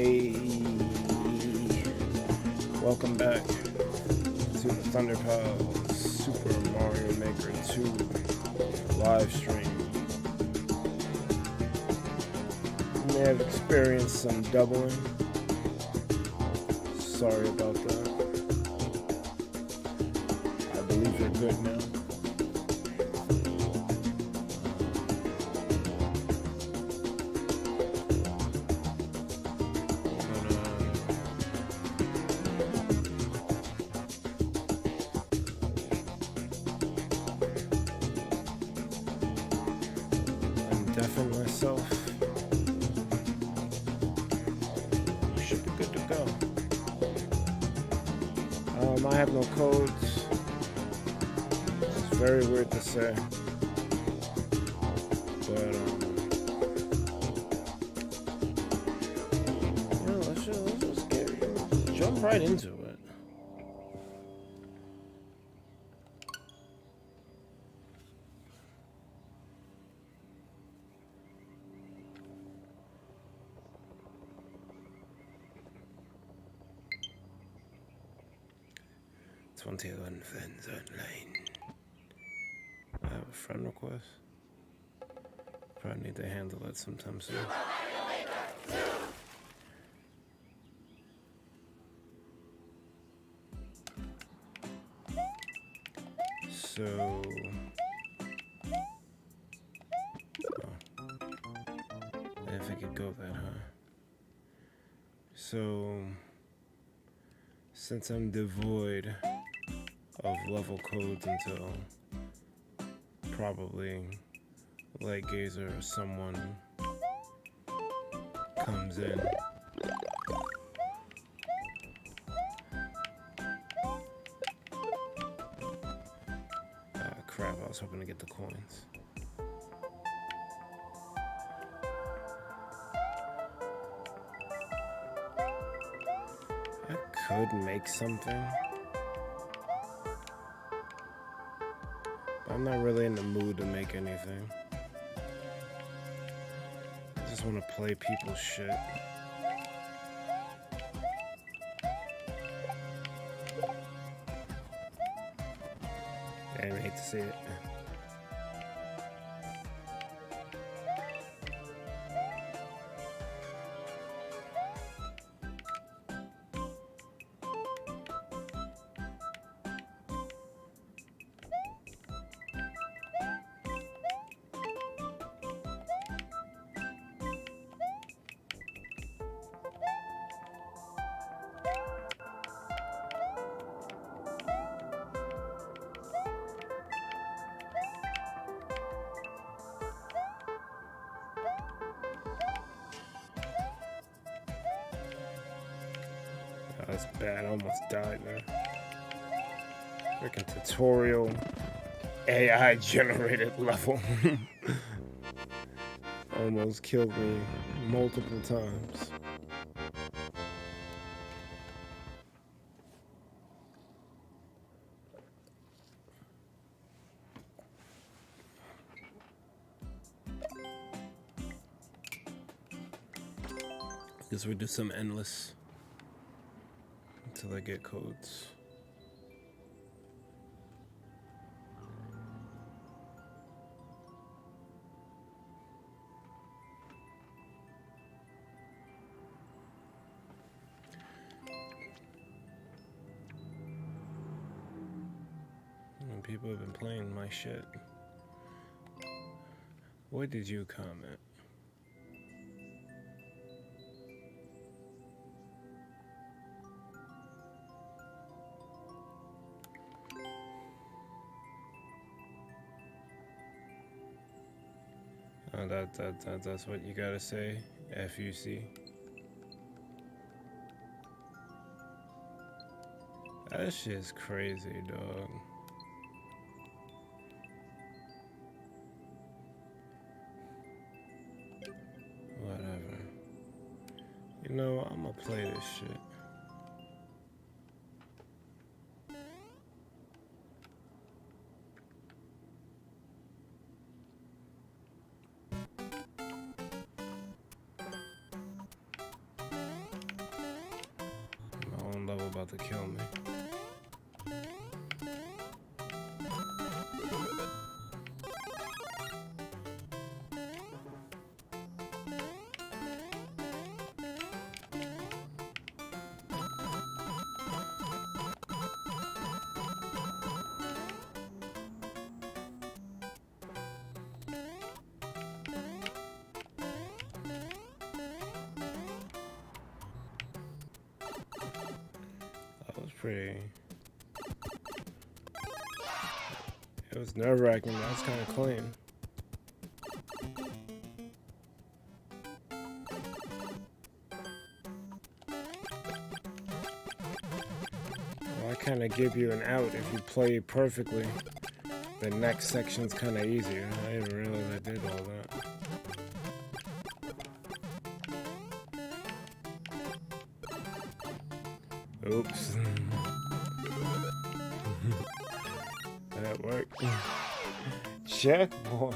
Hey, welcome back to the Thunderpals Super Mario Maker 2 live stream. We may have experienced some doubling. Sorry about that. I believe we're good now. Deafing myself. Should be good to go. I have no codes. It's very weird to say, but let's just jump right into it. One friends online. I have a friend request. Probably need to handle that sometime soon. So, I didn't think it'd go that high. So, since I'm devoid of level codes until probably Light Gazer or someone comes in. Crap, I was hoping to get the coins. I could make something. I'm not really in the mood to make anything. I just want to play people's shit. Damn, I hate to see it. That's bad. I almost died now. Freaking tutorial AI generated level. Almost killed me multiple times. Guess we do some endless until I get codes. And people have been playing my shit. What did you comment? That's what you gotta say. FUC. That shit's crazy, dog. Whatever. You know, I'm gonna play this shit. about to kill me. That was pretty... It was nerve-wracking, but that's kind of clean. Well, I kind of give you an out if you play it perfectly. The next section's kind of easier. I didn't realize I did all that. Oops. That worked. Checkpoint.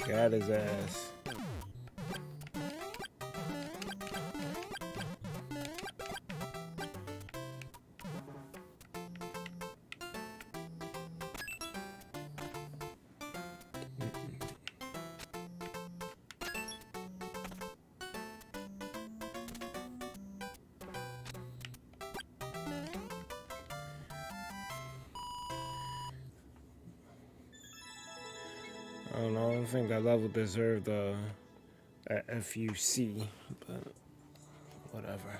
Got his ass. I don't know, I don't think that level deserved a FUC, but whatever.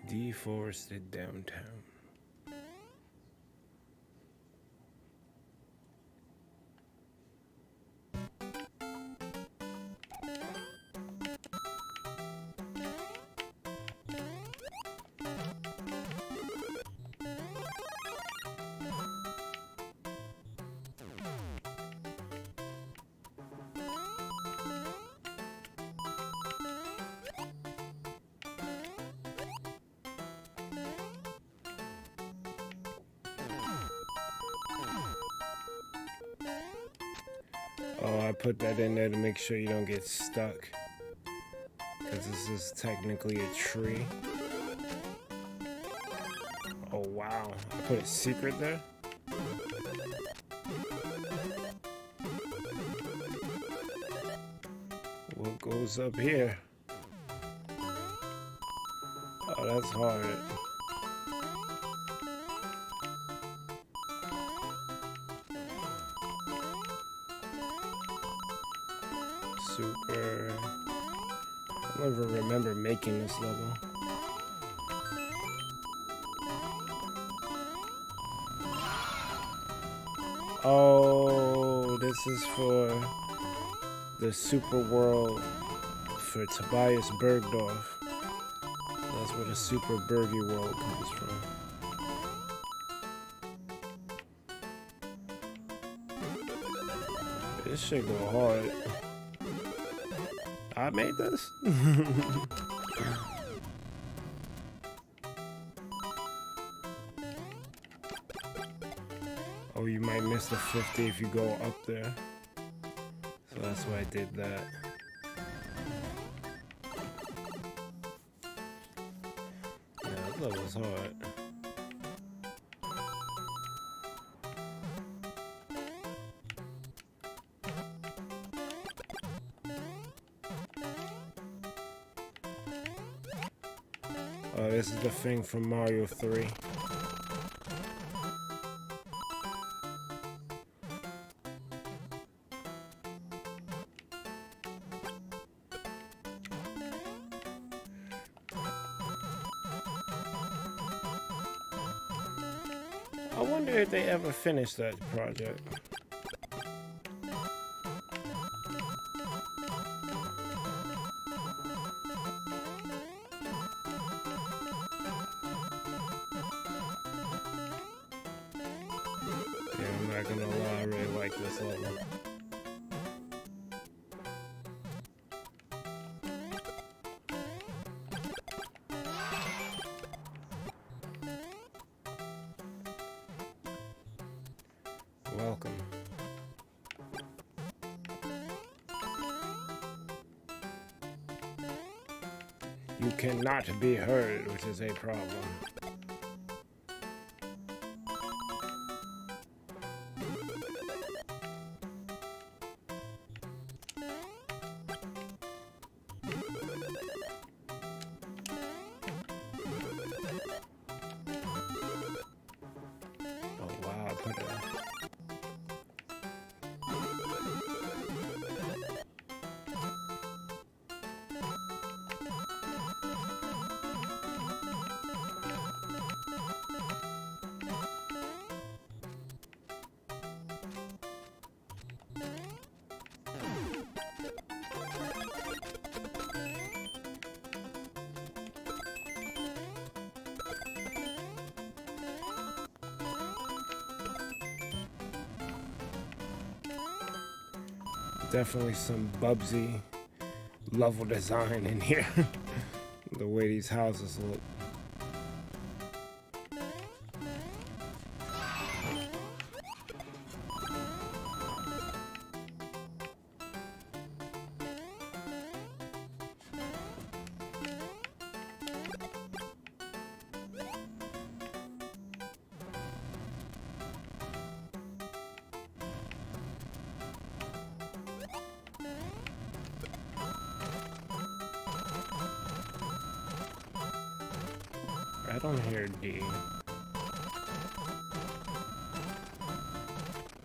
Deforested downtown. Oh, I put that in there to make sure you don't get stuck. Because this is technically a tree. Oh, wow. I put a secret there? What goes up here? Oh, that's hard. Super. I don't even remember making this level. Oh, this is for the super world for Tobias Bergdorf. That's where the super Bergy world comes from. This shit go hard. I made this? Oh, you might miss the 50 if you go up there. So that's why I did that. Yeah, that level's hard. Oh, this is the thing from Mario 3. wonder if they ever finished that project. Yeah, I'm not gonna lie, I really like this level. Welcome. You cannot be heard, which is a problem. Oh wow, I put it. Definitely some Bubsy level design in here. The way these houses look. I don't hear D.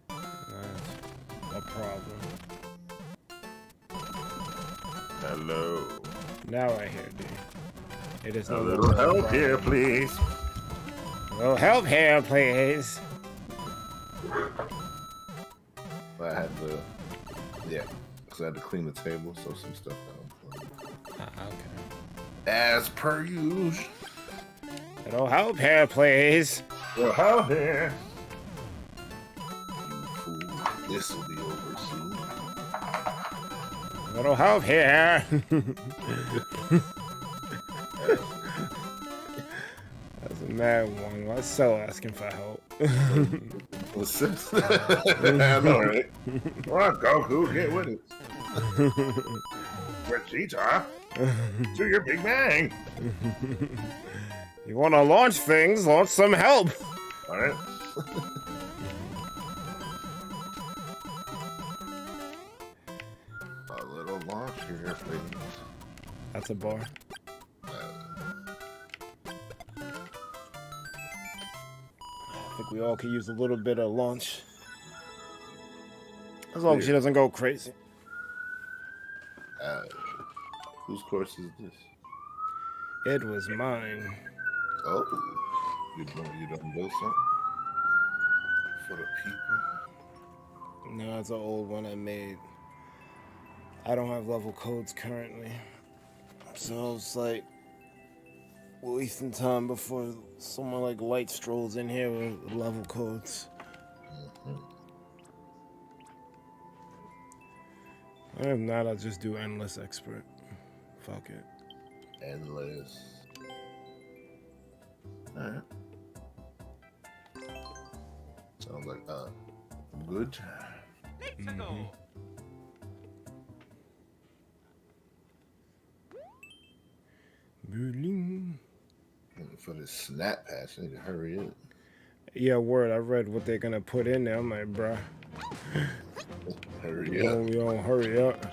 That's a problem. Hello. Now I hear D. It is A no little longer a help problem. here, please. A little help here, please. I had to, yeah, because I had to clean the table, so some stuff down. Okay. As per usual. A little help here, please. Well, help here. You fool. This will be over soon. A little help here. That's a mad one. Why so asking for help? What's this? I know, right? Come on, Goku, get with it. Vegeta, do your Big Bang. You want to launch things? Launch some help. All right. A little launch here, please. That's a bar. I think we all could use a little bit of launch. As long as she doesn't go crazy. Whose course is this? It was mine. Oh, you don't build something for the people. No, it's an old one I made. I don't have level codes currently. So it's like wasting time before someone like Light strolls in here with level codes. If not, I'll just do Endless Expert. Fuck it. Endless. Alright. Sounds like good time. Berlin. For this snap pass, I need to hurry up. Yeah, word. I read what they're gonna put in there. I'm like, bruh. Hurry up. Yo, hurry up.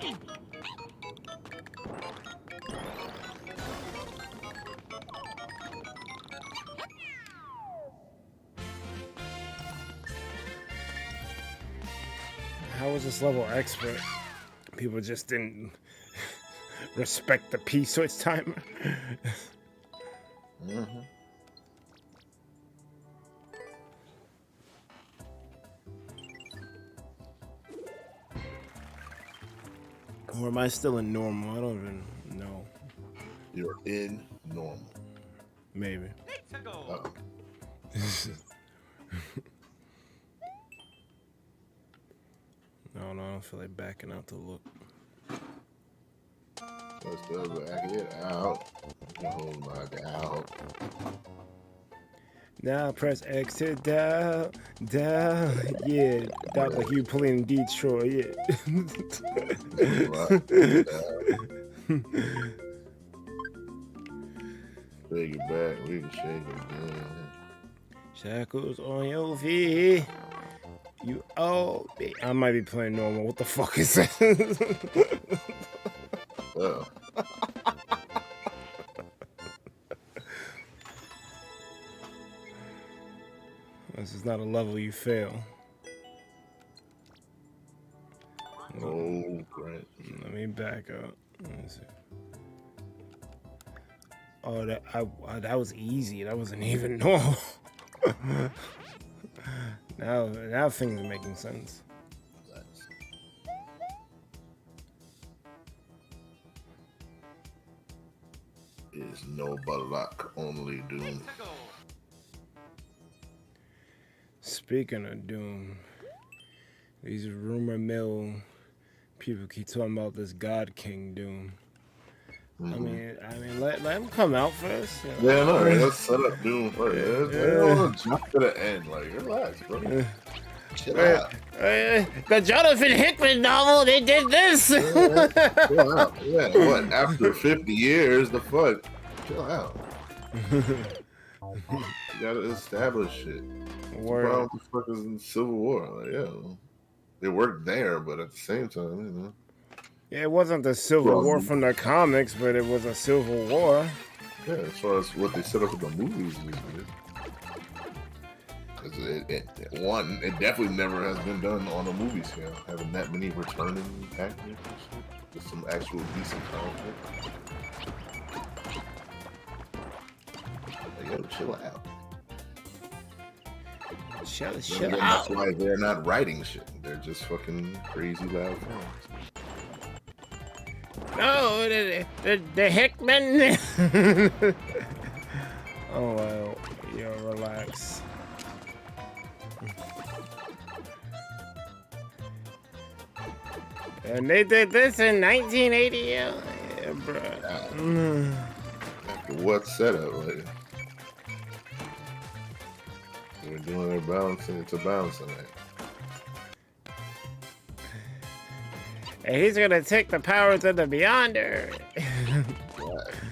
How was this level expert? People just didn't respect the P-switch timer. Or am I still in normal? I don't even know. You're in normal. Maybe. Uh-oh. No, I don't feel like backing out to look. Let's go back it out. Oh my God. Now press X to down, down. Yeah, that like you playing Detroit. Yeah. Take it back. We can shake it down. Shackles on your feet. You oh, I might be playing normal. What the fuck is that? Oh. This is not a level you fail. Oh, great. Let me back up. Let me see. Oh, that was easy. That wasn't even normal. now things are making sense. Is no but luck, only doom. Speaking of Doom, these rumor mill people keep talking about this God King Doom. I mean, let him come out first. You know? Yeah, no, let's set up Doom first. Let's jump to the end. Like, relax, bro. Chill out. The Jonathan Hickman novel, they did this. Chill out. Yeah, what? After 50 years, the fuck? Chill out. You gotta establish shit. Word. The problem with fuckers in the Civil War. Like, yeah, it worked there, but at the same time, you know. Yeah, it wasn't the Civil War from the comics, but it was a Civil War. Yeah, as far as what they set up with the movies, because it definitely never has been done on a movie scale, having that many returning actors and shit, with some actual decent conflict. Like, yo, chill out. Chill Then out. that's why they're not writing shit. They're just fucking crazy loud fans. No, the Hickman. Oh, well, yo, relax. And they did this in 1980. Yeah, bro. After what setup? Like, they're doing their balancing. It's a balancing act. And he's gonna take the powers of the Beyonder.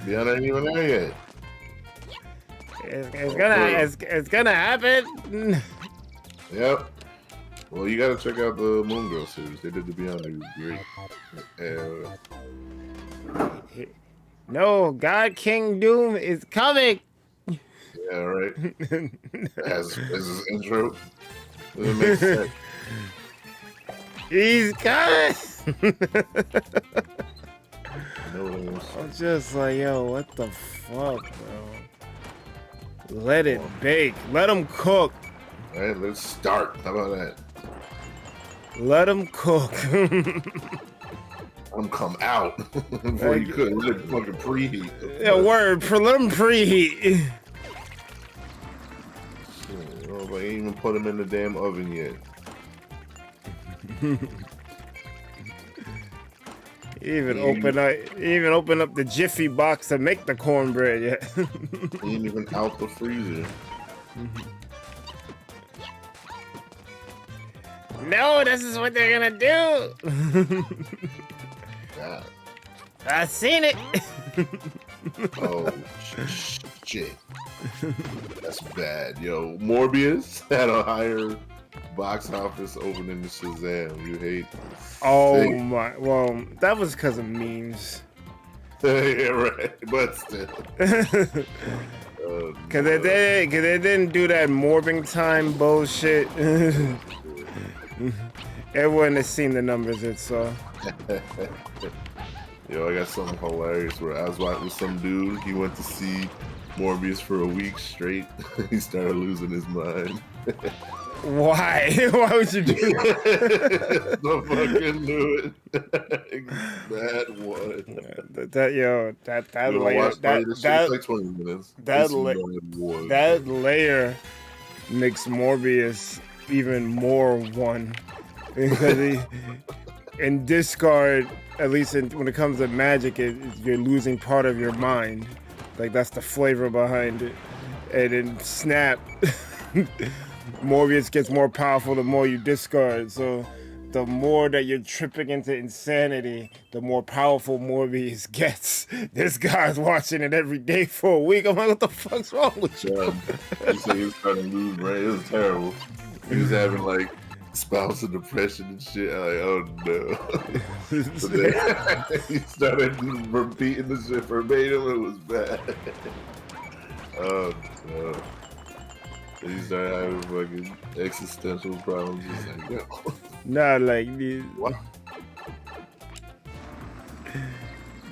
Beyond ain't even there yet. It's gonna happen. Yep. Well, you gotta check out the Moon Girl series. They did the Beyond. It was great. No, God King Doom is coming. Yeah, right. As his intro, doesn't make sense. He's coming. No, I'm just like, yo, what the fuck, bro? Let it bake. Let him cook. All right, let's start. How about that? Let him cook. Let him come out before you could. Let it fucking preheat. Yeah, word. Let him preheat. I ain't even put him in the damn oven yet. Even open up the Jiffy box to make the cornbread yet. He ain't even out the freezer. No, this is what they're gonna do. God. I seen it. Oh shit. That's bad, yo. Morbius had a higher box office opening than Shazam. You hate. Oh my. Well, that was because of memes. Yeah, right. But still. Cause they didn't do that morbing time bullshit. Everyone has seen the numbers it saw. Yo, I got something hilarious where I was watching some dude. He went to see Morbius for a week straight. He started losing his mind. Why? Why would you do that? I fucking knew it. Bad one. That You wanna layer watch play this shit? It's like 20 minutes. that It's la- bad one. that layer makes Morbius even more one because in discard, at least when it comes to magic, you're losing part of your mind. Like that's the flavor behind it. And in Snap, Morbius gets more powerful the more you discard. So the more that you're tripping into insanity, the more powerful Morbius gets. This guy's watching it every day for a week. I'm like, what the fuck's wrong with you? Yeah, you say he was starting to lose brain. It was terrible. He was having like spousal depression and shit. I'm like, oh no. So then he started repeating the shit verbatim. It was bad. Oh no. He started having fucking existential problems. He's like, yo. Not like this. What?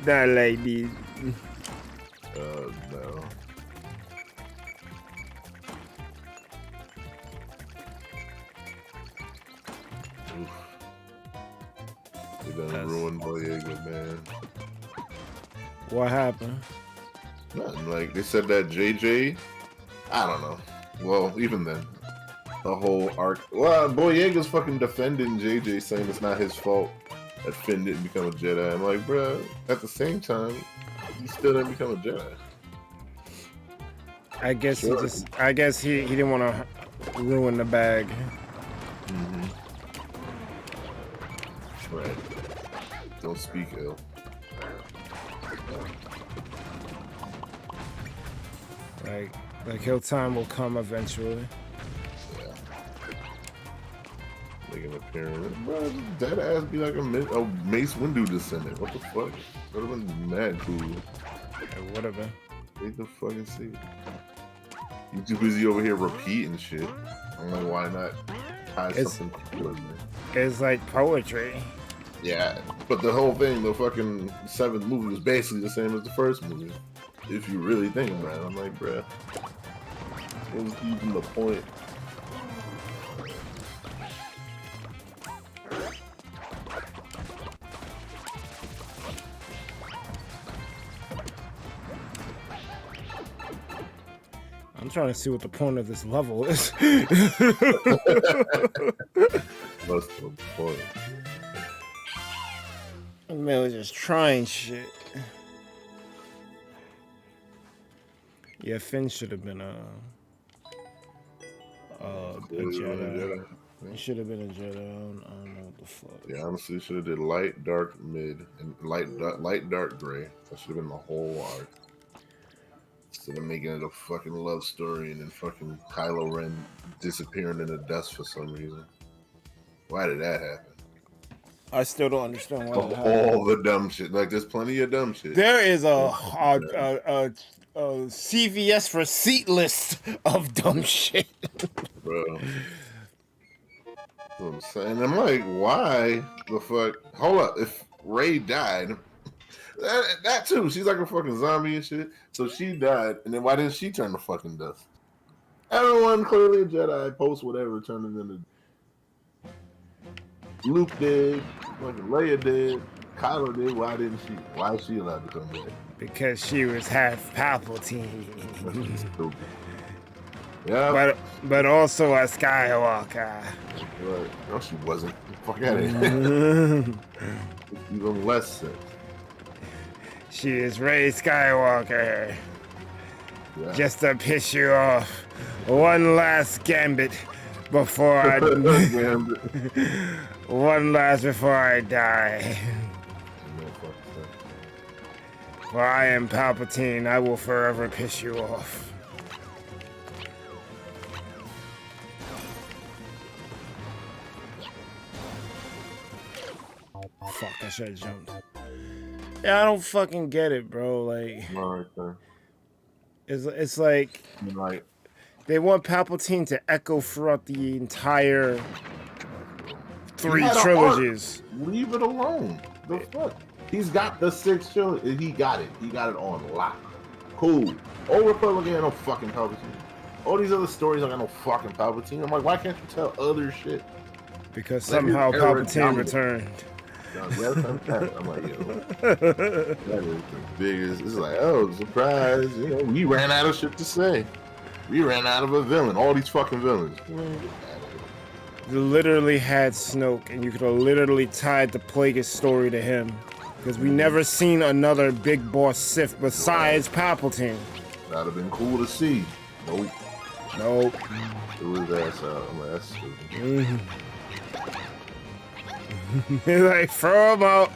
Not like this. Oh no. Oof. They done ruined Boyega, man. What happened? Nothing. Like they said that JJ, I don't know. Well, even then, the whole arc. Well, Boyega's fucking defending JJ, saying it's not his fault that Finn didn't become a Jedi. I'm like, bruh, at the same time, he still didn't become a Jedi. I guess Sure. I guess he didn't want to ruin the bag. Mm-hmm. Right. Don't speak ill. Like hill time will come eventually. Yeah. Make an appearance. Bro, that ass be like a Mace Windu descendant. What the fuck? Would have been mad cool. It would have been. Take the fucking seat. You too busy over here repeating shit. I'm like, why not tie something cool in there? It's like poetry. Yeah, but the whole thing, the fucking 7th movie was basically the same as the first movie. If you really think about it, I'm like, bruh, what was even the point? I'm trying to see what the point of this level is. What's the point? Man was just trying shit. Yeah, Finn should have been a Jedi. He should have been a Jedi. I don't know what the fuck. Yeah, honestly, should have did light, dark, mid, and light, dark, gray. That should have been the whole arc. Instead of making it a fucking love story and then fucking Kylo Ren disappearing in the dust for some reason. Why did that happen? I still don't understand why. All the dumb shit. Like, there's plenty of dumb shit. There is a CVS receipt list of dumb shit. Bro. That's what I'm saying. I'm like, why the fuck? Hold up. If Rey died, that too. She's like a fucking zombie and shit. So she died, and then why didn't she turn to fucking dust? Everyone clearly a Jedi. Post whatever, turning into. Luke did. Fucking Leia did. Kylo did. Why didn't she? Why is she allowed to come back? Because she was half Palpatine. That's just stupid. Yeah. But also a Skywalker. Right. No, she wasn't. Fuck out of here. Even less sense. She is Rey Skywalker. Yeah. Just to piss you off. One last gambit before I one last before I die. For I am Palpatine, I will forever piss you off. Fuck, I should have jumped. Yeah, I don't fucking get it, bro. Like, it's like they want Palpatine to echo throughout the entire 3 trilogies. Leave it alone. The fuck? He's got the 6 trilogy. He got it. He got it on lock. Cool. Old Republic ain't no fucking Palpatine. All these other stories, I got no fucking Palpatine. I'm like, why can't you tell other shit? Because somehow Palpatine returned. No, yes, I'm like, yo, that is the biggest. It's like, oh, surprise! You know, we ran out of shit to say. We ran out of a villain. All these fucking villains. You literally had Snoke, and you could have literally tied the Plagueis story to him. Because we never seen another big boss Sith besides Palpatine. That'd have been cool to see. Nope. Nope. It was ass out. I'm like, that's stupid. He's like, throw him out.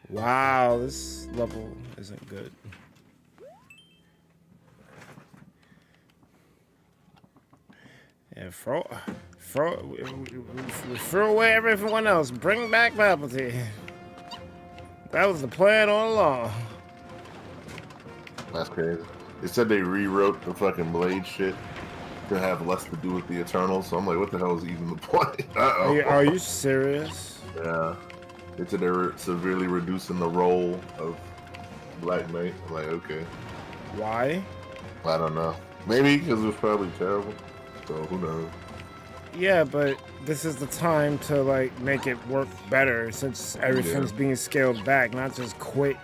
Wow, this level isn't good. And throw away everyone else. Bring back Palpatine. That was the plan all along. That's crazy. They said they rewrote the fucking Blade shit to have less to do with the Eternals. So I'm like, what the hell is even the point? Are you serious? Yeah. They said they were severely reducing the role of Black Knight. I'm like, okay. Why? I don't know. Maybe because it was probably terrible. So who knows? Yeah, but this is the time to like make it work better since everything's being scaled back, not just quit.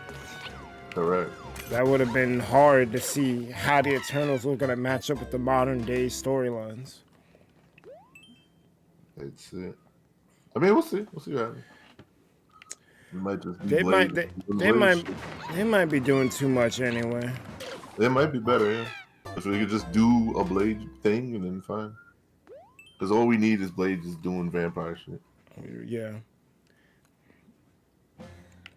Correct. That would have been hard to see how the Eternals were going to match up with the modern day storylines. That's it. I mean, we'll see. We'll see what happens. It might just be they might be doing too much anyway. It might be better, yeah. So we could just do a Blade thing and then fine. Because all we need is Blade just doing vampire shit. Yeah.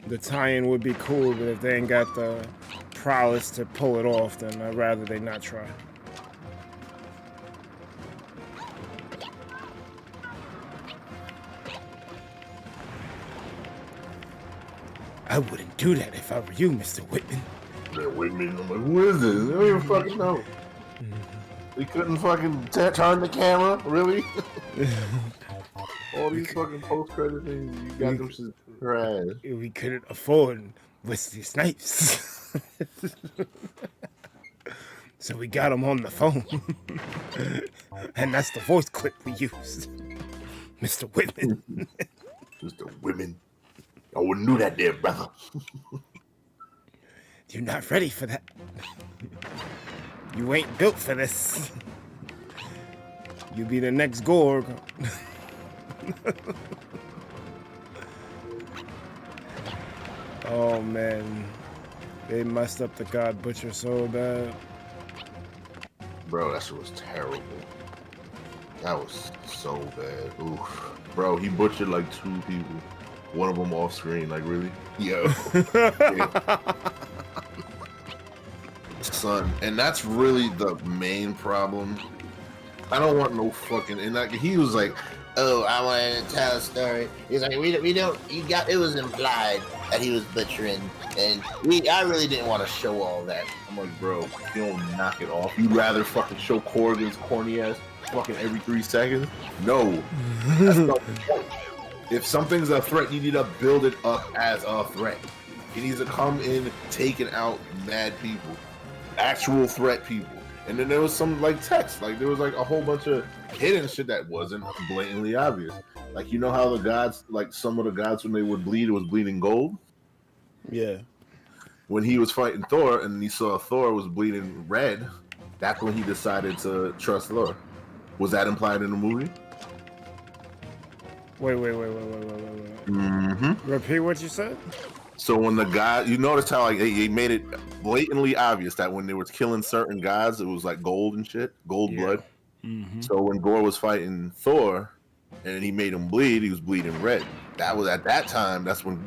The tie-in would be cool, but if they ain't got the prowess to pull it off, then I'd rather they not try. I wouldn't do that if I were you, Mr. Whitman. That Whitman, I'm like, who is this? I don't even fucking know. We couldn't fucking turn the camera, really? All these fucking post-credit things, you got them shit trash. We couldn't afford Wesley Snipes. So we got him on the phone. And that's the voice clip we used. Mr. Whitman. Mr. Whitman. I wouldn't do that there, brother. You're not ready for that. You ain't built for this. You be the next Gorg. Oh man, they messed up the God Butcher so bad. Bro, that shit was terrible. That was so bad. Oof. Bro, he butchered like 2 people. One of them off screen, like really? Yo. Yeah. Son, and that's really the main problem. I don't want no fucking, and like he was like, oh, I wanted to tell a story. He's like, we don't, it was implied that he was butchering, and I really didn't want to show all that. I'm like, bro, you don't knock it off. You'd rather fucking show Corrigan's corny ass fucking every 3 seconds? No. That's not the point. If something's a threat, you need to build it up as a threat. He needs to come in taking out mad people. Actual threat people. And then there was some like text, like there was like a whole bunch of hidden shit that wasn't blatantly obvious. Like, you know how the gods, like some of the gods when they would bleed, it was bleeding gold? Yeah. When he was fighting Thor and he saw Thor was bleeding red, that's when he decided to trust Thor. Was that implied in the movie? Wait. Mm-hmm. Repeat what you said? So when the god, you notice how like they made it blatantly obvious that when they were killing certain gods, it was like gold and shit, gold blood. Mm-hmm. So when Gore was fighting Thor, and he made him bleed, he was bleeding red. That was at that time. That's when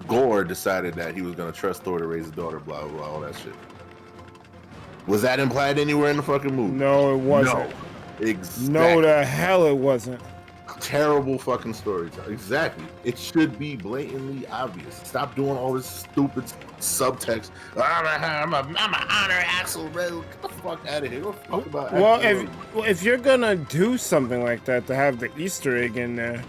Gore decided that he was going to trust Thor to raise his daughter. Blah blah blah, all that shit. Was that implied anywhere in the fucking movie? No, it wasn't. No, exactly. No, the hell it wasn't. terrible fucking storytelling. Exactly. It should be blatantly obvious. Stop doing all this stupid subtext. I'm a honor Axl Rose. Get the fuck out of here. Go fuck about Well, Axl Rose. if you're gonna do something like that to have the Easter egg in there,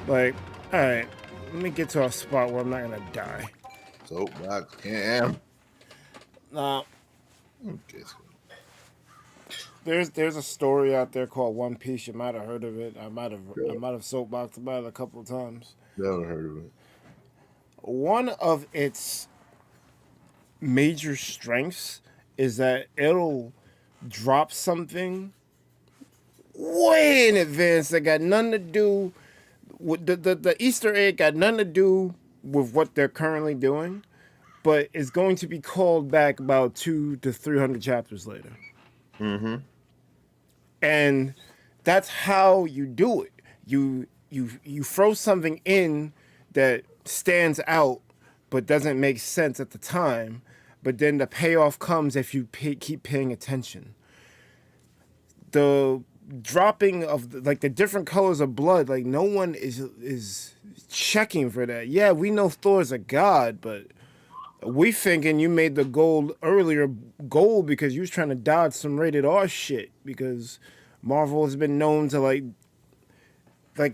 like, all right, let me get to a spot where I'm not gonna die. Soapbox Cam. Okay. There's a story out there called One Piece. You might have heard of it. I might have soapboxed about it a couple of times. Never heard of it. One of its major strengths is that it'll drop something way in advance that got nothing to do with the Easter egg, got nothing to do with what they're currently doing, but it's going to be called back about 200 to 300 chapters later. Mm-hmm. And that's how you do it. You throw something in that stands out but doesn't make sense at the time, but then the payoff comes if you keep paying attention. The dropping of the different colors of blood, like no one is checking for that. Yeah, we know Thor's a god, but we thinking you made the gold earlier gold because you was trying to dodge some rated R shit, because Marvel has been known to like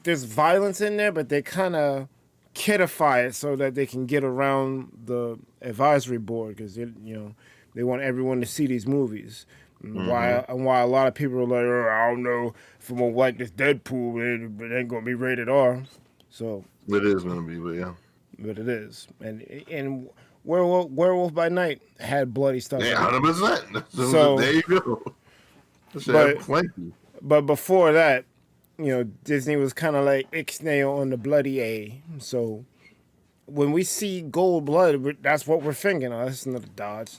there's violence in there, but they kind of kidify it so that they can get around the advisory board, because they want everyone to see these movies. Mm-hmm. Why a lot of people are like, oh, I don't know if I'm gonna like this Deadpool, it ain't gonna be rated R. So it is gonna be, but yeah. But it is, and Werewolf by Night had bloody stuff. Yeah, 100%. So there you go. But before that, Disney was kind of like ixnay on the bloody A. So when we see gold blood, that's what we're thinking. Oh, that's another Dodge.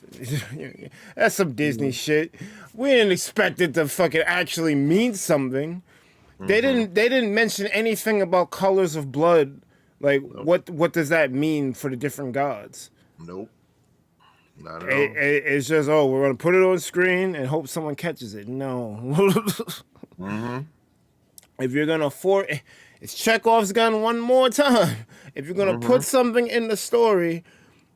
That's some Disney shit. We didn't expect it to fucking actually mean something. Mm-hmm. They didn't mention anything about colors of blood. Like, nope. What does that mean for the different gods? Nope. Not at all. It's just, we're going to put it on screen and hope someone catches it. No. Mm-hmm. If you're going to it's Chekhov's gun one more time. If you're going to put something in the story,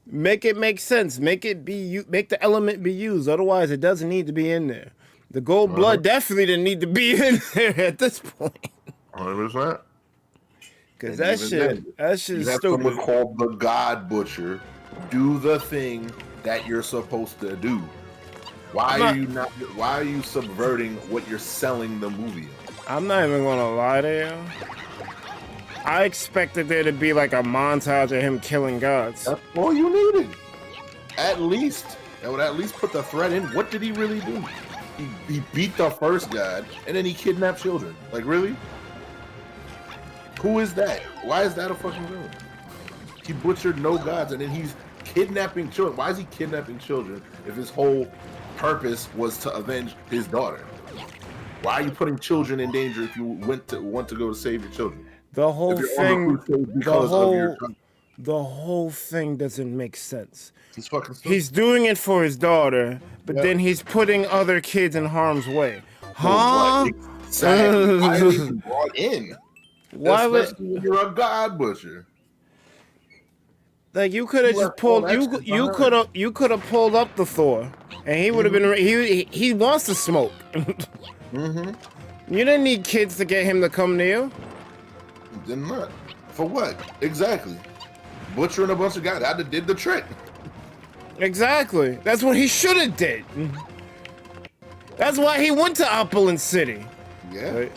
make it make sense. Make the element be used. Otherwise, it doesn't need to be in there. The gold blood definitely didn't need to be in there at this point. 100%. Because that shit is stupid. Someone called the God Butcher do the thing that you're supposed to do. Why are you subverting what you're selling the movie on? I'm not even gonna lie to you. I expected there to be like a montage of him killing gods. That's all you needed. At least. That would at least put the threat in. What did he really do? He beat the first god and then he kidnapped children. Like, really? Who is that? Why is that a fucking villain? He butchered no gods and then he's kidnapping children. Why is he kidnapping children if his whole purpose was to avenge his daughter? Why are you putting children in danger if you want to go to save your children? The whole thing doesn't make sense. He's fucking stupid. He's doing it for his daughter, but then he's putting other kids in harm's way. Huh? Exactly. Why is he brought in? Especially when you're a god butcher. Like, you could have just pulled you could have pulled up the Thor, and he would have been he wants to smoke. Mm-hmm. You didn't need kids to get him to come to you. Didn't not. For what? Exactly. Butchering a bunch of guys. That did the trick. Exactly. That's what he should have did. That's why he went to Opulent City. Yeah. Right.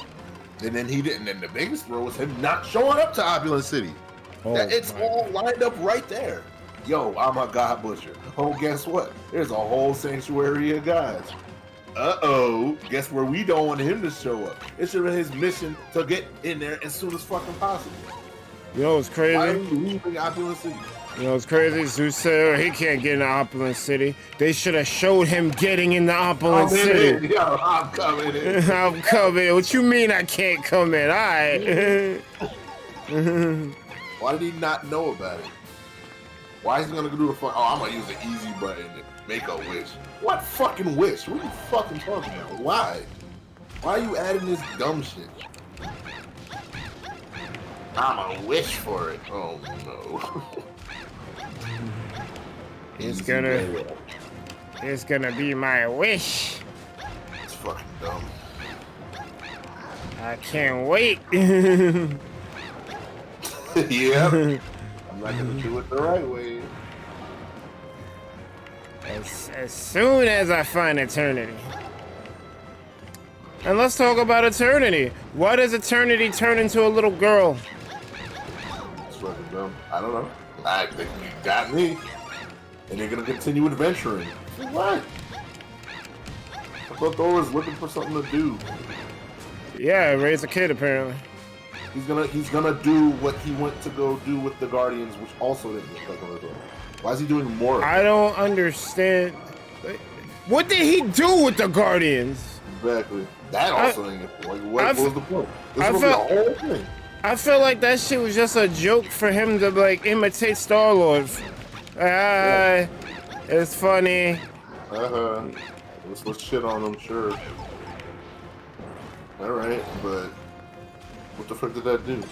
And then he didn't. And the biggest throw was him not showing up to Opulent City. It's all lined up right there. Yo, I'm a god butcher. Oh, guess what? There's a whole sanctuary of gods. Uh-oh. Guess where we don't want him to show up? It should have been his mission to get in there as soon as fucking possible. You know what's crazy? Why are you leaving Opulent City? You know what's crazy? Zeus said he can't get into Opulent City. They should have showed him getting into Opulent City. Yo, I'm coming in. I'm coming. What you mean I can't come in? All right. Why did he not know about it? Why is he gonna do the fuck? Oh, I'm gonna use the easy button to make a wish. What fucking wish? What are you fucking talking about? Why? Why are you adding this dumb shit? I'm a wish for it. Oh no. It's gonna be my wish. It's fucking dumb. I can't wait. Yeah. I'm not gonna do it the right way. As soon as I find eternity. And let's talk about eternity. Why does eternity turn into a little girl? It's fucking dumb. I don't know. I think you got me. And you're gonna continue adventuring. What? I thought Thor was looking for something to do. Yeah, raise a kid apparently. He's gonna do what he went to go do with the Guardians, which also didn't look like a result. Why is he doing more? I don't understand. What did he do with the Guardians? Exactly. That also ain't it. Like, what was the point? This was the whole thing. I feel like that shit was just a joke for him to like imitate Star-Lord. It's funny. Let's shit on him, sure. Alright, but what the fuck did that do?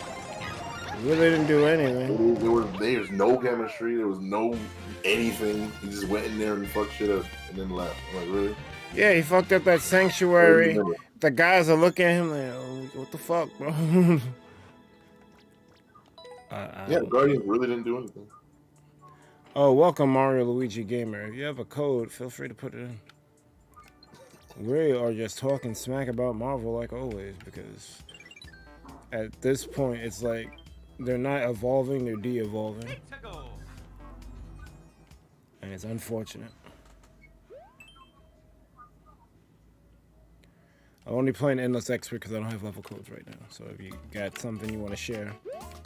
Really didn't do anything. There's no chemistry, there was no anything. He just went in there and fucked shit up and then left. I'm like, really? Yeah, he fucked up that sanctuary. The guys are looking at him like, oh, what the fuck, bro? Yeah, Guardians really didn't do anything. Oh, welcome, Mario Luigi Gamer. If you have a code, feel free to put it in. We are just talking smack about Marvel like always, because at this point, it's like they're not evolving, they're de-evolving. And it's unfortunate. I'm only playing Endless Expert because I don't have level codes right now. So if you got something you want to share,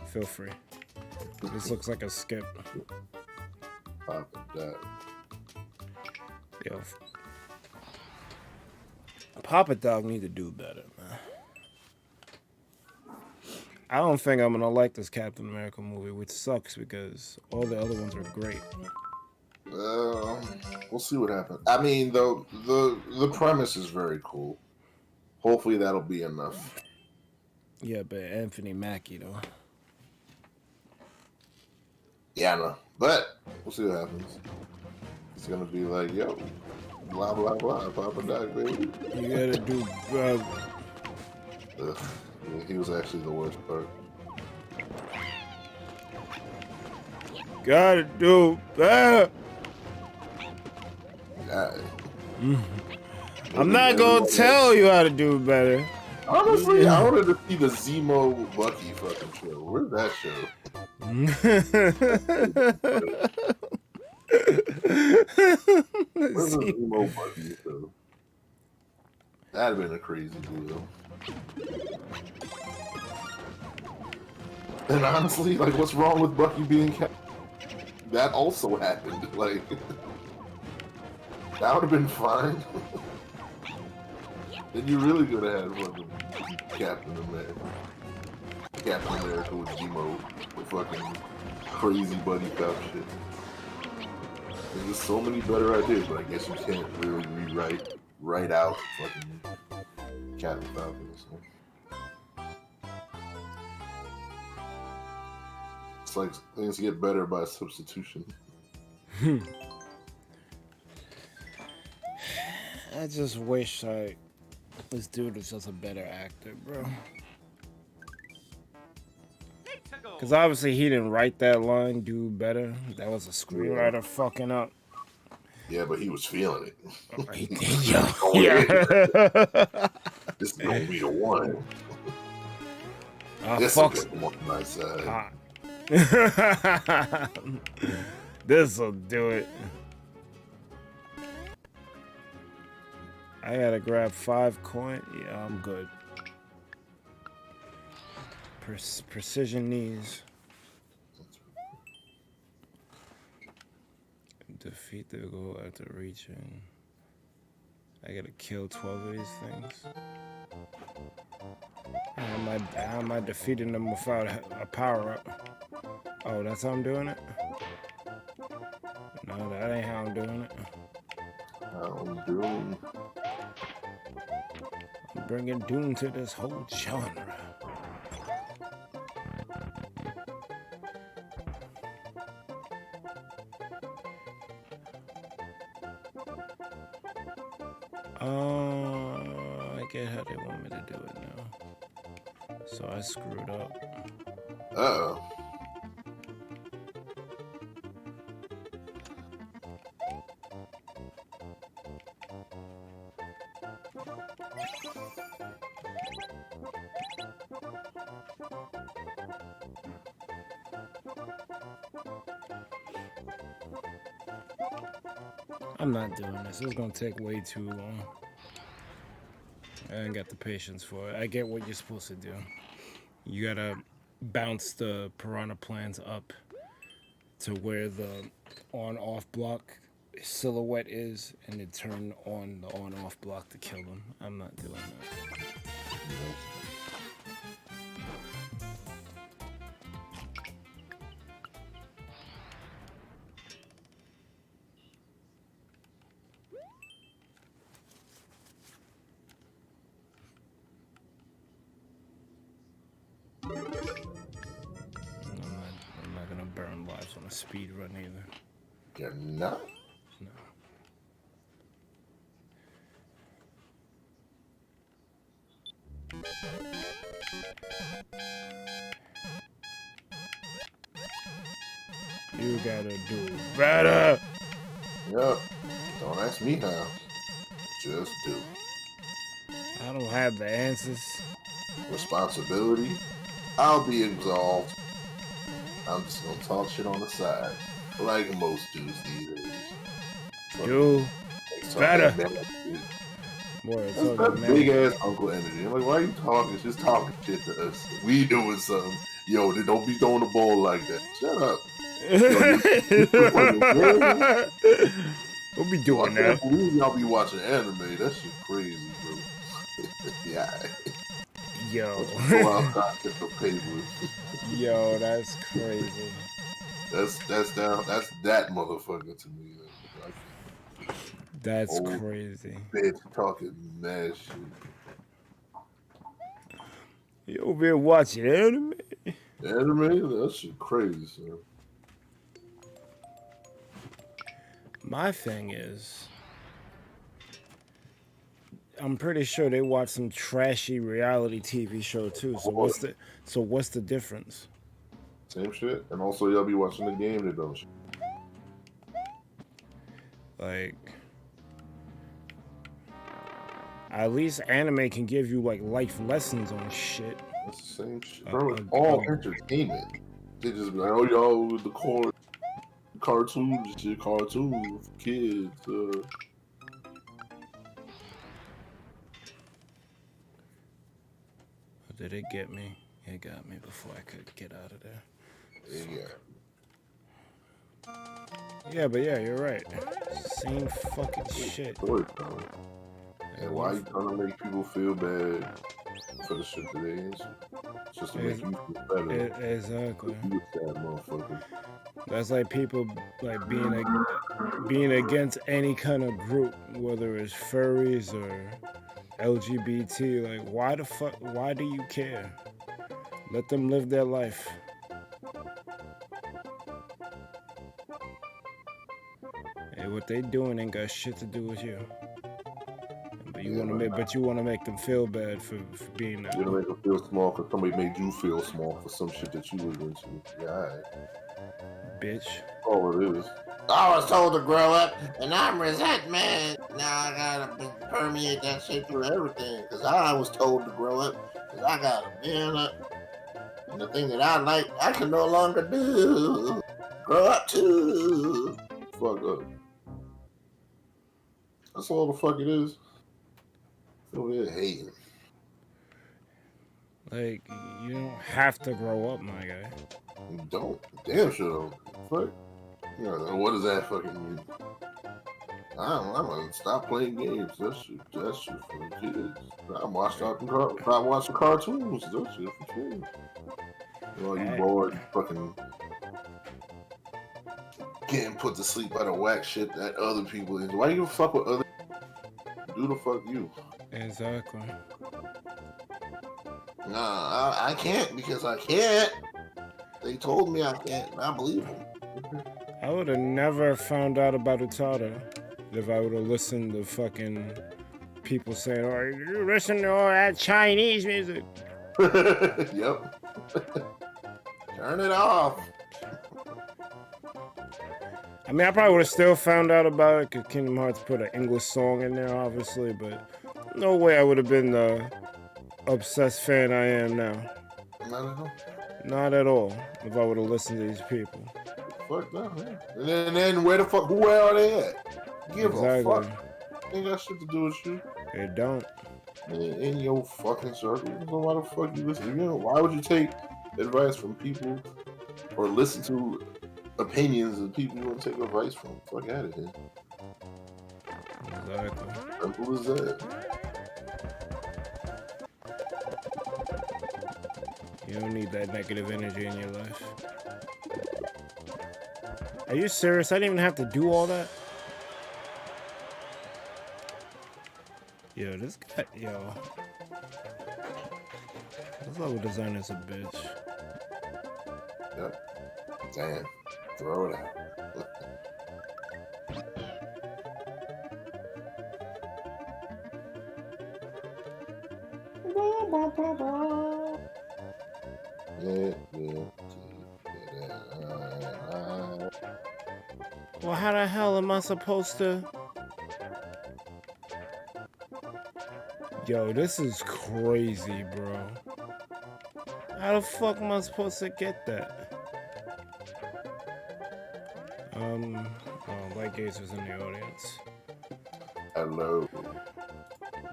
feel free. This looks like a skip. Yo, Papa Dog need to do better, man. I don't think I'm gonna like this Captain America movie, which sucks because all the other ones are great. We'll see what happens. I mean, the premise is very cool. Hopefully that'll be enough. Yeah, but Anthony Mackie though. Yeah, I know. But we'll see what happens. It's gonna be like, yo, blah blah blah, Papa Dog, baby. You gotta do. Yeah, he was actually the worst part. Gotta do better. I'm not gonna tell you how to do better. Honestly, I wanted to see the Zemo Bucky fucking show. Where's that show? Where's the Zemo Bucky show? That'd have been a crazy deal. And honestly, like, what's wrong with Bucky being that also happened. Like, that would have been fine. Then you really could have had fucking Captain America. Captain America with Zemo, with fucking crazy buddy cop shit. There's just so many better ideas, but I guess you can't really write out fucking Captain Falcon. So. It's like things get better by substitution. I just wish this dude was just a better actor, bro. Because obviously he didn't write that line, do better. That was a screenwriter fucking up. Yeah, but he was feeling it. He did, yeah. This is gonna be the one. This fuck. is on my side. This'll do it. I gotta grab 5 coin. Yeah, I'm good. Precision knees. Defeat the goal after reaching. I gotta kill 12 of these things. How am I defeating them without a power up? Oh, that's how I'm doing it? No, that ain't how I'm doing it. I'm bringing doom to this whole genre. I get how they want me to do it now. So I screwed up. Uh-oh. I'm not doing this. It's gonna take way too long. I ain't got the patience for it. I get what you're supposed to do. You gotta bounce the piranha plants up to where the on-off block silhouette is, and then turn on the on-off block to kill them. I'm not doing that. I'm not gonna burn lives on a speed run either. You're not? No. You gotta do better. Yep. Don't ask me how. Just do. I don't have the answers. Responsibility. I'll be absolved. I'm just gonna talk shit on the side, like most dudes these days. Do better. Boy, it's all That's big ass uncle energy. I'm like, why are you talking? Just talking shit to us. We doing something. Yo, don't be throwing the ball like that. Shut up. Don't be doing that. I can't believe y'all be watching anime. That shit crazy, bro. Yeah. Yo. Go outside get the paper. Yo, that's crazy. That's that motherfucker to me. That's crazy. Bitch talking mad shit. You over here watching anime? Anime? That shit crazy, sir. My thing is, I'm pretty sure they watch some trashy reality TV show too. So what's the difference? Same shit. And also y'all be watching the game that don't shit. Like, at least anime can give you like life lessons on shit. It's the same shit. Bro, it's all entertainment. They just be like, oh y'all with the cartoons and shit, cartoons for kids. Did it get me? It got me before I could get out of there. Yeah, but yeah, you're right. Same fucking shit. And why you trying to make people feel bad for the shit that they answer? Just to make you feel better. Exactly. You sad motherfucker. That's like people like being against any kind of group, whether it's furries or LGBT. Like, why the fuck? Why do you care? Let them live their life. Hey, what they doing ain't got shit to do with you. But you want to make them feel bad for being that. You want to make them feel small because somebody made you feel small for some shit that you was into. Yeah, all right. Bitch. All it is. I was told to grow up, and I'm resentment. Now I gotta permeate that shit through everything, because I was told to grow up, because I gotta man up. And the thing that I like, I can no longer do. Grow up too. Fuck up. That's all the fuck it is. Over there hating. Like, you don't have to grow up, my guy. You don't. Damn sure don't. Fuck. Yeah, what does that fucking mean? I'm gonna stop playing games. That shit for the kids. Stop watching cartoons. That shit for kids. Well, you bored, fucking getting put to sleep by the whack shit that other people is. Why you fuck with other? Do the fuck you. Exactly. Nah, I can't because I can't. They told me I can't, and I believe them. I would have never found out about Utada if I would have listened to fucking people saying, "Oh, you listen to all that Chinese music." Yep. Turn it off. I mean, I probably would have still found out about it because Kingdom Hearts put an English song in there, obviously, but no way I would have been the obsessed fan I am now. Not at all. Not at all. If I would have listened to these people. Fuck no, man. And then where the fuck? Where are they at? Give a fuck. Ain't got shit to do with you. It don't. In your fucking circle. So why the fuck you listen? You know, why would you take advice from people or listen to opinions of people you want to take advice from? Fuck out of here. Exactly. Simple as that. You don't need that negative energy in your life. Are you serious? I didn't even have to do all that? Yo, this guy, yo. This level designer's a bitch. Yep. Damn. Throw it out. Well, how the hell am I supposed to? Yo, this is crazy, bro. How the fuck am I supposed to get that? Light Gazer's in the audience. Hello.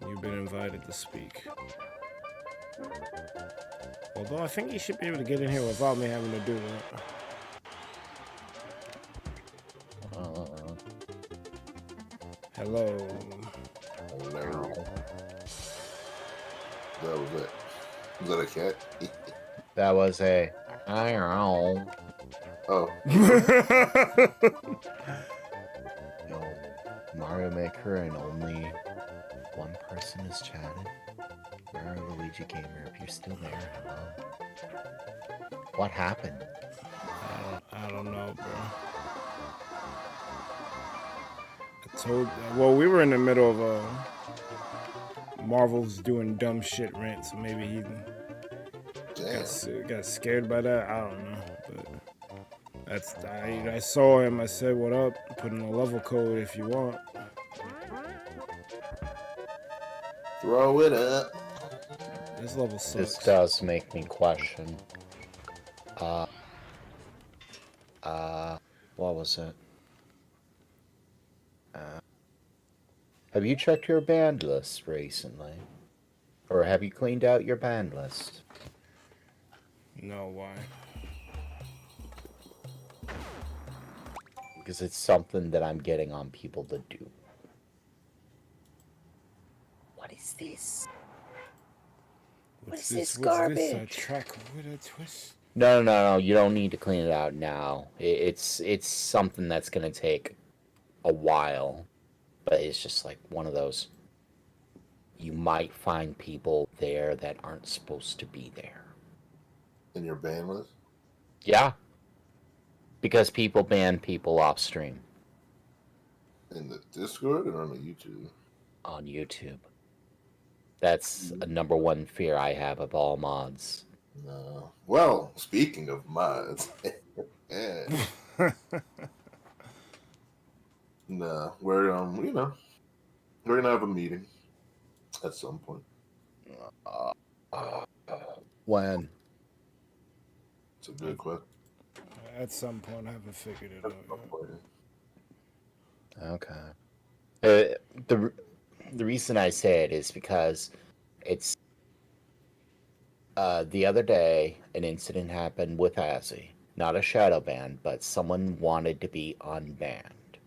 You've been invited to speak. Although I think you should be able to get in here without me having to do that. Hello. Hello. That was it. Was that a cat? That was a. I don't know. Oh. No, Mario Maker and only one person is chatted. Mario Luigi Gamer, if you're still there, hello. What happened? I don't know, bro. Well, we were in the middle of Marvel's doing dumb shit rant, so maybe he got scared by that. I don't know, but I saw him. I said, "What up?" Put in a level code if you want. Throw it up. This level sucks. This does make me question. What was it? Have you checked your band list recently? Or have you cleaned out your band list? No, why? Because it's something that I'm getting on people to do. What is this? What's this What's garbage? this? A track with a twist? No. You don't need to clean it out now. It's something that's gonna take a while, but it's just like one of those. You might find people there that aren't supposed to be there. In your band list? Yeah. Because people ban people off stream. In the Discord or on the YouTube? On YouTube. That's a number one fear I have of all mods. No. Well, speaking of mods. Yeah. No, we're we're gonna have a meeting at some point. When? It's a good question. At some point, I haven't figured it out yet. Okay. The reason I say it is because it's the other day an incident happened with Azzy. Not a shadow ban, but someone wanted to be unbanned.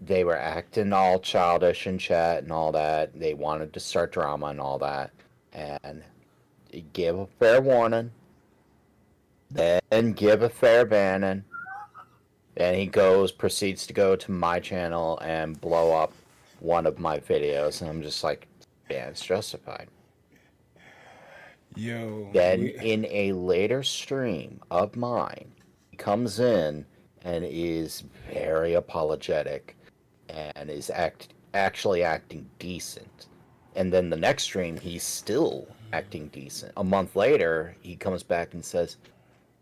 They were acting all childish in chat and all that. They wanted to start drama and all that. And give a fair warning. Then give a fair banning. And he proceeds to go to my channel and blow up one of my videos. And I'm just like, yeah, it's justified. Yo. Then in a later stream of mine, he comes in and is very apologetic and is actually acting decent. And then the next stream, he's still acting decent. A month later, he comes back and says,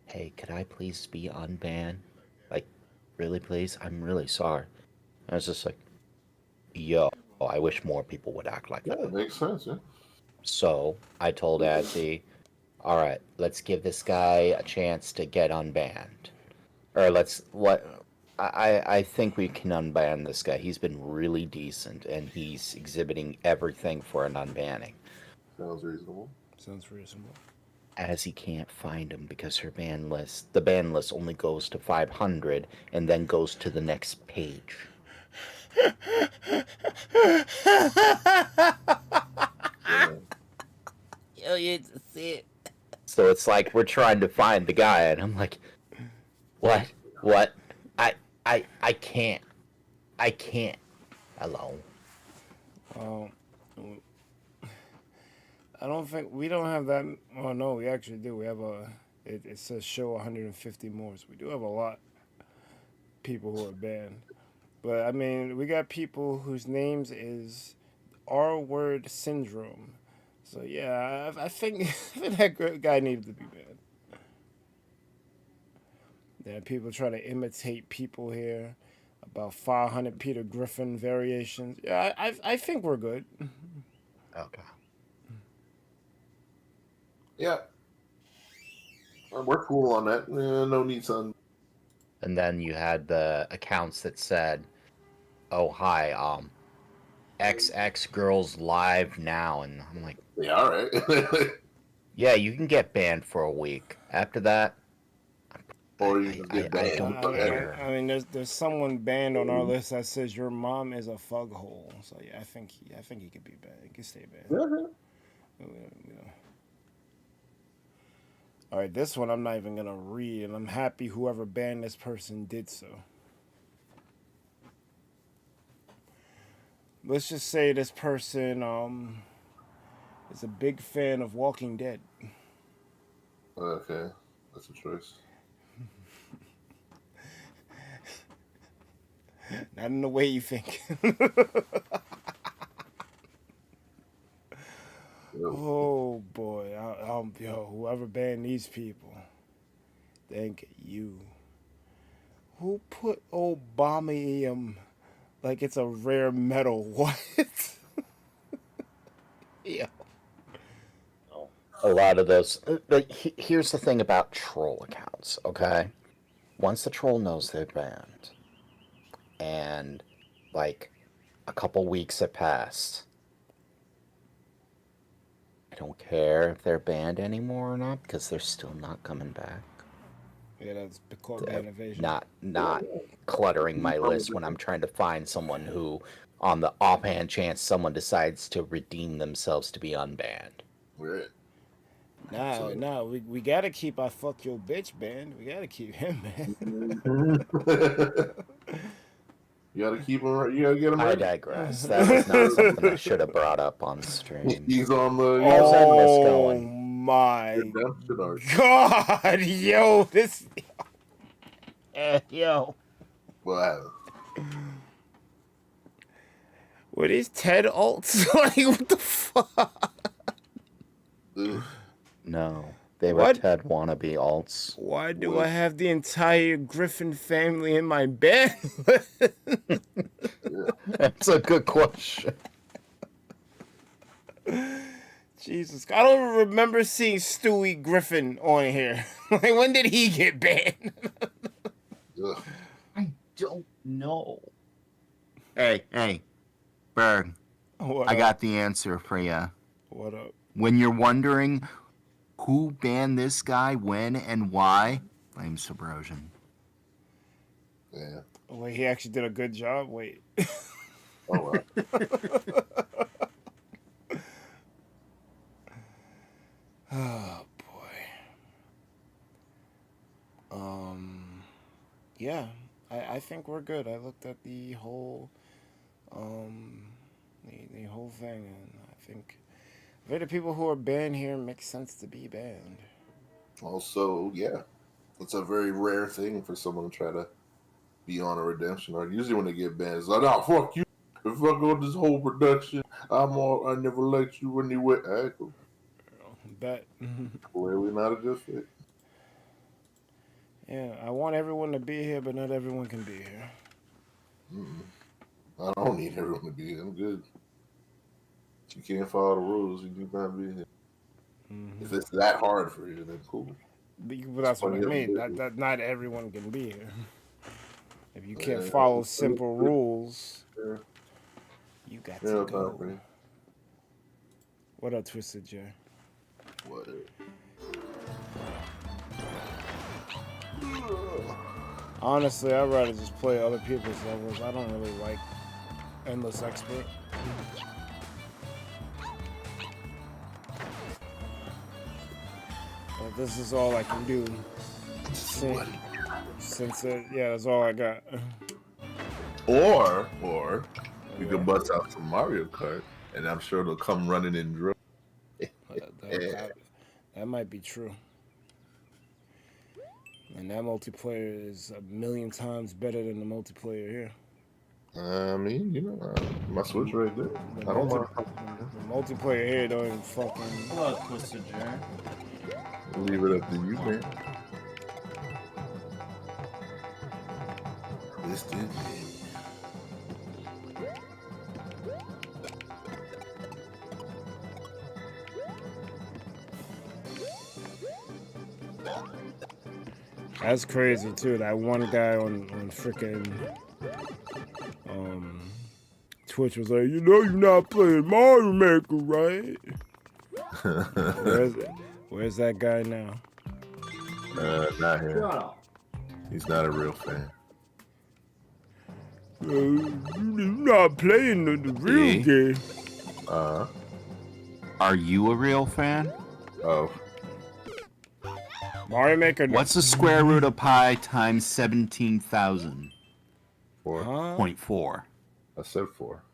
"Hey, could I please be unbanned? Like, really, please? I'm really sorry." I was just like, "Yo, I wish more people would act like Yeah, that." it makes sense. Yeah. So I told Azzy, "All right, let's give this guy a chance to get unbanned, or let's what." I think we can unban this guy. He's been really decent, and he's exhibiting everything for an unbanning. Sounds reasonable. Sounds reasonable. As he can't find him because the ban list only goes to 500 and then goes to the next page. Yeah. Yo, you hate to see it. So it's like we're trying to find the guy, and I'm like, what? What? I can't. I can't. Hello. I don't think we don't have that. Oh no, we actually do. We have a. It says show 150 more. So we do have a lot of people who are banned. But I mean, we got people whose names is R word syndrome. So yeah, I think that guy needed to be banned. There are people trying to imitate people here. About 500 Peter Griffin variations. Yeah, I think we're good. Okay. Yeah. We're cool on that. No need to. And then you had the accounts that said, "Oh hi, XX girls live now," and I'm like, Yeah, all right. "Yeah, you can get banned for a week. After that, Or you just get I banned. don't I, care." I mean, there's someone banned on our list that says your mom is a fug hole. So yeah, I think he could be banned. He could stay banned. You know. All right, this one I'm not even gonna read, and I'm happy whoever banned this person did so. Let's just say this person is a big fan of Walking Dead. Okay, that's a choice. Not in the way you think. Oh boy, yo, whoever banned these people, thank you. Who put Obama like it's a rare metal? What? Yeah. A lot of those. But here's the thing about troll accounts, okay? Once the troll knows they're banned, and like a couple weeks have passed, I don't care if they're banned anymore or not because they're still not coming back. Yeah, that's called ban evasion. Not cluttering my list when I'm trying to find someone who, on the offhand chance someone decides to redeem themselves to be unbanned. Right. Nah, we gotta keep our fuck your bitch banned. We gotta keep him banned. You gotta keep him. You gotta get him I ready. digress. That was not something I should have brought up on stream. He's on the. How's that list Oh going? my Redemption arc. god, yo, this. Yo. Wow. Were these TED alts? Like, what the fuck? Ugh. No, they were What? Ted wannabe alts. Why do I have the entire Griffin family in my bed? That's a good question. Jesus, I don't remember seeing Stewie Griffin on here. Like, when did he get banned? Ugh. I don't know. Hey, Berg. I got the answer for you. What up? When you're wondering who banned this guy, when, and why, blame Subrosion. Yeah. Wait, he actually did a good job? Wait. Oh well. Oh, boy. Yeah, I think we're good. I looked at the whole, the whole thing, and I think the people who are banned here makes sense to be banned. Also, yeah, it's a very rare thing for someone to try to be on a redemption arc. Usually when they get banned, it's like, oh, fuck you. If I go this whole production, I never liked you anyway. All right, cool. Bet. Clearly not a good fit. Yeah, I want everyone to be here, but not everyone can be here. I don't need everyone to be here. I'm good. If you can't follow the rules, you do not be here. If it's that hard for you, then cool. But that's what I mean. That not everyone can be here. If you can't follow simple rules, you got to go. What up, Twisted J? What? Honestly, I'd rather just play other people's levels. I don't really like Endless Expert. But this is all I can do. Since that's all I got. Or we could bust out some Mario Kart, and I'm sure they'll come running in droves. That might be true. And that multiplayer is a million times better than the multiplayer here. I mean, my Switch right there. I don't mind. The multiplayer here don't even fucking. Hello, Twisted J. Leave it up to you, man. Twisted J. That's crazy too. That one guy on freaking Twitch was like, you're not playing Mario Maker, right? Where's that guy now? Not here. He's not a real fan. You're not playing the real game. Are you a real fan? Oh. Mario Maker. What's the square root of pi times 17,000? 4.4. I said 4.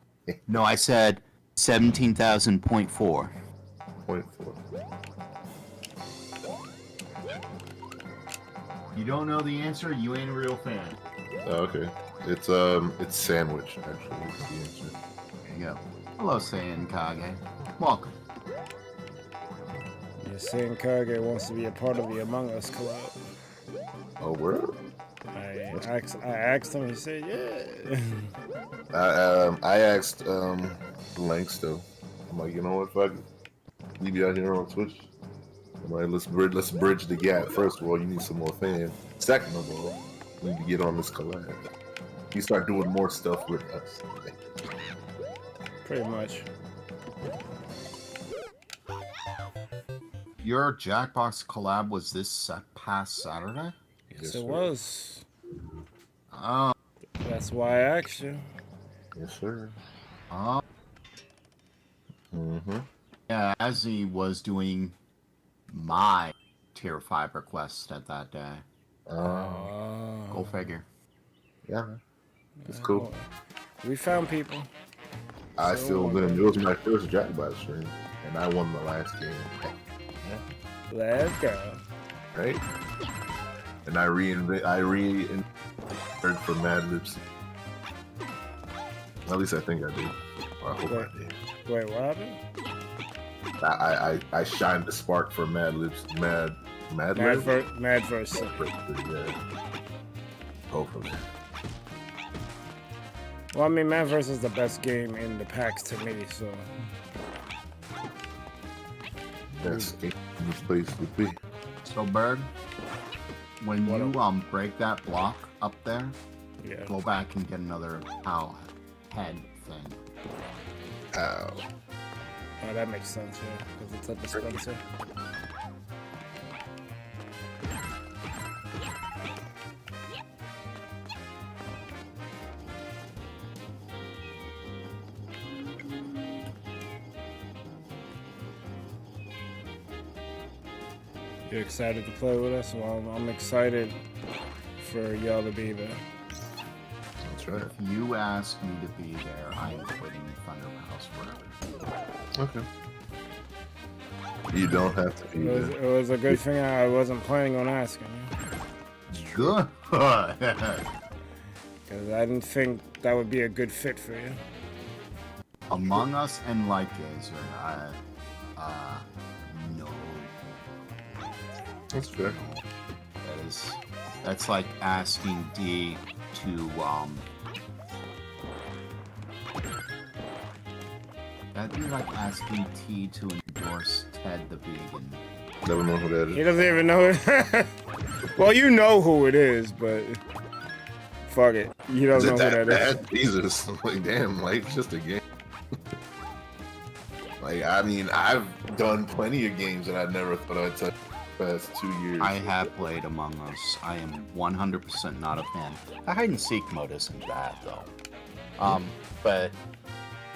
No, I said 17,000.4. 0.4. You don't know the answer, you ain't a real fan. Oh, okay. It's sandwich, actually. It's the answer. There you go. Hello, Saiyan Kage. Welcome. Yeah, Saiyan Kage wants to be a part of the Among Us collab. Oh, word? I asked him, he said, yeah. I asked Lanks, though. I'm like, you know what, fuck it. Leave you out here on Twitch. I'm like, let's bridge the gap. First of all, you need some more fans. Second of all, you need to get on this collab. You start doing more stuff with us. Pretty much. Your Jackbox collab was this past Saturday? Yes, it was. Oh. That's why I asked you. Yes, sir. Oh. Mm-hmm. Yeah, as he was doing my tier 5 request at that day. Go figure. Yeah, it's cool. We found people. I feel good. It was my first Jackbox stream, and I won the last game. Let's go. Right? And I reinvented for Mad Libs. At least I think I did. Or I hope I did. Wait, what happened? I shined the spark for Mad Libs. Mad Verse. Yeah. Hopefully. Well, I mean, Madverse is the best game in the packs to me, so. Best game in this place to be. So, Bird, when you break that block up there, go back and get another head thing. Ow. Oh, that makes sense, yeah, because it's a dispenser. You're excited to play with us? Well, I'm excited for y'all to be there. That's right. If you ask me to be there, I'm quitting Thunder House forever. Okay. You don't have to be there. It was a good thing I wasn't planning on asking. Good. Because I didn't think that would be a good fit for you. Among Us and Light Gazer, no. That's fair. That's like asking D to that'd be like asking T to endorse Ted the Vegan. Never know who that He is. doesn't even know it. Well, you know who it is, but fuck it. You don't Is know it who that that is. bad? Jesus. I'm like, damn, life's just a game. Like, I mean, I've done plenty of games that I never thought I'd touch the past 2 years. I have played Among Us. I am 100% not a fan. The hide and seek mode isn't bad though. But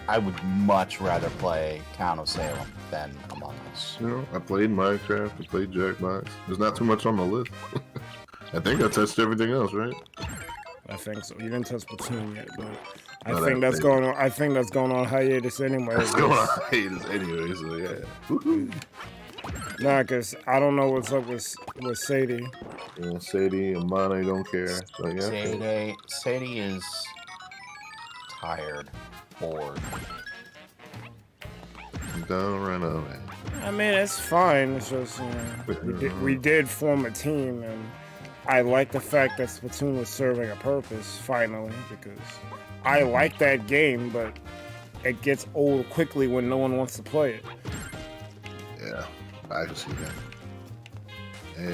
I would much rather play Town of Salem than Among Us. You know, I played Minecraft, I played Jackbox. There's not too much on the list. I think I touched everything else, right? I think so. You didn't touch Platoon yet, but I No, think that that's thing. going on. I think that's going on hiatus anyway. What's going on? Haters anyway, so yeah. Woohoo. Nah, cause I don't know what's up with Sadie. Yeah, Sadie and Monty don't care. So yeah. Sadie is tired, bored. Don't run away. I mean, it's fine. It's just, you know, we did form a team, and I like the fact that Splatoon was serving a purpose finally, because I like that game, but it gets old quickly when no one wants to play it. Yeah, I can see that.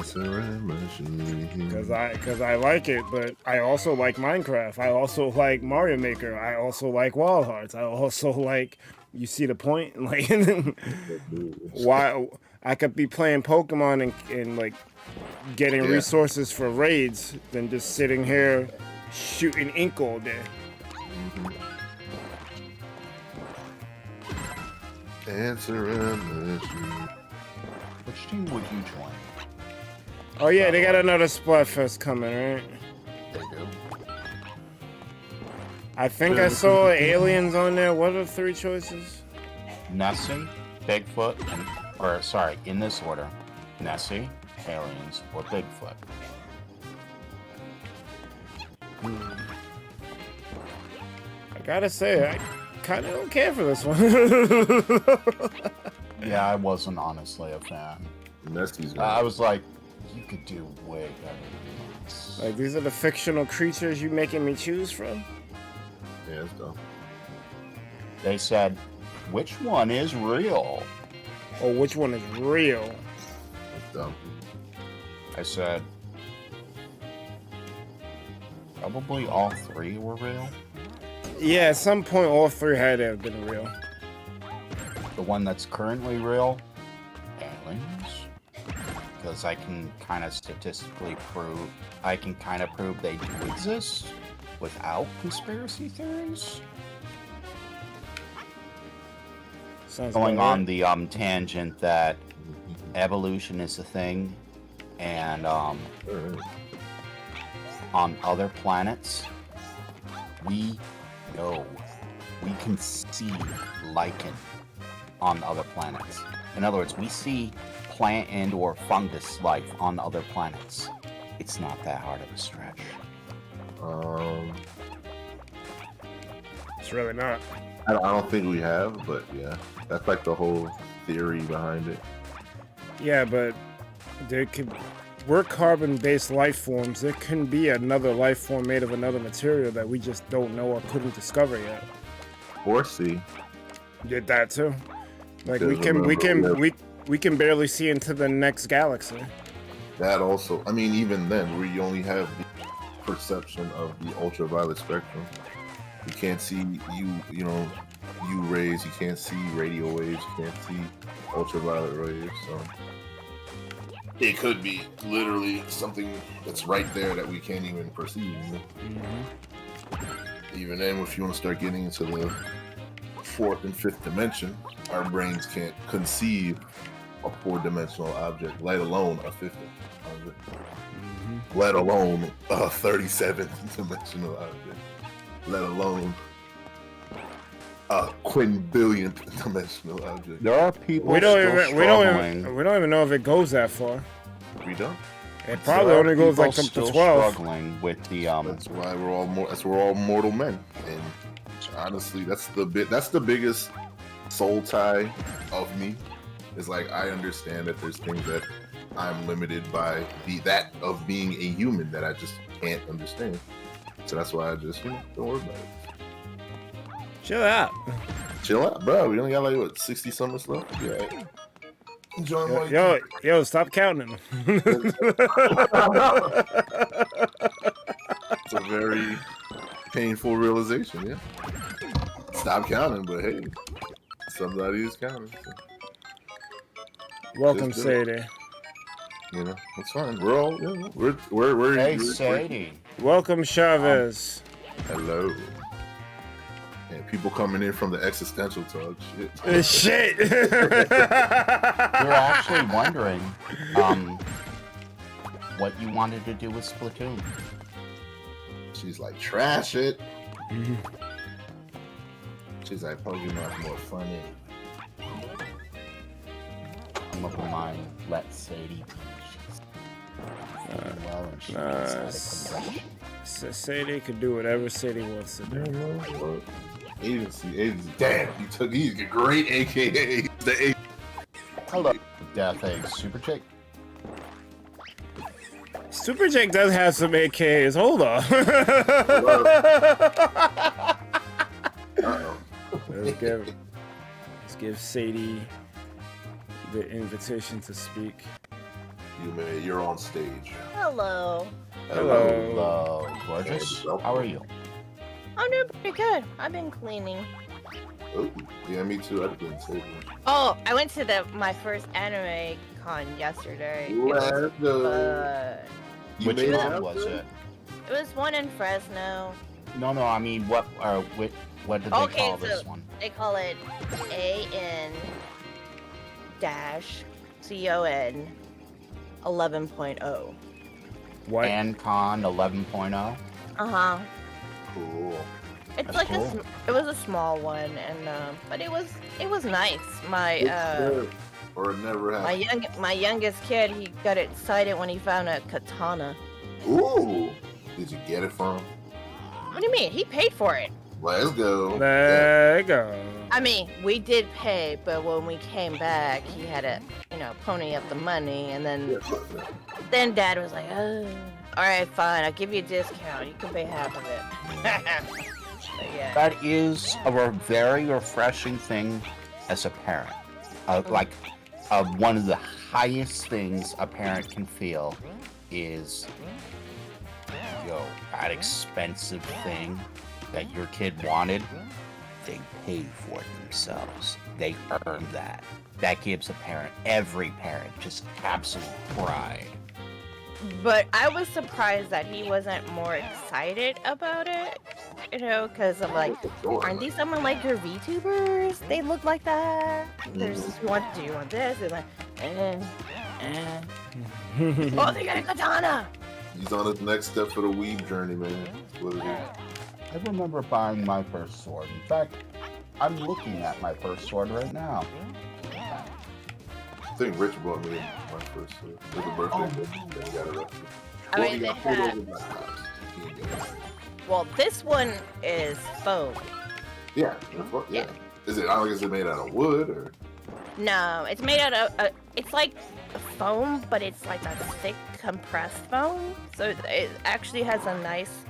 SRM machine. Because I like it, but I also like Minecraft. I also like Mario Maker. I also like Wild Hearts. I also like. You see the point? Like, why I could be playing Pokemon and like getting resources for raids than just sitting here shooting ink all day. SRM machine. Which team would you join? Oh yeah, they got another Splatfest coming, right? They do. I think I saw aliens on there. What are the 3 choices? Nessie, Bigfoot, in this order. Nessie, aliens, or Bigfoot. I gotta say, I kind of don't care for this one. Yeah, I wasn't honestly a fan. Nessie's I was like, you could do way better than this. Like, these are the fictional creatures you making me choose from? Yeah, it's dumb. They said, which one is real? Or which one is real? It's dumb. I said, probably all 3 were real. Yeah, at some point all 3 had to have been real. The one that's currently real, aliens. Because I can kind of statistically prove, they do exist without conspiracy theories. Sounds Going about on right. the tangent that evolution is a thing, and on other planets, we can see lichen on other planets. In other words, we see plant and or fungus life on other planets. It's not that hard of a stretch. It's really not. I don't think we have, but yeah, that's like the whole theory behind it. Yeah, but we're carbon-based life forms. There can be another life form made of another material that we just don't know or couldn't discover yet. Or see. Did that too. Like Because we can barely see into the next galaxy. That also, I mean, even then, we only have the perception of the ultraviolet spectrum. You can't see U rays. You can't see radio waves. You can't see ultraviolet rays. So it could be literally something that's right there that we can't even perceive. Even then, if you want to start getting into the 4th and 5th dimension, our brains can't conceive a 4-dimensional object, let alone a 5th object, let alone a 37th dimensional object, let alone a quinbillionth dimensional object. There are people We don't even know if it goes that far. We don't. It probably There are only goes like people up to still 12. struggling with the That's why we're all mortal men. And honestly, that's the biggest soul tie of me. Is like I understand that there's things that I'm limited by that of being a human that I just can't understand. So that's why I just don't worry about it. Chill out. Chill out, bro. We only got like what 60 something left. Yeah. Enjoy my Yo, stop counting them. It's a very painful realization, yeah. Stop counting, but hey, somebody is counting. So. Welcome, Just do it. Sadie. You know, it's fine. We're all, you know, we're Hey, we're- Sadie. Welcome, Chavez. Hello. And people coming in from the existential talk. Shit. Shit. We're actually wondering what you wanted to do with Splatoon. She's like, trash it. She's like, Pokemon's more funny. I'm of the mind, let Sadie be. She's feeling well and she nah, needs s- medical attention. Sadie could do whatever Sadie wants to do. Agency. Damn, he's a great AKA. The A. Hello, Death Egg Super Chick. Super Jake does have some AKs. Hold on. Uh-oh. Let's give Sadie the invitation to speak. You're on stage. Hello. Hello. Hello, gorgeous. How are you? I'm doing pretty good. I've been cleaning. Oh, yeah, me too. I didn't say that. Oh, I went to my first anime con yesterday. It was Let's go. fun. You Which made one out was there? it? It was one in Fresno. No, I mean, what did they Okay, call this so- one? They call it AN-CON 11.0. What? AnCon 11.0. Uh-huh. Cool. It's That's like cool. it was a small one, and but it was nice. Or it never My happened. my youngest kid, he got excited when he found a katana. Ooh. Did you get it from? What do you mean? He paid for it. Let's go. There you go. I mean, we did pay, but when we came back, he had to, pony up the money, and then Dad was like, "Oh, all right, fine, I'll give you a discount. You can pay half of it." But yeah. That is a very refreshing thing as a parent. Like, one of the highest things a parent can feel is, yo, that expensive thing that your kid wanted, they paid for it themselves. They earned that. That gives every parent, just absolute pride. But I was surprised that he wasn't more excited about it, because I'm like, aren't these some of like your VTubers? They look like that. There's do you want this? And like, oh, they got a katana. He's on his next step for the weeb journey, man. That's what it is. I remember buying my first sword. In fact, I'm looking at my first sword right now. I think Rich bought me my first sword. It was a birthday gift. Then he got arrested. I Well, mean, he they got pulled had, over by cops. He didn't get arrested. well, this one is foam. Yeah. Yeah. Is it made out of wood or? No, it's made out of, it's like foam, but it's like a thick compressed foam. So it actually has a nice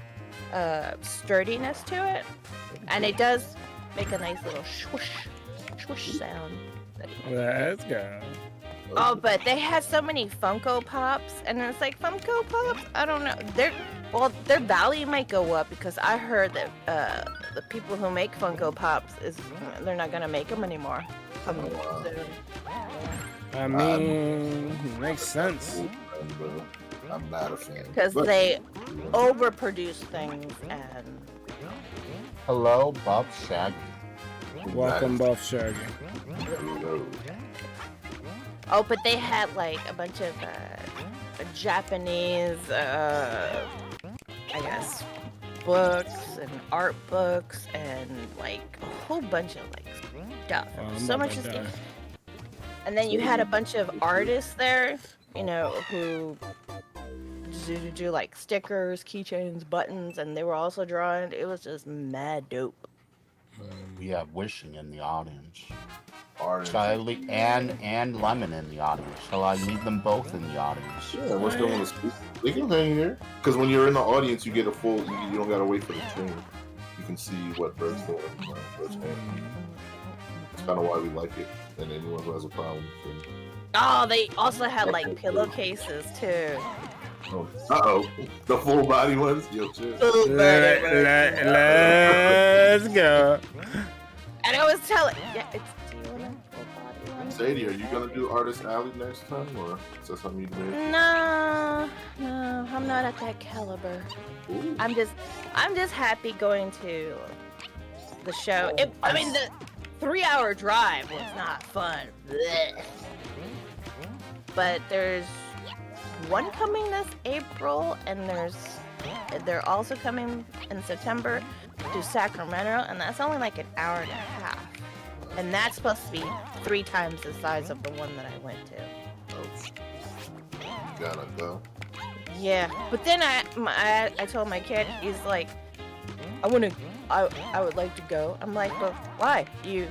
sturdiness to it. And it does make a nice little swoosh sound. Let's go. Oh, but they have so many Funko Pops, and it's like, Funko Pops? I don't know. Their value might go up because I heard that the people who make Funko Pops they're not gonna make them anymore. Coming soon. I mean, makes sense. I'm not a fan. Because But- they overproduce things, and Hello, Bob Shaggy. Welcome, Buff Shaggy. oh, but they had like a bunch of Japanese, I guess, books and art books and like a whole bunch of like stuff. Oh, I'm So about much to stuff. die. And then you had a bunch of artists there, who to do like stickers, keychains, buttons, and they were also drawing. It was just mad dope. We have Wishing in the audience. Artists. Shall I leave, and Lemon in the audience? Shall I leave them both in the audience? Yeah, what's going on? They can hang here. Because when you're in the audience, you get a full. You don't gotta wait for the stream. You can see what Bert's doing. Bert's hanging. It's kind of why we like it. And anyone who has a problem, can... Oh, they also had like pillowcases too. Oh, the full body ones. Yo, chill. Let's go. And I was telling, yeah, it's. Do you want a full body one? Sadie, are you gonna do Artist Alley next time, or is that something you made? No, I'm not at that caliber. Ooh. I'm just happy going to the show. I mean, the 3-hour drive was not fun. Blech. But there's one coming this April, and they're also coming in September to Sacramento, and that's only like an hour and a half. And that's supposed to be 3 times the size of the one that I went to. You gotta go. Yeah, but then I told my kid, he's like, I would like to go. I'm like, but why? You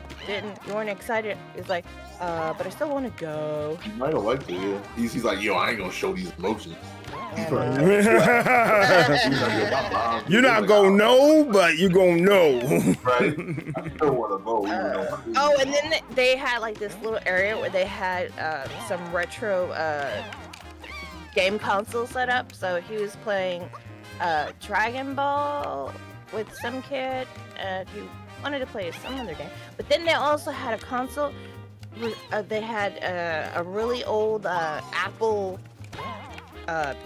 weren't excited. He's like, but I still want to go. You might have liked it, yeah. He's like, yo, I ain't gonna show these emotions. You're not gonna know, but you gonna know. Right? I still wanna go. Oh, and then they had like this little area where they had some retro game console set up. So he was playing Dragon Ball with some kid, and he wanted to play some other game. But then they also had a console. They had a really old Apple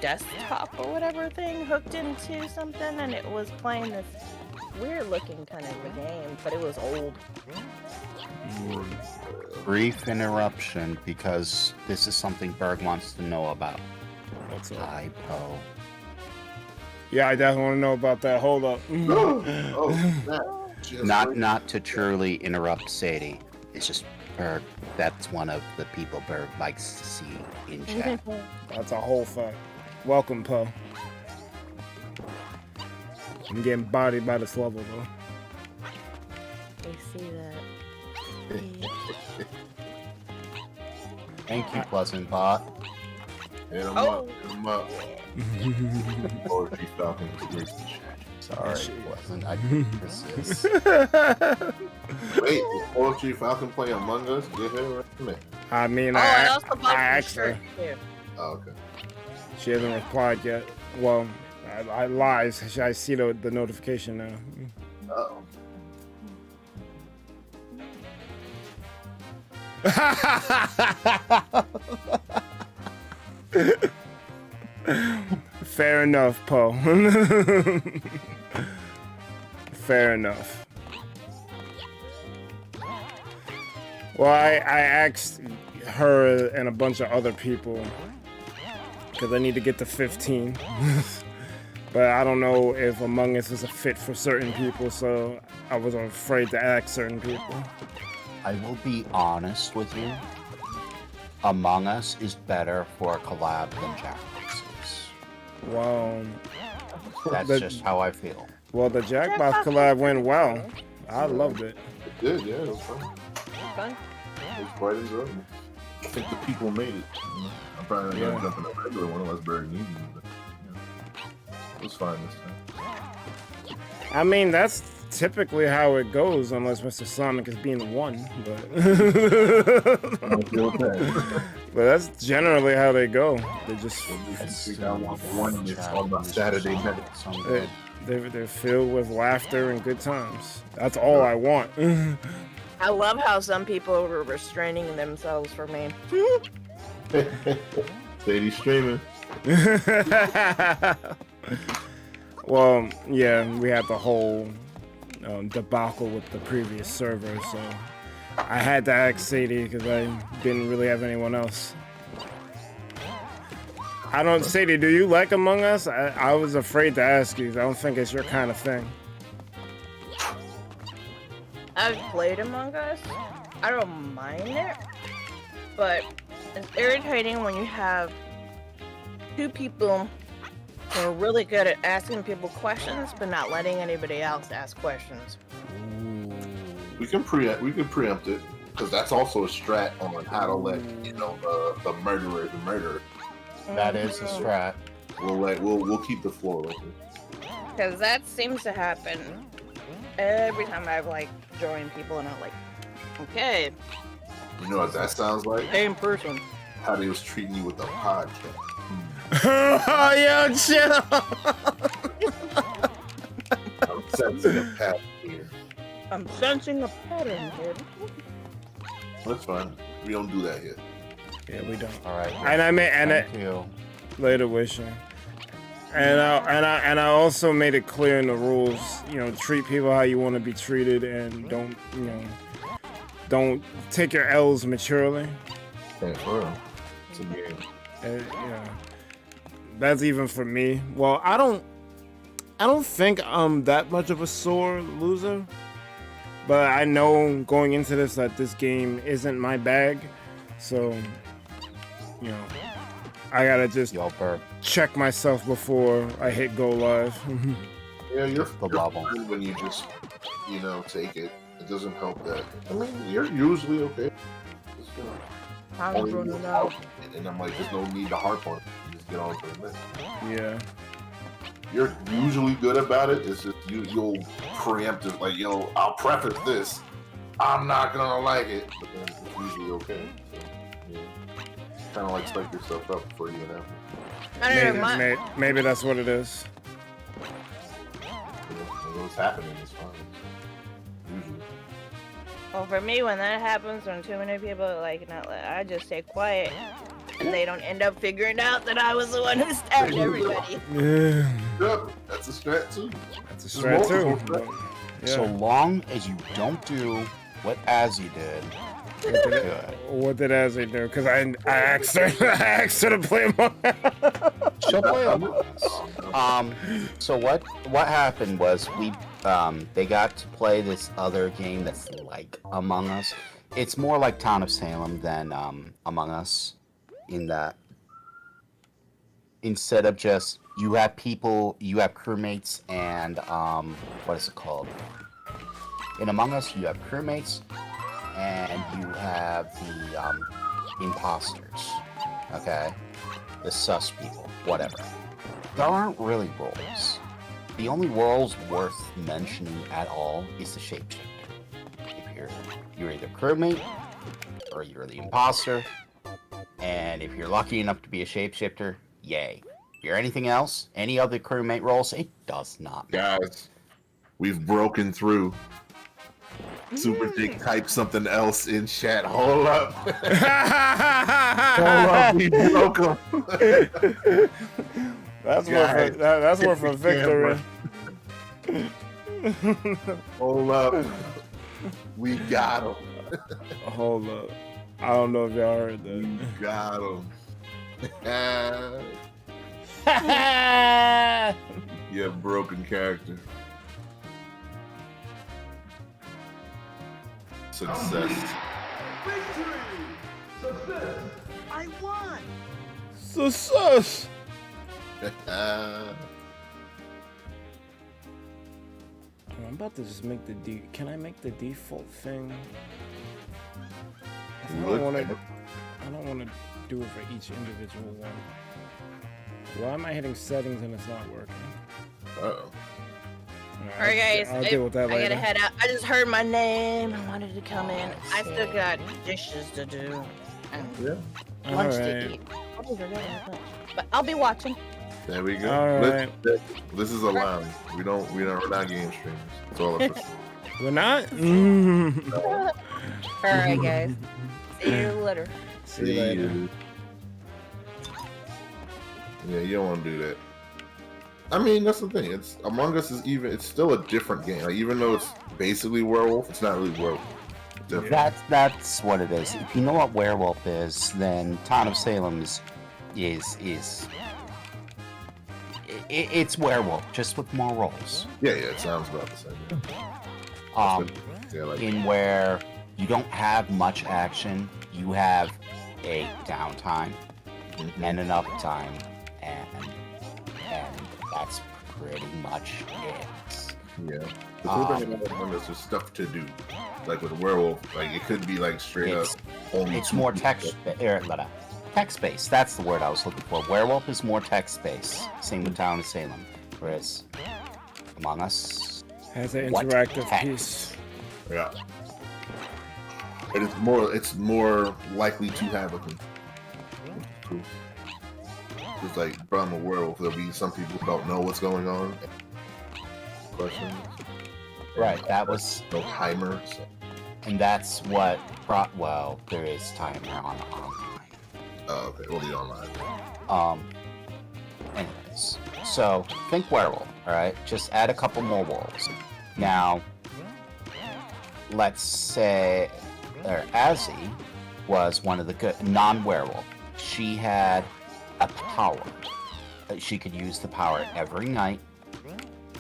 desktop or whatever thing hooked into something, and it was playing this weird looking kind of a game, but it was old. Brief interruption, because this is something Berg wants to know about. What's up? Hi, Poe. Yeah, I definitely want to know about that. Hold up. Oh, snap. Not to truly interrupt Sadie. It's just Berg. That's one of the people Berg likes to see in chat. That's a whole fact. Welcome, Poe. I'm getting bodied by this level, though. They see that. Thank you, Pleasant Bot. Hit him Oh. up. Hit him up. Poetry Falcon is great to chat. Sorry, Pleasant. I couldn't resist. Wait, will Poetry Falcon play Among Us? Get her right there. I mean, Oh, I and also bought I some asked her. shirts too. Oh, okay. She hasn't replied yet. Well, I lied. I see the notification now. Uh-oh. Fair enough, Poe. Fair enough. Well, I asked her and a bunch of other people because I need to get to 15. But I don't know if Among Us is a fit for certain people, so I was afraid to ask certain people. I will be honest with you. Among Us is better for a collab than Jackbox is. Wow. That's just how I feel. Well, the Jackbox collab went well. I loved it. It did, yeah, it was fun. Fun. It was quite enjoyable. I think the people made it. You know? I'm probably not gonna jump in the regular one unless Barry needs me, but you know, it was fine this time. I mean, that's typically how it goes, unless Mr. Sonic is being one. But I don't feel bad. but that's generally how they go. They just One is on my Saturday night. they're filled with laughter and good times. That's all I want. I love how some people were restraining themselves for me. Sadie streaming. Well, yeah, we had the whole debacle with the previous server, so I had to ask Sadie because I didn't really have anyone else. I don't, Sadie, do you like Among Us? I was afraid to ask you 'cause I don't think it's your kind of thing. I've played Among Us. I don't mind it, but it's irritating when you have 2 people We're really good at asking people questions, but not letting anybody else ask questions. We can preempt it because that's also a strat on how to let the murderer. That is a strat. We'll keep the floor open. Because that seems to happen every time I've like joined people, and I'm like, okay, You know what that sounds like? same person. How they was treating you with the podcast. Oh, yo, chill. I'm sensing a pattern here. I'm sensing a pattern here. That's fine. We don't do that here. Yeah, we don't. All right. And I made Thank you. later wishing. And I also made it clear in the rules, treat people how you want to be treated, and don't take your L's maturely. Thanks for real. It's a game. That's even for me. Well, I don't think I'm that much of a sore loser, but I know going into this that this game isn't my bag, so I gotta just check myself before I hit go live. Yeah, you're bubble. fine when you just take it. It doesn't help that. I mean, you're usually okay. Just, I'm running out. and I'm like, there's no need to harp on it. Just get on to the next. Yeah. You're usually good about it. It's just you'll preempt it, like, I'll preface this. I'm not gonna like it, but then it's usually okay. So, yeah. Kind of like psych yourself up before you get out. I don't know. Maybe that's what it is. What's happening is fine. Usually. Well, for me, when that happens, when too many people I just stay quiet, and they don't end up figuring out that I was the one who stabbed everybody. Yeah. Yep, that's a strat too. That's a strat too. Yeah. So long as you don't do what Azzy did. What did Azzy do? Because I asked her to play Among Us. She'll play Among Us. So what happened was they got to play this other game that's like Among Us. It's more like Town of Salem than Among Us, in that instead of just you have crewmates and what is it called? In Among Us, you have crewmates and you have the imposters, okay? The sus people, whatever. There aren't really roles. The only roles worth mentioning at all is the shapeshifter. If you're either crewmate or you're the imposter, and if you're lucky enough to be a shapeshifter, yay. If you're anything else, any other crewmate roles, it does not matter. Guys, we've broken through. Super Dick type something else in chat. Hold up. Hold up, we broke him. That's worth a victory. Hold up. We got him. Hold up. I don't know if y'all heard that. We got him. Yeah, broken character. Success. Victory! Success! I won! Success! I'm about to just make can I make the default thing? I don't want to do it for each individual one. Why am I hitting settings and it's not working? Uh-oh. Alright, guys, I'll deal with that I later. gotta head out. I just heard my name. I wanted to come in. I still got dishes to do and lunch to eat. But I'll be watching. There we go. All right. This is a lounge. We're not game streamers. That's all of us. We're not? Alright, guys. See you later. See you later. Yeah, you don't want to do that. I mean, that's the thing. It's Among Us it's still a different game. Like, even though it's basically werewolf, it's not really werewolf. That's what it is. If you know what werewolf is, then Town of Salem is it's werewolf, just with more roles. Yeah, it sounds about the same. In where you don't have much action, you have a downtime and an uptime, and that's pretty much it. Yeah. The cool thing about that one is there's stuff to do. Like with a werewolf, like it could be like straight up. It's more text-based. That's the word I was looking for. Werewolf is more text-based. Same with Town of Salem. Whereas Among Us Has an what interactive text? piece. Yeah. And it's more likely to have a cool. It's like from a werewolf, there'll be some people who don't know what's going on. Questions. Right. That was, No timer. So. and that's what brought. Well, there is timer on online. Oh, okay. We'll be online. Anyways, so think werewolf. All right. Just add a couple more wolves. Now, let's say, Azzy was one of the good non-werewolf. She had a power. She could use the power every night,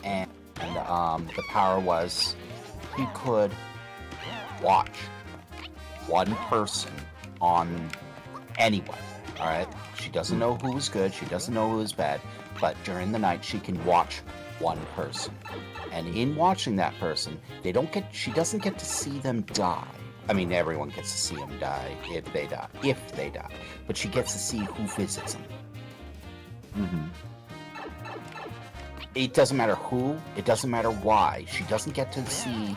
and the power was he could watch one person on anyone. All right, she doesn't know who was good, she doesn't know who was bad, but during the night she can watch one person, and in watching that person, she doesn't get to see them die. I mean, everyone gets to see them die if they die, but she gets to see who visits them. It doesn't matter who, it doesn't matter why. She doesn't get to see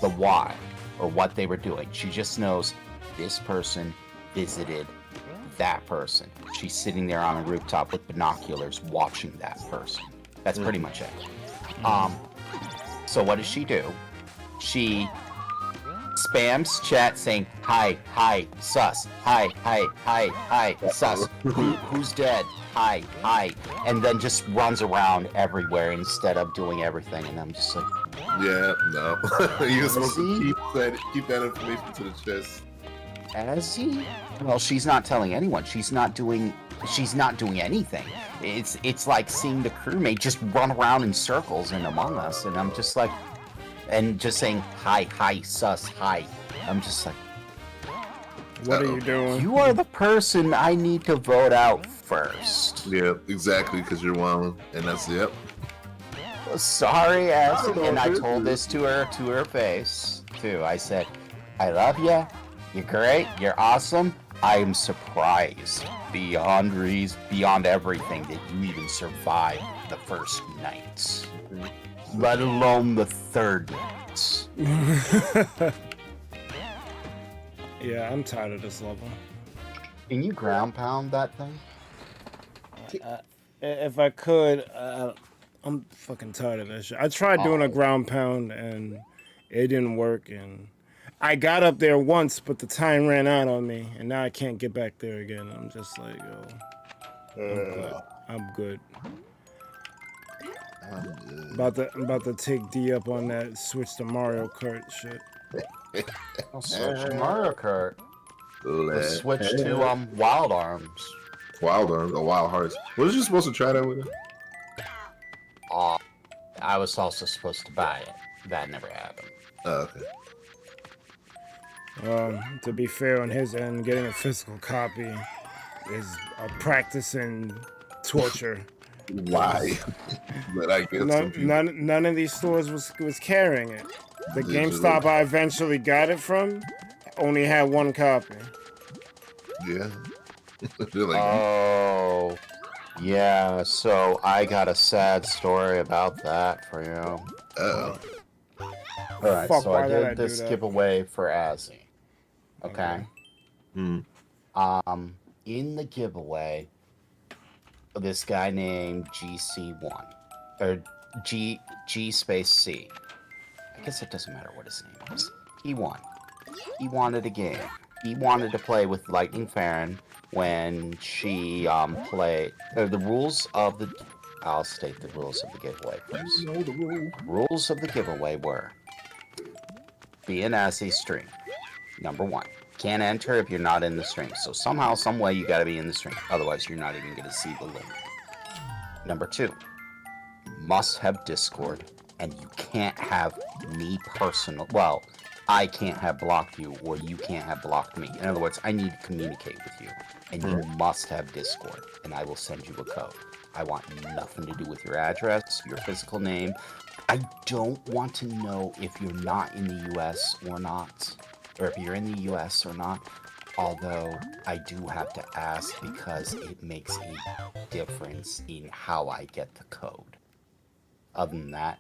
the why or what they were doing. She just knows this person visited that person. She's sitting there on a rooftop with binoculars watching that person. That's pretty much it. So what does she do? She spams chat saying, hi, sus, hi, sus, who's dead, hi, and then just runs around everywhere instead of doing everything, and I'm just like, Yeah, no. You're supposed to keep that information to the chest. Azzy? Well, she's not telling anyone. She's not doing anything. It's like seeing the crewmate just run around in circles in Among Us, and I'm just like, and just saying hi, sus, hi. I'm just like, What are you doing? you are the person I need to vote out first. Yeah, exactly, because you're wilding, and that's it. Sorry, Azzy, and I told this to her face too. I said, I love you. You're great. You're awesome. I am surprised beyond everything that you even survived the first night, let alone the third night. Yeah, I'm tired of this level. Can you ground pound that thing? If I could, I'm fucking tired of that shit. I tried doing a ground pound and it didn't work, and I got up there once, but the time ran out on me, and now I can't get back there again. I'm just like, I'm good. About to take D up on that switch to Mario Kart shit. I'll switch to Mario Kart. Let's switch to Wild Arms. Wild Arms or Wild Hearts. Was you supposed to try that with it? I was also supposed to buy it. That never happened. Oh, okay. To be fair on his end, getting a physical copy is a practice in torture. Why? But I guess none of these stores was carrying it. The GameStop I eventually got it from only had one copy. Yeah. Oh, yeah. So I got a sad story about that for you. Oh. All right. Fuck, So why I did I did do this that? giveaway for Azzy. Okay. In the giveaway, this guy named GC1 or G space C. I guess it doesn't matter what his name is. He won. He wanted a game. He wanted to play with Lightning Farron when she played the rules of the. I'll state the rules of the giveaway first. Rules of the giveaway were: be in Azzy's stream. Number 1. Can't enter if you're not in the stream. So somehow, some way, you got to be in the stream. Otherwise, you're not even going to see the link. Number 2. Must have Discord, and you can't have me personal. Well, I can't have blocked you, or you can't have blocked me. In other words, I need to communicate with you, and you must have Discord, and I will send you a code. I want nothing to do with your address, your physical name. I don't want to know if you're not in the US or not, or if you're in the US or not, although I do have to ask because it makes a difference in how I get the code. Other than that,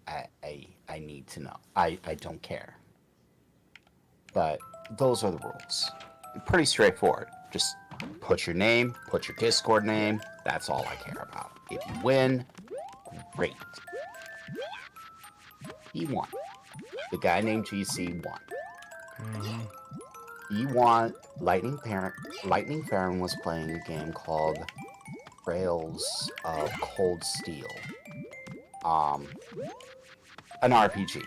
I need to know. I don't care. But those are the rules. Pretty straightforward. Just put your name, put your Discord name. That's all I care about. If you win, great. He won. The guy named GC won. He won. Lightning Farron was playing a game called Trails of Cold Steel. An RPG.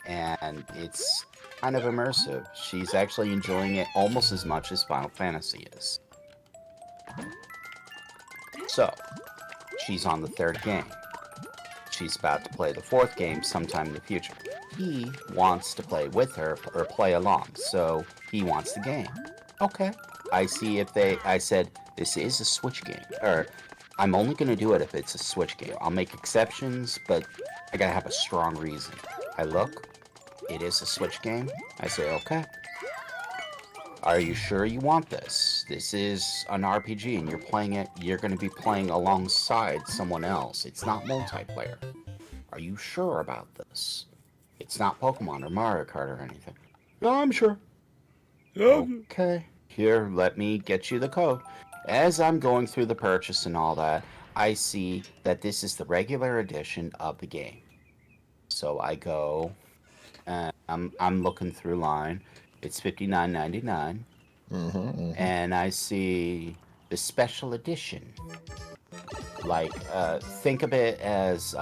And it's kind of immersive. She's actually enjoying it almost as much as Final Fantasy is. So, she's on the third game. She's about to play the fourth game sometime in the future. He wants to play with her or play along, so he wants the game. Okay. I said, this is a Switch game. Or, I'm only going to do it if it's a Switch game. I'll make exceptions, but I gotta have a strong reason. I look, it is a Switch game. I say, okay. Are you sure you want this? This is an RPG and you're going to be playing alongside someone else. It's not multiplayer. Are you sure about this? It's not Pokemon or Mario Kart or anything. No, I'm sure. Okay. Here, let me get you the code. As I'm going through the purchase and all that, I see that this is the regular edition of the game. So I go, I'm looking through line. It's $59.99, and I see the special edition. Like, think of it as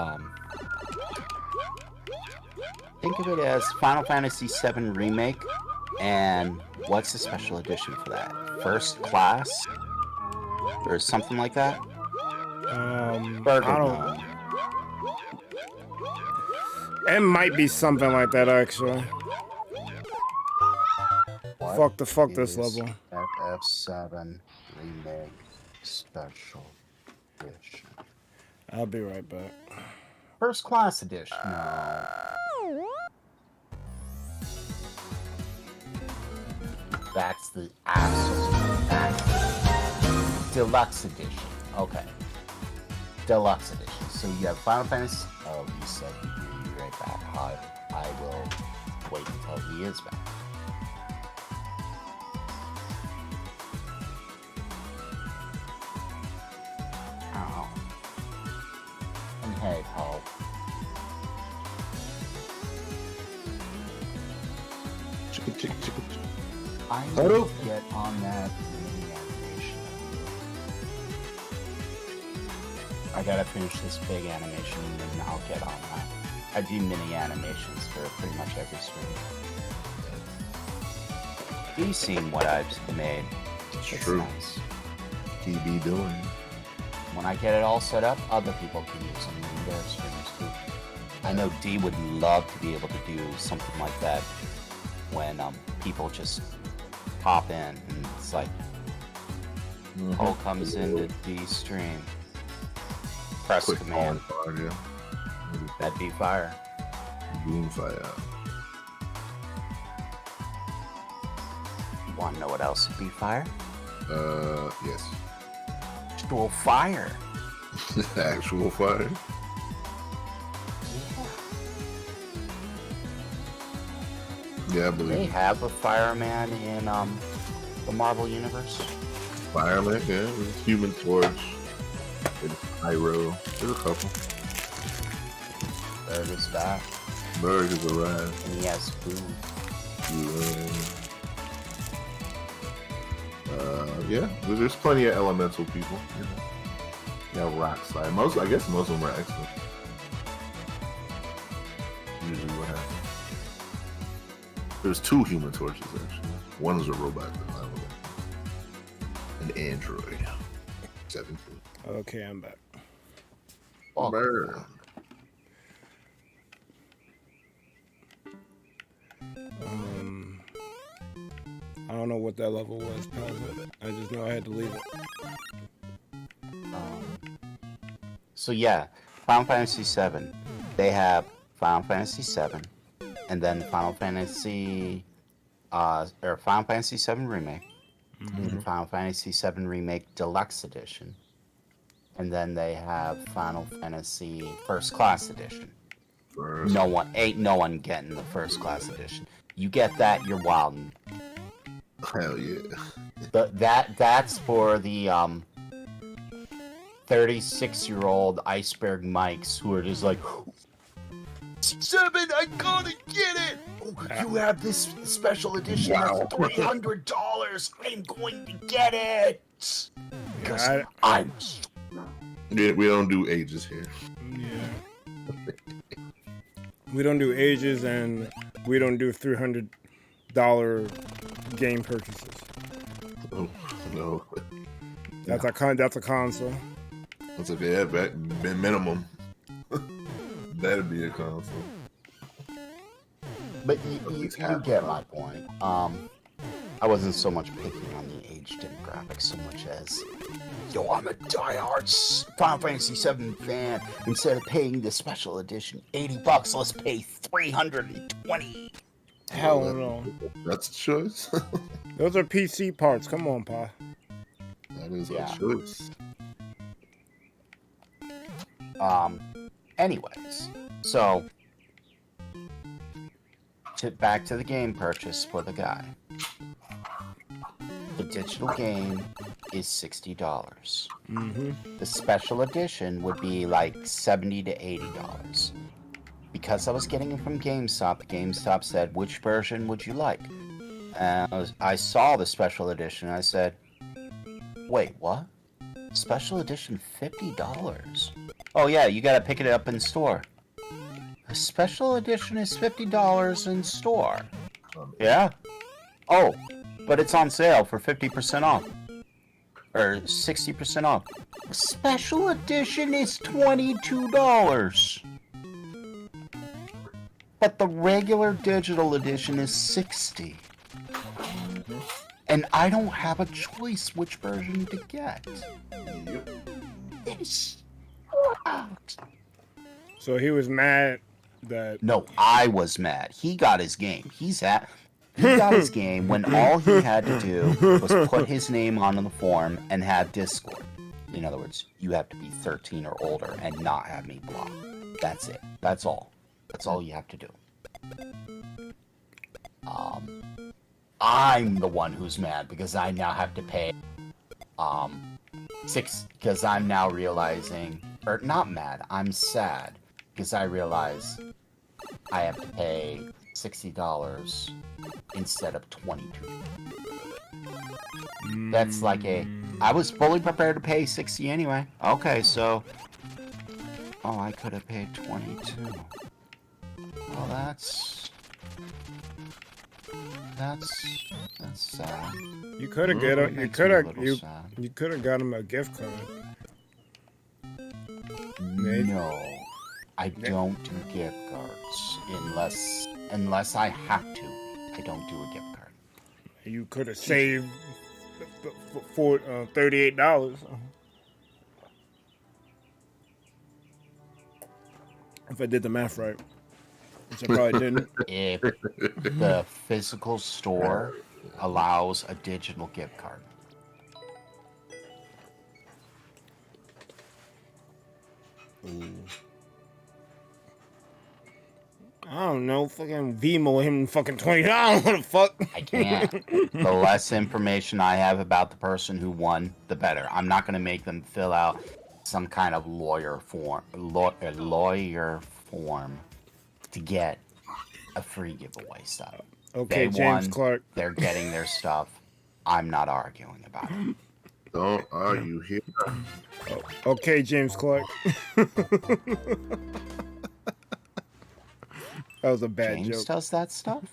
Final Fantasy VII Remake, and what's the special edition for that? First Class, or something like that. Burger. It might be something like that, actually. Fuck this level. FF7 Remake Special Edition. I'll be right back. First Class Edition. No. That's the Deluxe Edition. Okay. Deluxe Edition. So you have Final Fantasy. Oh, you said you'd be right back. I will wait until he is back. Ow. And hey, Paul. I need to get on that mini animation. I gotta finish this big animation and then I'll get on that. I do mini animations for pretty much every stream. You've seen what I've made. It's true. Nice. TB doing. When I get it all set up, other people can use them in their streams too. I know D would love to be able to do something like that when people just pop in and it's like Cole comes into D stream. Press Quick command. Fire, yeah. That'd be fire. Boom fire. You wanna know what else would be fire? Yes. Actual fire. Actual fire. Yeah, I They believe have a fireman in the Marvel Universe. Fireman, yeah. There's Human Torch. There's Pyro. There's a couple. Bird is back, Bird is arrived. and he has food. Yeah, there's plenty of elemental people. You know, rock slide. I guess most of them are X-Men. Usually what happens. There's two Human Torches actually. One is a robot. An android. 17. Okay, I'm back. Oh, Bird. don't know what that level was. Pause. I just know I had to leave it. So yeah, Final Fantasy VII. They have Final Fantasy VII, and then Final Fantasy VII Remake, and Final Fantasy VII Remake Deluxe Edition, and then they have Final Fantasy First Class Edition. No one getting the First Class Edition. You get that, you're wildin'. Hell yeah. That's for the 36-year-old iceberg mics who are just like, 7, I gotta get it. Oh, you have this special edition Wow. that's $300. I'm going to get it because Yeah, I'm. Yeah, we don't do ages here. Yeah. We don't do ages, and we don't do $300 game purchases. Oh, no. That's a console. That's okay. Yeah, back minimum. That'd be a console. But you get my point. I wasn't so much picking on the age demographic so much as, yo, I'm a diehard Final Fantasy VII fan. Instead of paying the special edition $80, let's pay $320. Hell Well, no. That's a choice. Those are PC parts. Come on, Pa. That is Yeah. a choice. Anyways, so back to the game purchase for the guy. The digital game is $60. Mm-hmm. The special edition would be like $70 to $80. Because I was getting it from GameStop said, which version would you like? And I saw the special edition, and I said, wait, what? Special edition $50? Oh yeah, you gotta pick it up in store. A special edition is $50 in store. Yeah? Oh, but it's on sale for 50% off. Or 60% off. A special edition is $22. But the regular digital edition is $60. And I don't have a choice which version to get. It's So he was mad that No, I was mad. He got his game. He got his game when all he had to do was put his name on the form and have Discord. In other words, you have to be 13 or older and not have me blocked. That's it. That's all. That's all you have to do. I'm the one who's mad because I now have to pay because I'm now realizing, or not mad, I'm sad because I realize I have to pay $60 instead of $22. That's like I was fully prepared to pay $60 anyway. Okay, so I could have paid $22. Well, that's sad. you could have It makes me a little sad. you could have got him a gift card. No, I don't do gift cards unless I have to. I don't do a gift card. You could have saved for $38. If I did the math right, which I probably didn't. If the physical store allows a digital gift card. I don't know, fucking Vimo him fucking $20. I don't know what the fuck. I can't. The less information I have about the person who won, the better. I'm not going to make them fill out some kind of lawyer form to get a free giveaway stuff. Okay, They James won, Clark. They're getting their stuff. I'm not arguing about it. Don't argue here. Okay, James Clark. That was a bad James joke. does that stuff?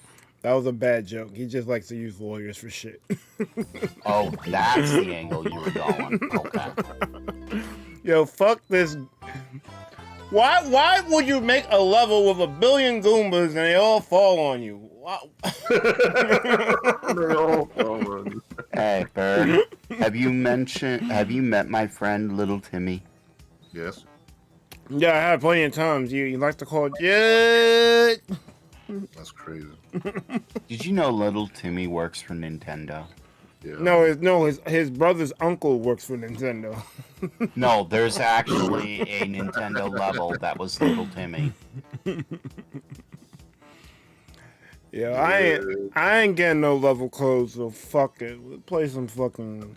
That was a bad joke. He just likes to use lawyers for shit. Oh, that's the angle you were going. Okay. Yo, fuck this. Why would you make a level with a billion Goombas and they all fall on you? Wow. Hey, Bird. Have you met my friend Little Timmy? Yes. Yeah, I have plenty of times. You like to call it Jet. That's crazy. Did you know Little Timmy works for Nintendo? Yeah. His brother's uncle works for Nintendo. No, there's actually a Nintendo level that was Little Timmy. Yeah, I ain't getting no level codes, so fuck it. Let's play some fucking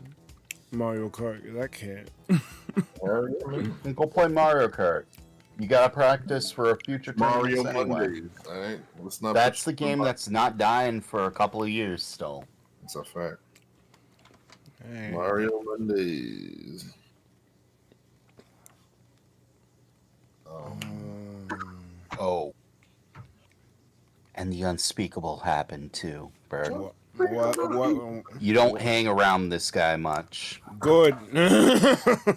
Mario Kart, 'cause I can't. Go play Mario Kart. You gotta practice for a future Mario tournaments anyway. Mondays. All right. Let's not. That's the game that's not dying for a couple of years still. It's a fact. Hey. Mario Mondays. Oh. And the unspeakable happened too, Bird. What? You don't hang around this guy much. Good.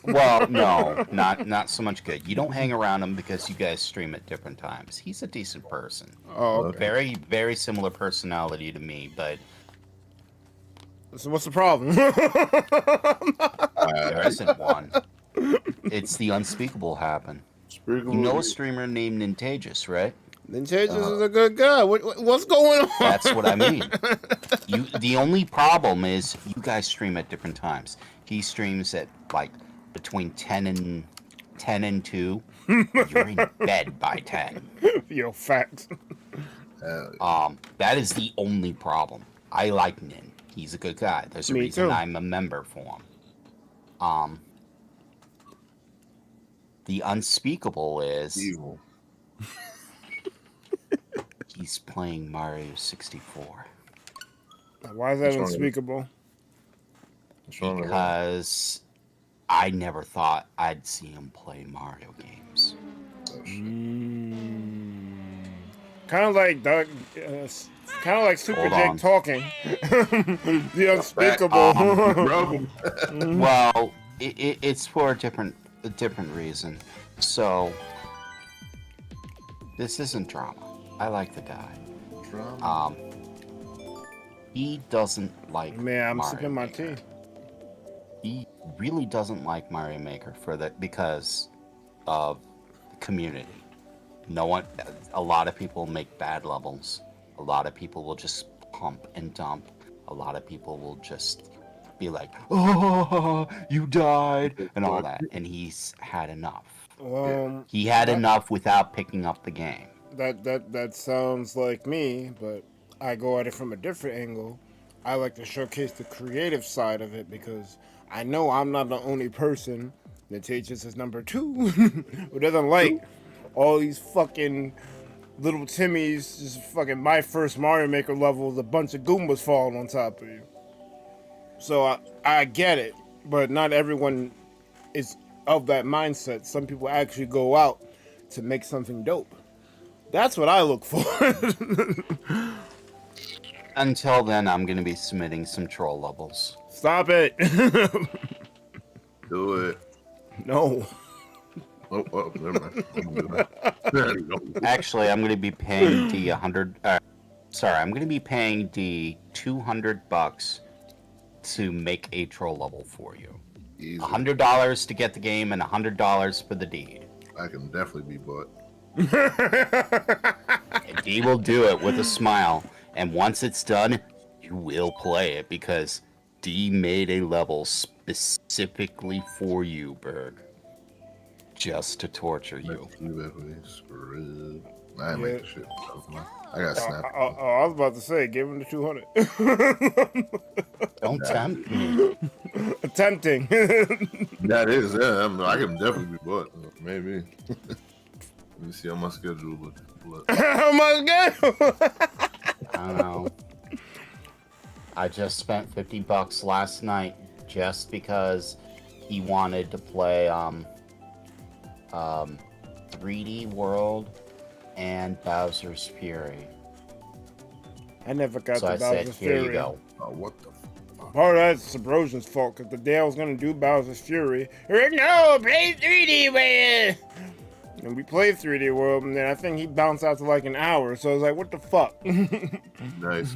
Well, no, not so much good. You don't hang around him because you guys stream at different times. He's a decent person. Oh, okay. Very, very similar personality to me, but So what's the problem? there isn't one. It's the unspeakable happen. You know a streamer named Nintagious, right? Nintendo's is a good guy. What's going on? That's what I mean. The only problem is you guys stream at different times. He streams at like between 10 and 2. You're in bed by 10. Yo, facts. That is the only problem. I like Nin. He's a good guy. There's a Me reason too. I'm a member for him. The unspeakable is Evil. he's playing Mario 64. Why is that unspeakable? Because I never thought I'd see him play Mario games. Kind of like Doug. Kind of like Super Hold Jake on. talking. The unspeakable. Well, it's for a different reason. So this isn't drama. I like the guy. He doesn't like Man, I'm Mario sipping my Maker. tea. He really doesn't like Mario Maker because of the community. A lot of people make bad levels. A lot of people will just pump and dump. A lot of people will just be like, "Oh, you died," and all that. And he's had enough. He had enough without picking up the game. That sounds like me, but I go at it from a different angle. I like to showcase the creative side of it because I know I'm not the only person that teaches is number 2 who doesn't like all these fucking little Timmys, just fucking my first Mario Maker level is a bunch of Goombas falling on top of you. So I get it, but not everyone is of that mindset. Some people actually go out to make something dope. That's what I look for. Until then, I'm going to be submitting some troll levels. Stop it. Do it. No. Oh, never mind. Actually, I'm going to be paying the I'm going to be paying the $200 to make a troll level for you. Easy. $100 to get the game and $100 for the deed. I can definitely be bought. D will do it with a smile, and once it's done, you will play it because D made a level specifically for you, Berg. Just to torture you. I ain't make the shit. I got snapped. I was about to say, give him the 200. Don't tempt me. Attempting. That is, yeah. I can definitely be bought. Maybe. Let me see how my schedule looks. How much good? I don't know. I just spent $50 last night just because he wanted to play 3D World and Bowser's Fury. I never got So to I Bowser's said, here Fury. you go. Oh, what the Part of that's Sabrosion's fault, because the day I was going to do Bowser's Fury, he was like, no, play 3D, man. And we played 3D World, and then I think he bounced out to like an hour. So I was like, what the fuck? Nice.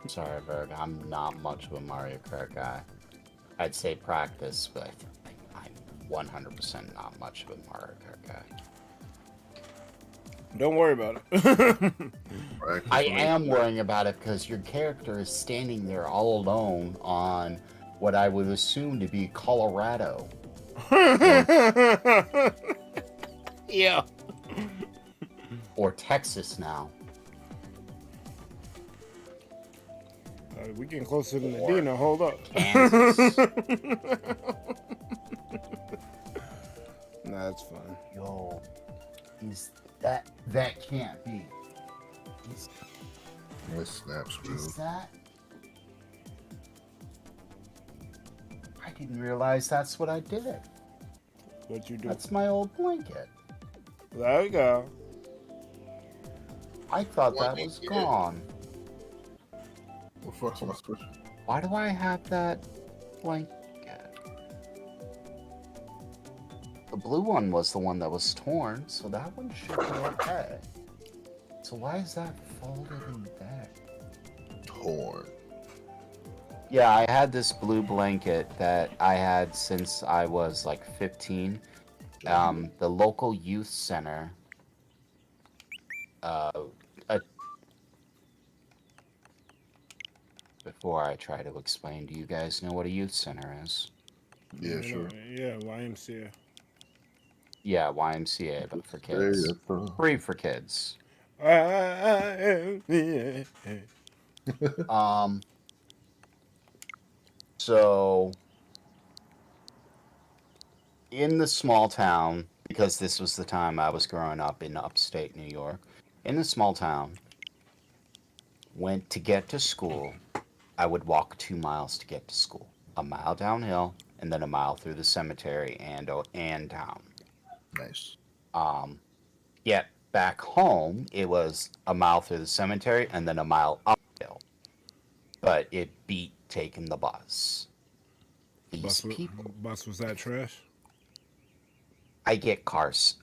Sorry, Berg. I'm not much of a Mario Kart guy. I'd say practice, but I'm 100% not much of a Mario Kart guy. Don't worry about it. Practice I makes am perfect. worrying about it because your character is standing there all alone on what I would assume to be Colorado. Yeah. Or Texas now. We getting closer to Or Medina. Hold up. Kansas. Nah, that's fine. Yo, that can't be. Nice snap screw. Is that? I didn't realize that's what I did. What you do? That's my old blanket. There you go. I thought What that you was did? gone. What the fuck's my switch? Why do I have that blanket? The blue one was the one that was torn, so that one should be okay. So why is that folded in there? Torn. Yeah, I had this blue blanket that I had since I was like 15. The local youth center. Before I try to explain, do you guys know what a youth center is? Yeah, sure. Yeah, YMCA. Yeah, YMCA, but for Hey, kids. that's Free for kids. Yeah. So in the small town, because this was the time I was growing up in upstate New York, in the small town, went to get to school, I would walk 2 miles to get to school. A mile downhill and then a mile through the cemetery and town. nice. Yet back home, it was a mile through the cemetery and then a mile uphill. But it beat taking the bus. These people. Bus was that trash? I get cars.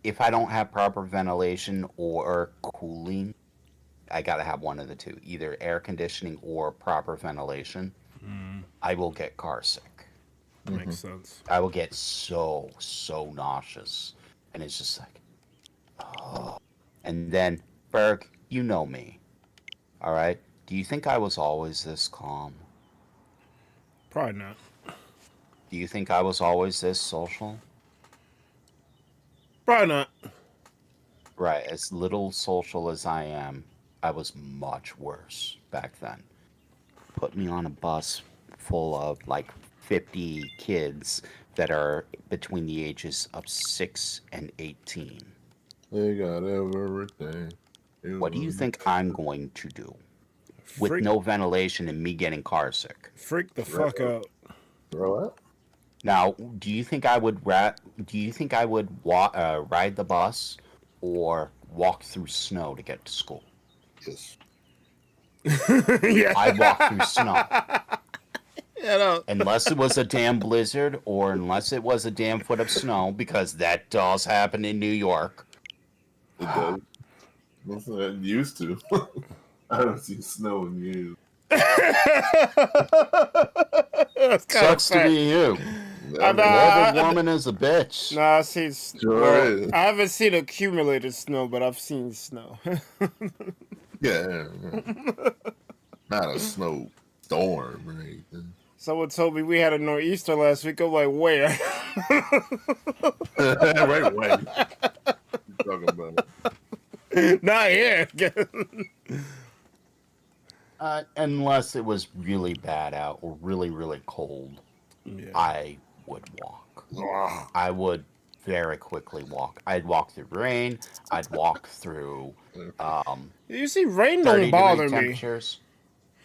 If I don't have proper ventilation or cooling, I gotta have one of the two, either air conditioning or proper ventilation. I will get car sick. Makes sense. I will get so nauseous, and it's just like, oh. And then, Berg, you know me, all right? Do you think I was always this calm? Probably not. Do you think I was always this social? Probably not. Right, as little social as I am, I was much worse back then. Put me on a bus full of like 50 kids that are between the ages of 6 and 18. They got everything. What do you think I'm going to do? With Freak, no ventilation and me getting car sick. freak the fuck out. Throw up? Now, do you think I would ride the bus or walk through snow to get to school? Yes. Yeah. I'd walk through snow. No. Unless it was a damn blizzard or unless it was a damn foot of snow, because that does happen in New York. It does. That's what I'm used to. I don't see snow in years. That's kinda Sucks to sad. be you. I know. Global warming is a bitch. Nah, I seen. Sure Well, is. I haven't seen accumulated snow, but I've seen snow. Yeah. Not a snow storm or anything. Someone told me we had a nor'easter last week. I'm like, where? Right, what you talking about? Not here. Unless it was really bad out or really, really cold, Yeah. I would walk. I would very quickly walk. I'd walk through rain. I'd walk through You see, rain 30 don't bother degree me. temperatures.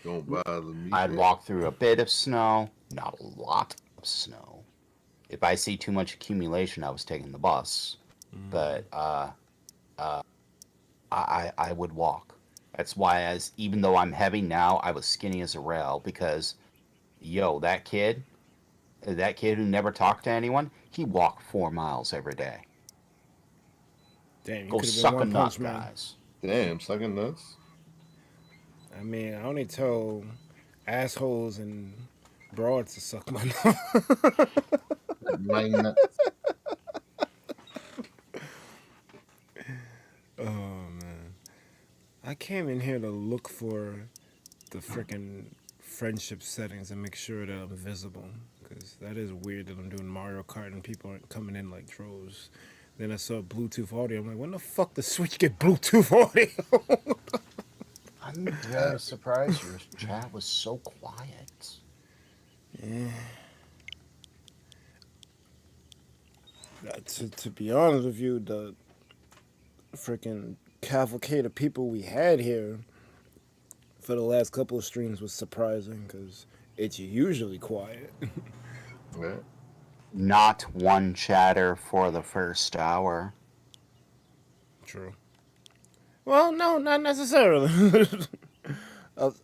Don't bother me. I'd walk through a bit of snow, not a lot of snow. If I see too much accumulation, I was taking the bus. But I would walk. That's why, even though I'm heavy now, I was skinny as a rail because, yo, that kid, That kid who never talked to anyone, he walked 4 miles every day. Damn, you Go could have been suck a One nut, Punch Man. guys. Damn, sucking nuts. I mean, I only tell assholes and broads to suck my nut. My nut. Oh man, I came in here to look for the freaking friendship settings and make sure that I'm visible. Because that is weird that I'm doing Mario Kart and people aren't coming in like droves. Then I saw Bluetooth audio. I'm like, when the fuck does Switch get Bluetooth audio? I'm very surprised your chat was so quiet. Yeah. To be honest with you, the freaking cavalcade of people we had here for the last couple of streams was surprising because it's usually quiet. Yeah. Not one chatter for the first hour. True. Well, no, not necessarily.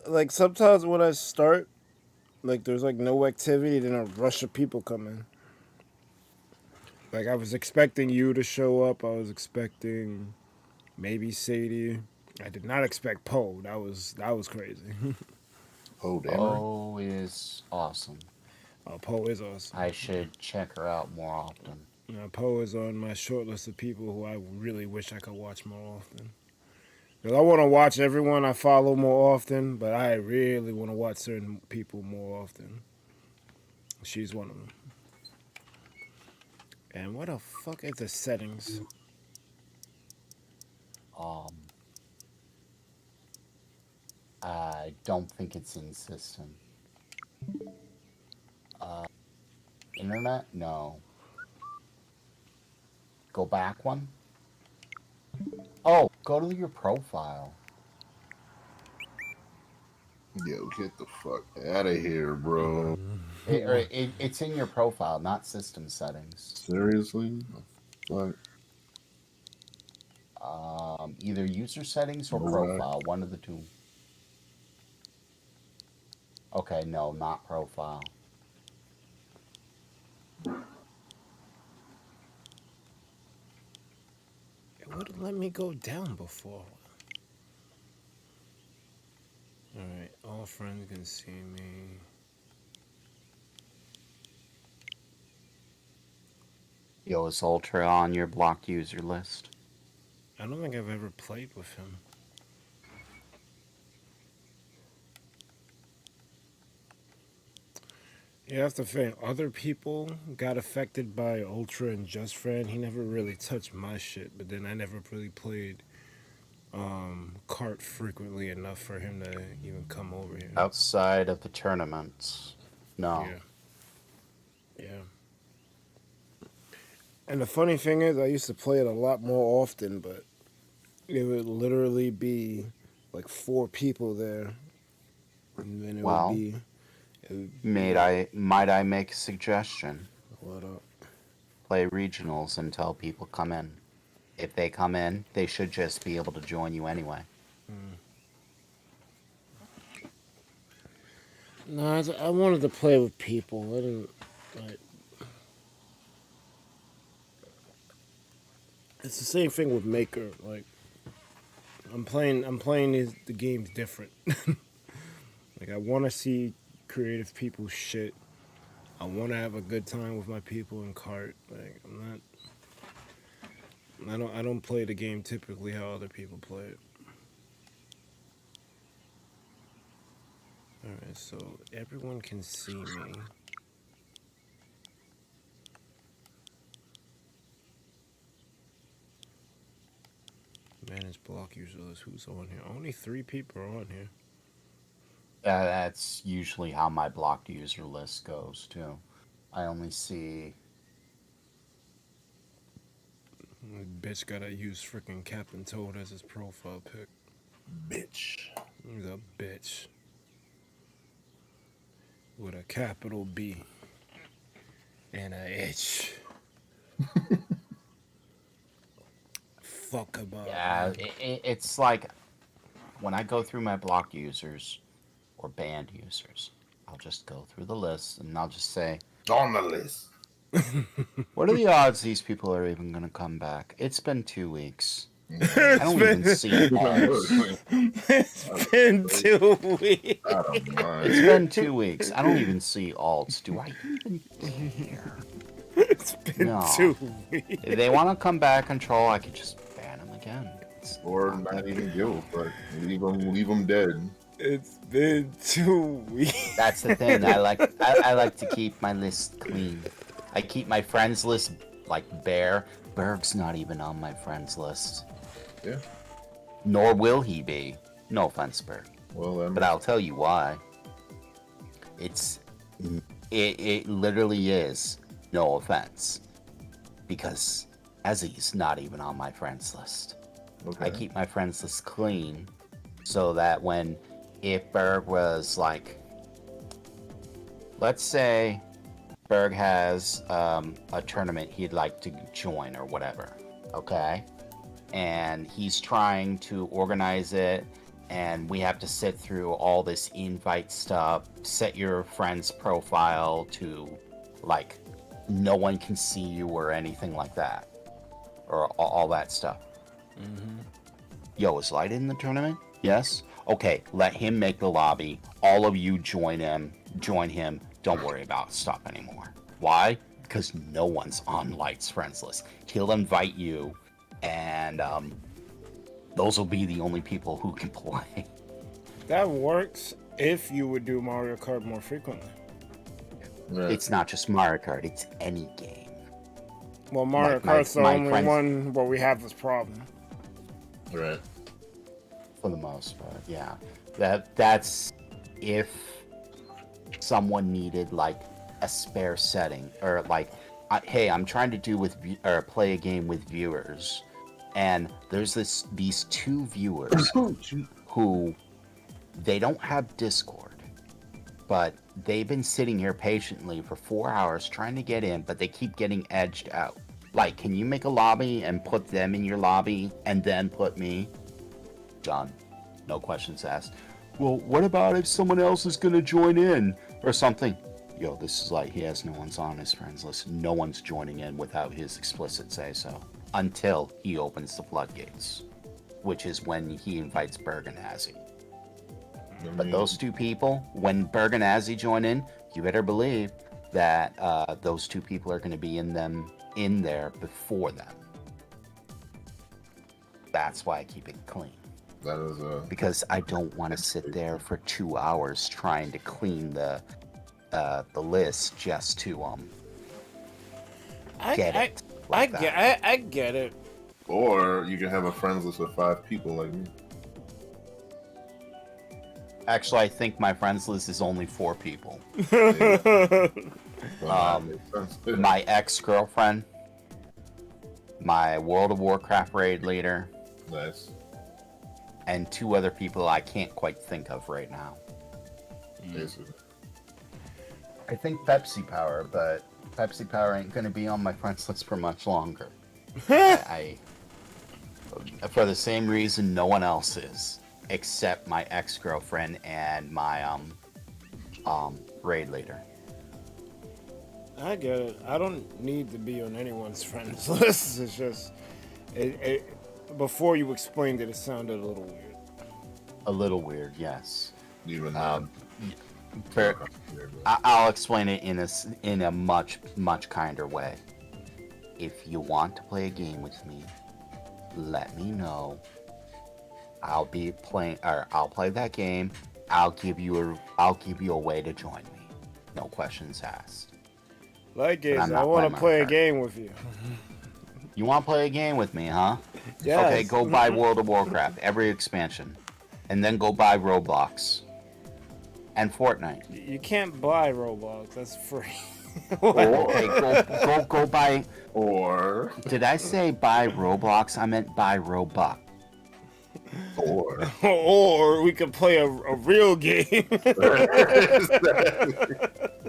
Like sometimes when I start, like there's like no activity, then a rush of people come in. Like I was expecting you to show up. I was expecting maybe Sadie. I did not expect Poe. That was crazy. Oh, damn. Oh, is awesome. Poe is awesome. I should check her out more often. Poe is on my short list of people who I really wish I could watch more often. Because I want to watch everyone I follow more often, but I really want to watch certain people more often. She's one of them. And what the fuck is the settings? I don't think it's in system. Internet? No. Go back one? Oh, go to your profile. Yo, get the fuck out of here, bro. It's in your profile, not system settings. Seriously? Fuck. Either user settings or Right. profile, one of the two. Okay, no, not profile. It wouldn't let me go down before. Alright, all friends can see me. Yo, is Ultra on your blocked user list? I don't think I've ever played with him. You have to think, other people got affected by Ultra and Just Friend. He never really touched my shit, but then I never really played Kart frequently enough for him to even come over here. Outside of the tournaments. No. Yeah. And the funny thing is, I used to play it a lot more often, but it would literally be like 4 people there, and then it Well, would be. might I make a suggestion? What up? Play regionals until people come in. If they come in, they should just be able to join you anyway. No, I wanted to play with people. I didn't. Like, it's the same thing with Maker. Like, I'm playing the games different. Like, I want to see creative people's shit. I want to have a good time with my people in Kart. Like, I don't play the game typically how other people play it. Alright, so everyone can see me. Manage block user list. Who's on here? Only 3 people are on here. That's usually how my blocked user list goes, too. I only see... Bitch gotta use freaking Captain Toad as his profile pic. Bitch. He's a bitch. With a capital B. And a H. Fuck about Yeah, it's like... When I go through my blocked users or banned users, I'll just go through the list and I'll just say, On the list. What are the odds these people are even gonna come back? It's been 2 weeks. I It's don't even see alts. been 2 weeks. I don't mind. It's been 2 weeks. I don't even see alts. Do I even care? It's been No. 2 weeks. If they want to come back control, I could just ban them again. It's Or not even guild, but leave them dead. It's been 2 weeks. That's the thing. I like to keep my list clean. I keep my friends list like bare. Berg's not even on my friends list. Yeah. Nor will he be. No offense, Berg. Well, But I'll tell you why. It literally is no offense. Because Ezzy's not even on my friends list. okay. I keep my friends list clean so that if Berg was like, let's say Berg has a tournament he'd like to join or whatever, okay? And he's trying to organize it, and we have to sit through all this invite stuff, set your friend's profile to, like, no one can see you or anything like that, or all that stuff. Mm-hmm. Yo, is Light in the tournament? Yes? Okay, let him make the lobby. All of you join him. Don't worry about stuff anymore. Why? Because no one's on Light's friends list. He'll invite you, and those will be the only people who can play. That works if you would do Mario Kart more frequently. Right. It's not just Mario Kart, it's any game. Well, Mario Like my- Kart's the my only friends- one where we have this problem. Right. For the most part, yeah. That's if someone needed like a spare setting, or like, hey, I'm trying to play a game with viewers, and there's these two viewers who they don't have Discord, but they've been sitting here patiently for 4 hours trying to get in, but they keep getting edged out. Like, can you make a lobby and put them in your lobby and then put me? Done. No questions asked. Well, what about if someone else is going to join in or something? Yo, this is like, he has no one's on his friends list. No one's joining in without his explicit say-so. Until he opens the floodgates. Which is when he invites Berg and Azzy. But those two people, when Berg and Azzy join in, you better believe that those two people are going to be in there before them. That's why I keep it clean. That is Because I don't want to sit there for 2 hours trying to clean the list just to get it. I get it. or you can have a friends list of 5 people like me. Actually, I think my friends list is only 4 people. Well, that makes sense. My ex-girlfriend, my World of Warcraft raid leader, Nice. and 2 other people I can't quite think of right now. Basically. I think Pepsi Power, but Pepsi Power ain't gonna be on my friends list for much longer. I for the same reason no one else is, except my ex-girlfriend and my raid leader. I get it. I don't need to be on anyone's friends list. It's just, before you explained it, it sounded a little weird. A little weird, yes. Even I'll explain it in a much kinder way. If you want to play a game with me, let me know. I'll be playing, or I'll play that game. I'll give you a way to join me. No questions asked. Like it, I'm I not want playing to play a Mario Kart. game with you. You want to play a game with me, huh? Yes. Okay, go buy World of Warcraft, every expansion, and then go buy Roblox and Fortnite. You can't buy Roblox. That's free. Okay, go buy. or Did I say buy Roblox? I meant buy Robux. Or we could play a real game.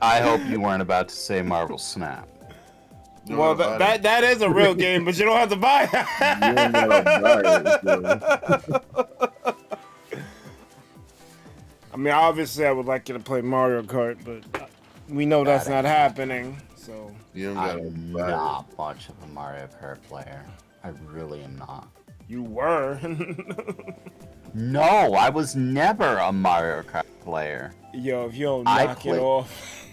I hope you weren't about to say Marvel Snap. Well, that is a real game, but you don't have to buy it. I mean, obviously, I would like you to play Mario Kart, but we know that's That not happening. So You don't gotta I'm buy it. not much of a Mario Kart player. I really am not. you were. No, I was never a Mario Kart player. Yo, if you don't I knock play- it off.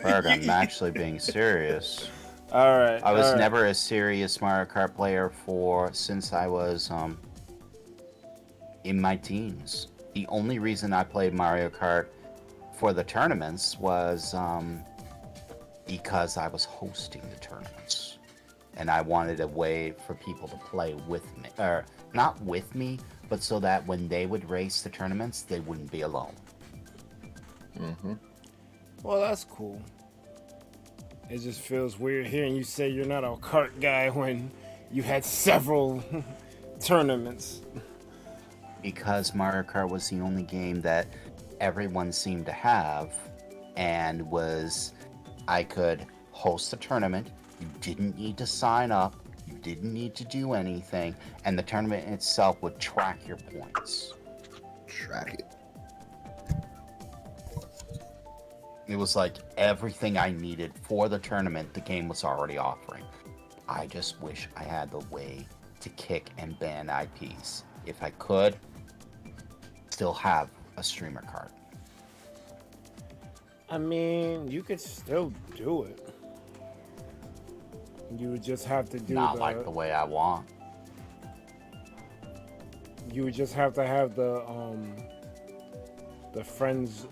Berg, I'm actually being serious. All right. I was all right. never a serious Mario Kart player since I was in my teens. The only reason I played Mario Kart for the tournaments was because I was hosting the tournaments. And I wanted a way for people to play with me. Or not with me, but so that when they would race the tournaments, they wouldn't be alone. Mm-hmm. Well, that's cool. It just feels weird hearing you say you're not a kart guy when you had several tournaments. Because Mario Kart was the only game that everyone seemed to have, and I could host a tournament. You didn't need to sign up. You didn't need to do anything, and the tournament itself would track your points. Track it. It was like everything I needed for the tournament, the game was already offering. I just wish I had the way to kick and ban IPs. If I could, still have a streamer card. I mean, you could still do it. You would just have to do Not like the way I want. You would just have to have the friends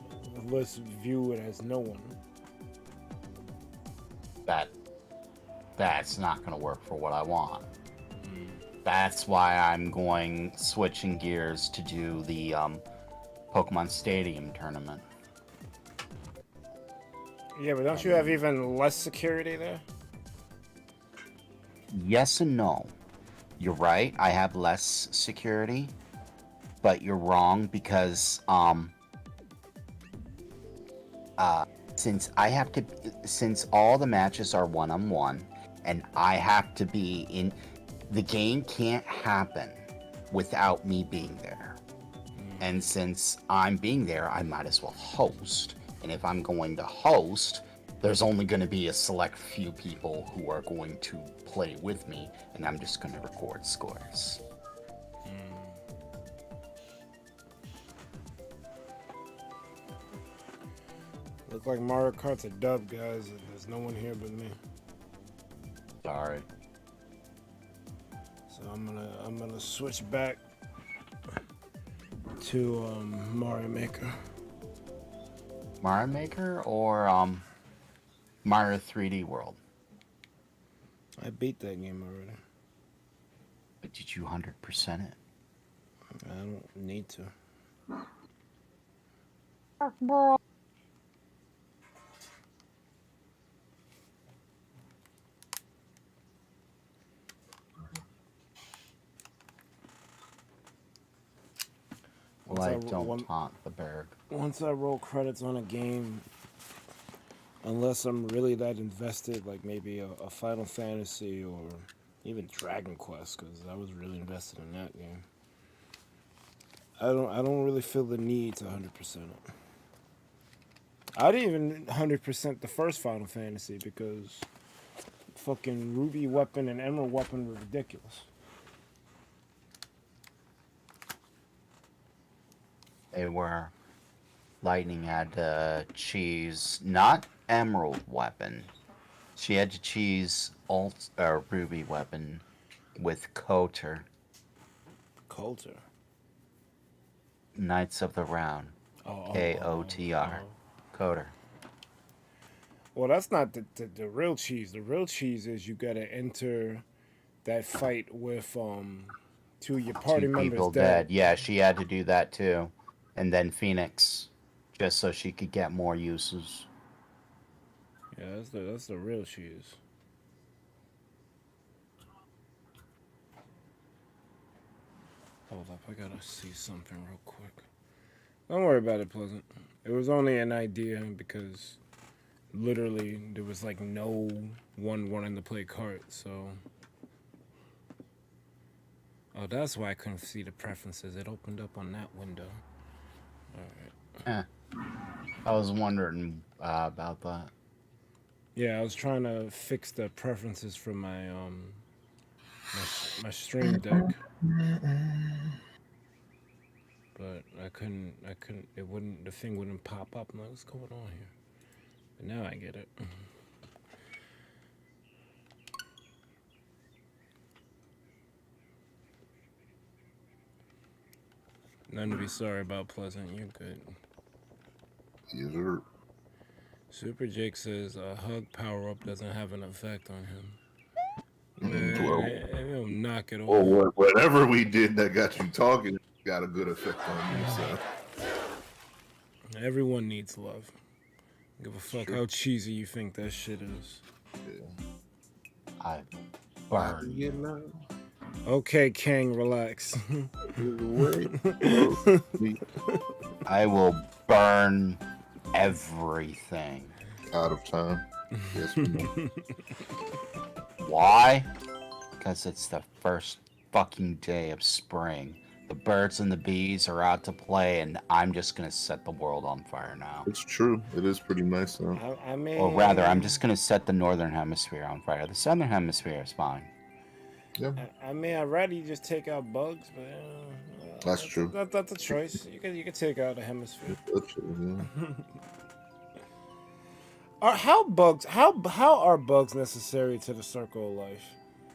list view it as no one. That's not gonna work for what I want. That's why I'm switching gears to do the Pokemon Stadium tournament. Yeah, but don't you have even less security there? Yes and no. You're right, I have less security, but you're wrong because since all the matches are one-on-one and I have to be in, the game can't happen without me being there. And since I'm being there, I might as well host. And if I'm going to host, there's only going to be a select few people who are going to play with me, and I'm just going to record scores. Look like Mario Kart's a dub, guys. And there's no one here but me. Sorry. So I'm gonna switch back to Mario Maker. Mario Maker or Mario 3D World? I beat that game already. But did you 100% it? I don't need to. Don't taunt the Berg. Once I roll credits on a game, unless I'm really that invested, like maybe a Final Fantasy or even Dragon Quest, because I was really invested in that game. I don't really feel the need to 100% it. I didn't even 100% the first Final Fantasy because fucking Ruby Weapon and Emerald Weapon were ridiculous. They were. Lightning had to cheese, not Emerald Weapon. She had to cheese Ruby Weapon with Koter. Coulter. Knights of the Round. K-O-T-R. Koter. Well, that's not the real cheese. The real cheese is you gotta enter that fight with two of your party Two members people dead. dead. Yeah, she had to do that too. And then Phoenix, just so she could get more uses. Yeah, that's the real cheese. Hold up, I gotta see something real quick. Don't worry about it, Pleasant. It was only an idea because literally there was like no one wanting to play kart, so. Oh, that's why I couldn't see the preferences. It opened up on that window. Alright. I was wondering about that? Yeah, I was trying to fix the preferences for my my stream deck, but I couldn't. It wouldn't. The thing wouldn't pop up. I'm like, what's going on here? But now I get it. Nothing to be sorry about, Pleasant. You're good. Yes, sir. Super Jake says a hug power up doesn't have an effect on him. Well, Man, he'll knock it well, off. whatever we did that got you talking got a good effect on you. So Everyone needs love. Give a fuck how cheesy you think that shit is. I burn. you know, Okay, King, relax. I will burn everything. out of time. Yes, we know. Why? Because it's the first fucking day of spring. The birds and the bees are out to play, and I'm just gonna set the world on fire now. It's true. It is pretty nice though. I mean, Or rather, I'm just gonna set the northern hemisphere on fire. The southern hemisphere is fine. Yeah, I mean, I'd rather you just take out bugs, but that's true. That's a choice. You can take out a hemisphere. That's true, yeah. How are bugs necessary to the circle of life?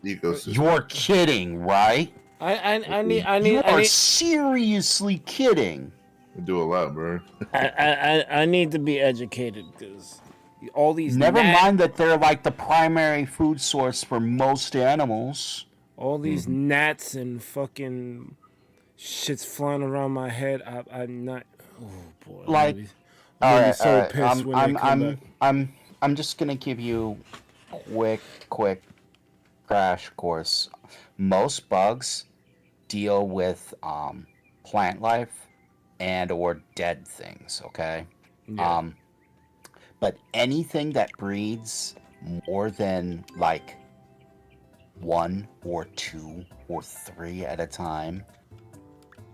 Ecosystem. You're kidding, right? I You are seriously kidding. They do a lot, bro. I need to be educated because all these Never mind that they're like the primary food source for most animals. all these gnats and fucking shits flying around my head. I'm not. Oh boy. Like, I'm gonna be so pissed when they come back. I'm just gonna give you quick crash course. Most bugs deal with plant life and or dead things, okay? Yeah. But anything that breeds more than like 1 or 2 or 3 at a time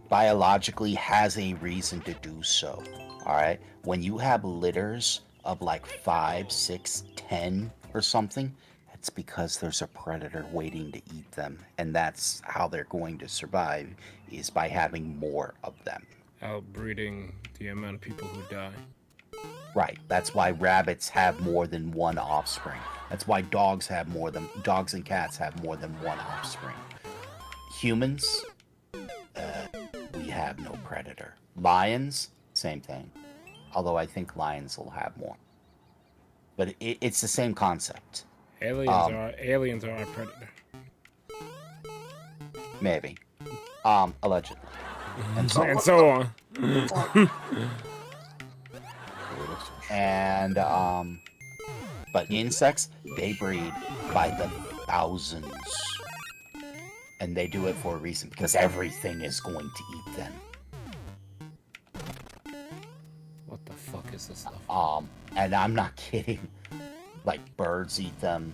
biologically has a reason to do so. All right? When you have litters of like 5, 6, 10 or something, it's because there's a predator waiting to eat them, and that's how they're going to survive, is by having more of them. Outbreeding the amount of people who die. Right. That's why rabbits have more than one offspring. That's why dogs and cats have more than one offspring. Humans, we have no predator. Lions, same thing. Although I think lions will have more. But it's the same concept. Aliens are our predator. Maybe. Allegedly. And So on. And but insects, they breed by the thousands, and they do it for a reason, because everything is going to eat them. What the fuck is this stuff? And I'm not kidding. Like, birds eat them.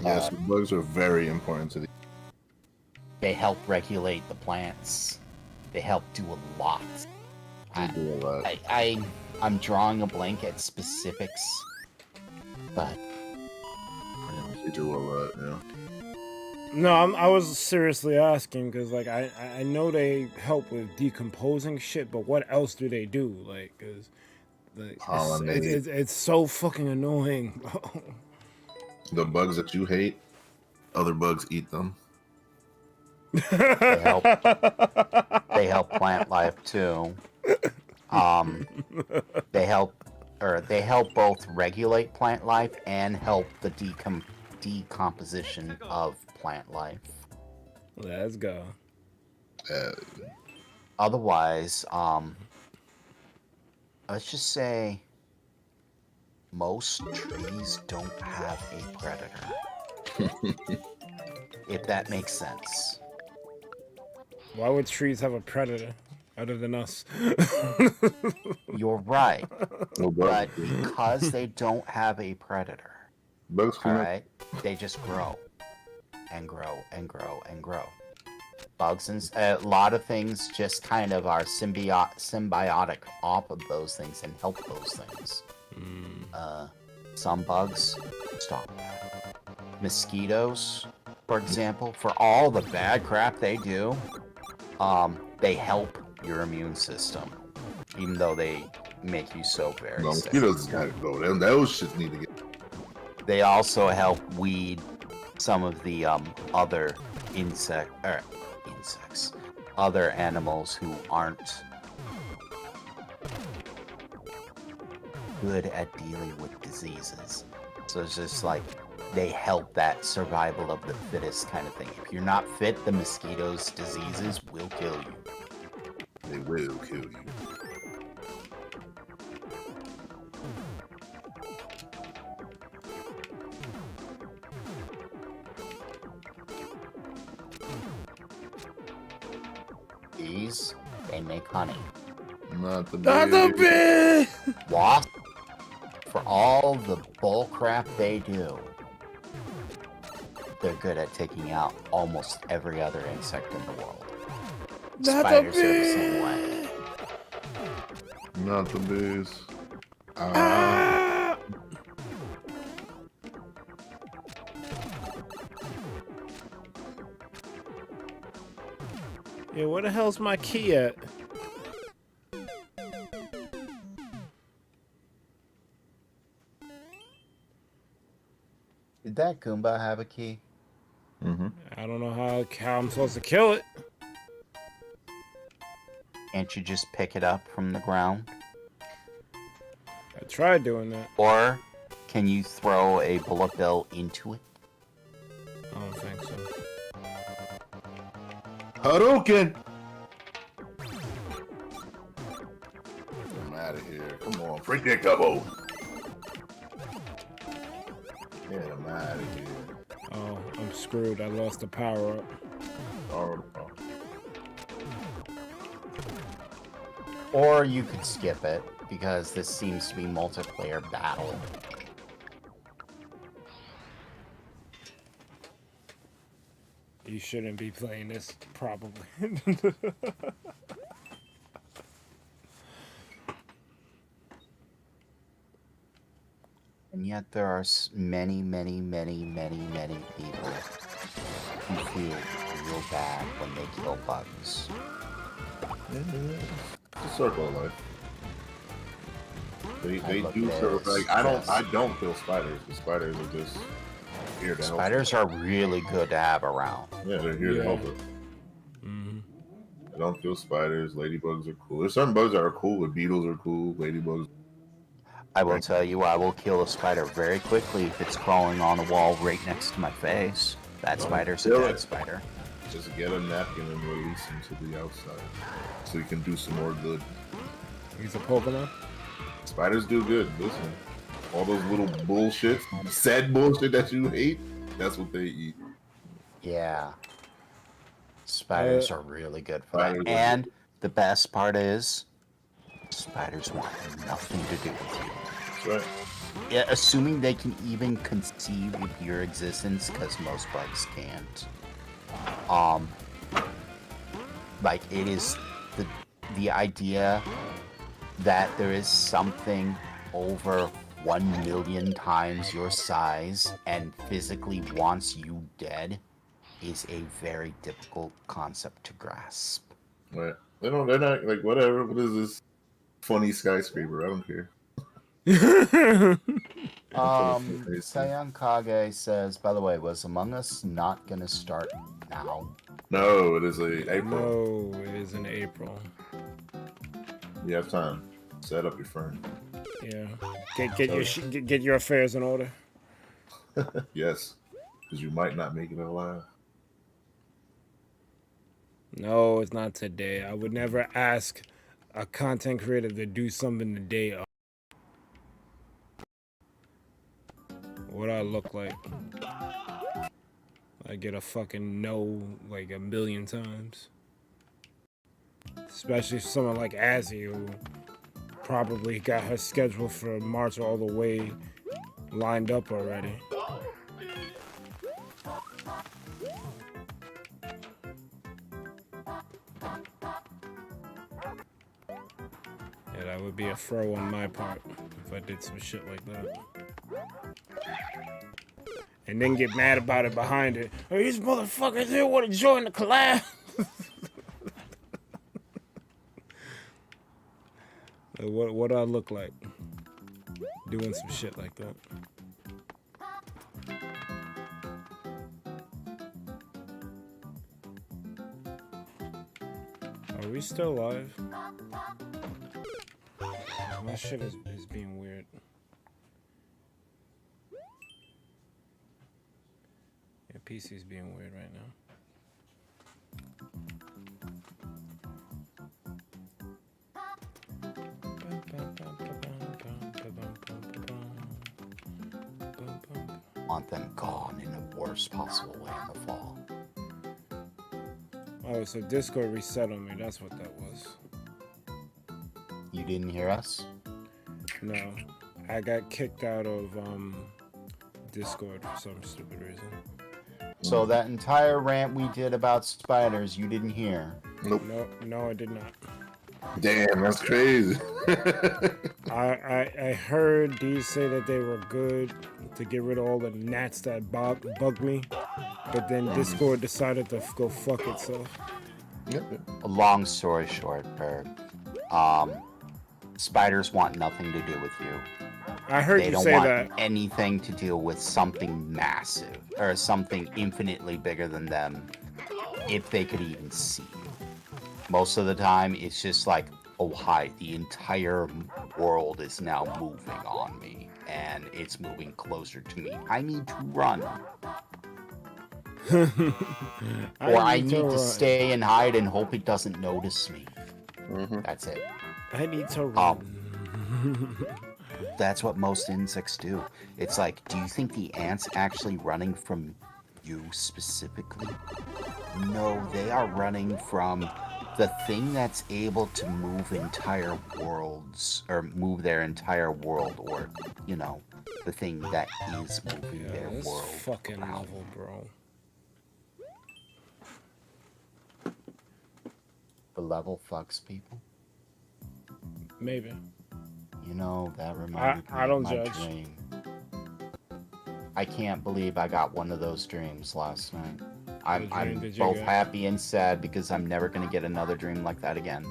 Yes, the bugs are very important to the. They help regulate the plants. They help do a lot. They do a lot. I'm drawing a blank at specifics, but They do a lot, yeah. No, I was seriously asking because, like, I know they help with decomposing shit, but what else do they do? Like, cause it's so fucking annoying. The bugs that you hate, other bugs eat them. they help plant life too. They help both regulate plant life and help the decomposition of plant life. Let's go. Otherwise, let's just say most trees don't have a predator. If that makes sense. Why would trees have a predator other than us? You're right. Well, But because they don't have a predator, bugs all can right, they just grow and grow and grow and grow. bugs and a lot of things just kind of are symbiotic off of those things and help those things. Some bugs stop that. Mosquitoes, for example, for all the bad crap they do, they help your immune system, even though they make you so very No, sick. mosquitoes gotta go. Those shits need to get. They also help weed some of the other other animals who aren't good at dealing with diseases. So it's just like they help that survival of the fittest kind of thing. If you're not fit, the mosquitoes' diseases will kill you. They will kill you. Bees, they make honey. Not the bee. Wasps, for all the bull crap they do, they're good at taking out almost every other insect in the world. Spiders are the same way. Not the bees. Yeah, where the hell's my key at? Did that Goomba have a key? Mm-hmm. I don't know how I'm supposed to kill it. Can't you just pick it up from the ground? I tried doing that. Or can you throw a bullet bill into it? I don't think so. Hadouken! I'm out of here. Come on, predictable. Get him out of here. Oh, I'm screwed. I lost the power up. Oh. Or you could skip it, because this seems to be multiplayer battle. You shouldn't be playing this, probably. And yet there are many, many, many, many, many people who feel real bad when they kill bugs. It's a circle of life. They look do at sort of this. like I don't kill spiders. The spiders are just here to help. Spiders are really good to have around. Yeah, they're here to help us. Mm-hmm. I don't kill spiders. Ladybugs are cool. There's certain bugs that are cool, but beetles are cool. Ladybugs. I will tell you, I will kill a spider very quickly if it's crawling on a wall right next to my face. That spider's a kill dead it. spider. Just get a napkin and release him to the outside, so you can do some more good. He's a Pokemon? Spiders do good. Listen, all those little bullshit, sad bullshit that you hate, that's what they eat. Yeah. Spiders are really good for Spiders that. are And the best part is, spiders want nothing to do with you. That's right. Yeah, assuming they can even conceive of your existence, because most bugs can't. Like, it is the idea that there is something over 1 million times your size and physically wants you dead is a very difficult concept to grasp. Right. They're not like whatever. What is this funny skyscraper? I don't care. Sayan Kage says, by the way, was Among Us not gonna start now? No, it is April. No, it is in April. You have time. Set up your phone. Yeah. Get your affairs in order. Yes, because you might not make it alive. No, it's not today. I would never ask a content creator to do something the day of. What I look like. I get a fucking no like a million times. Especially someone like Azzy, who probably got her schedule for March all the way lined up already. That would be a throw on my part if I did some shit like that. And then get mad about it behind it. Oh, these motherfuckers here want to join the collab. What do I look like doing some shit like that? Are we still live? My shit is being weird. Yeah, PC's being weird right now. Want them gone in the worst possible way in the fall. Oh, so Discord reset on me. That's what that was. You didn't hear us? No, I got kicked out of Discord for some stupid reason. So that entire rant we did about spiders, you didn't hear? Nope. No, I did not. Damn, that's crazy. I heard these say that they were good to get rid of all the gnats that bugged me, but then Discord decided to go fuck itself. A long story short, Bird. Spiders want nothing to do with you. I heard They you don't say want that. anything to do with something massive or something infinitely bigger than them, if they could even see you. Most of the time, it's just like, oh hi, the entire world is now moving on me, and it's moving closer to me. I need to run. Or I need to stay and hide and hope it doesn't notice me. That's it. I need to run. That's what most insects do. It's like, do you think the ants actually running from you specifically? No, they are running from the thing that's able to move entire worlds, or move their entire world, or, you know, the thing that is moving their This world fucking around. level, bro. The level fucks people. Maybe. You know, that reminded me I don't of my judge. dream. I can't believe I got one of those dreams last night. What dream I'm did you both get? happy and sad because I'm never gonna get another dream like that again.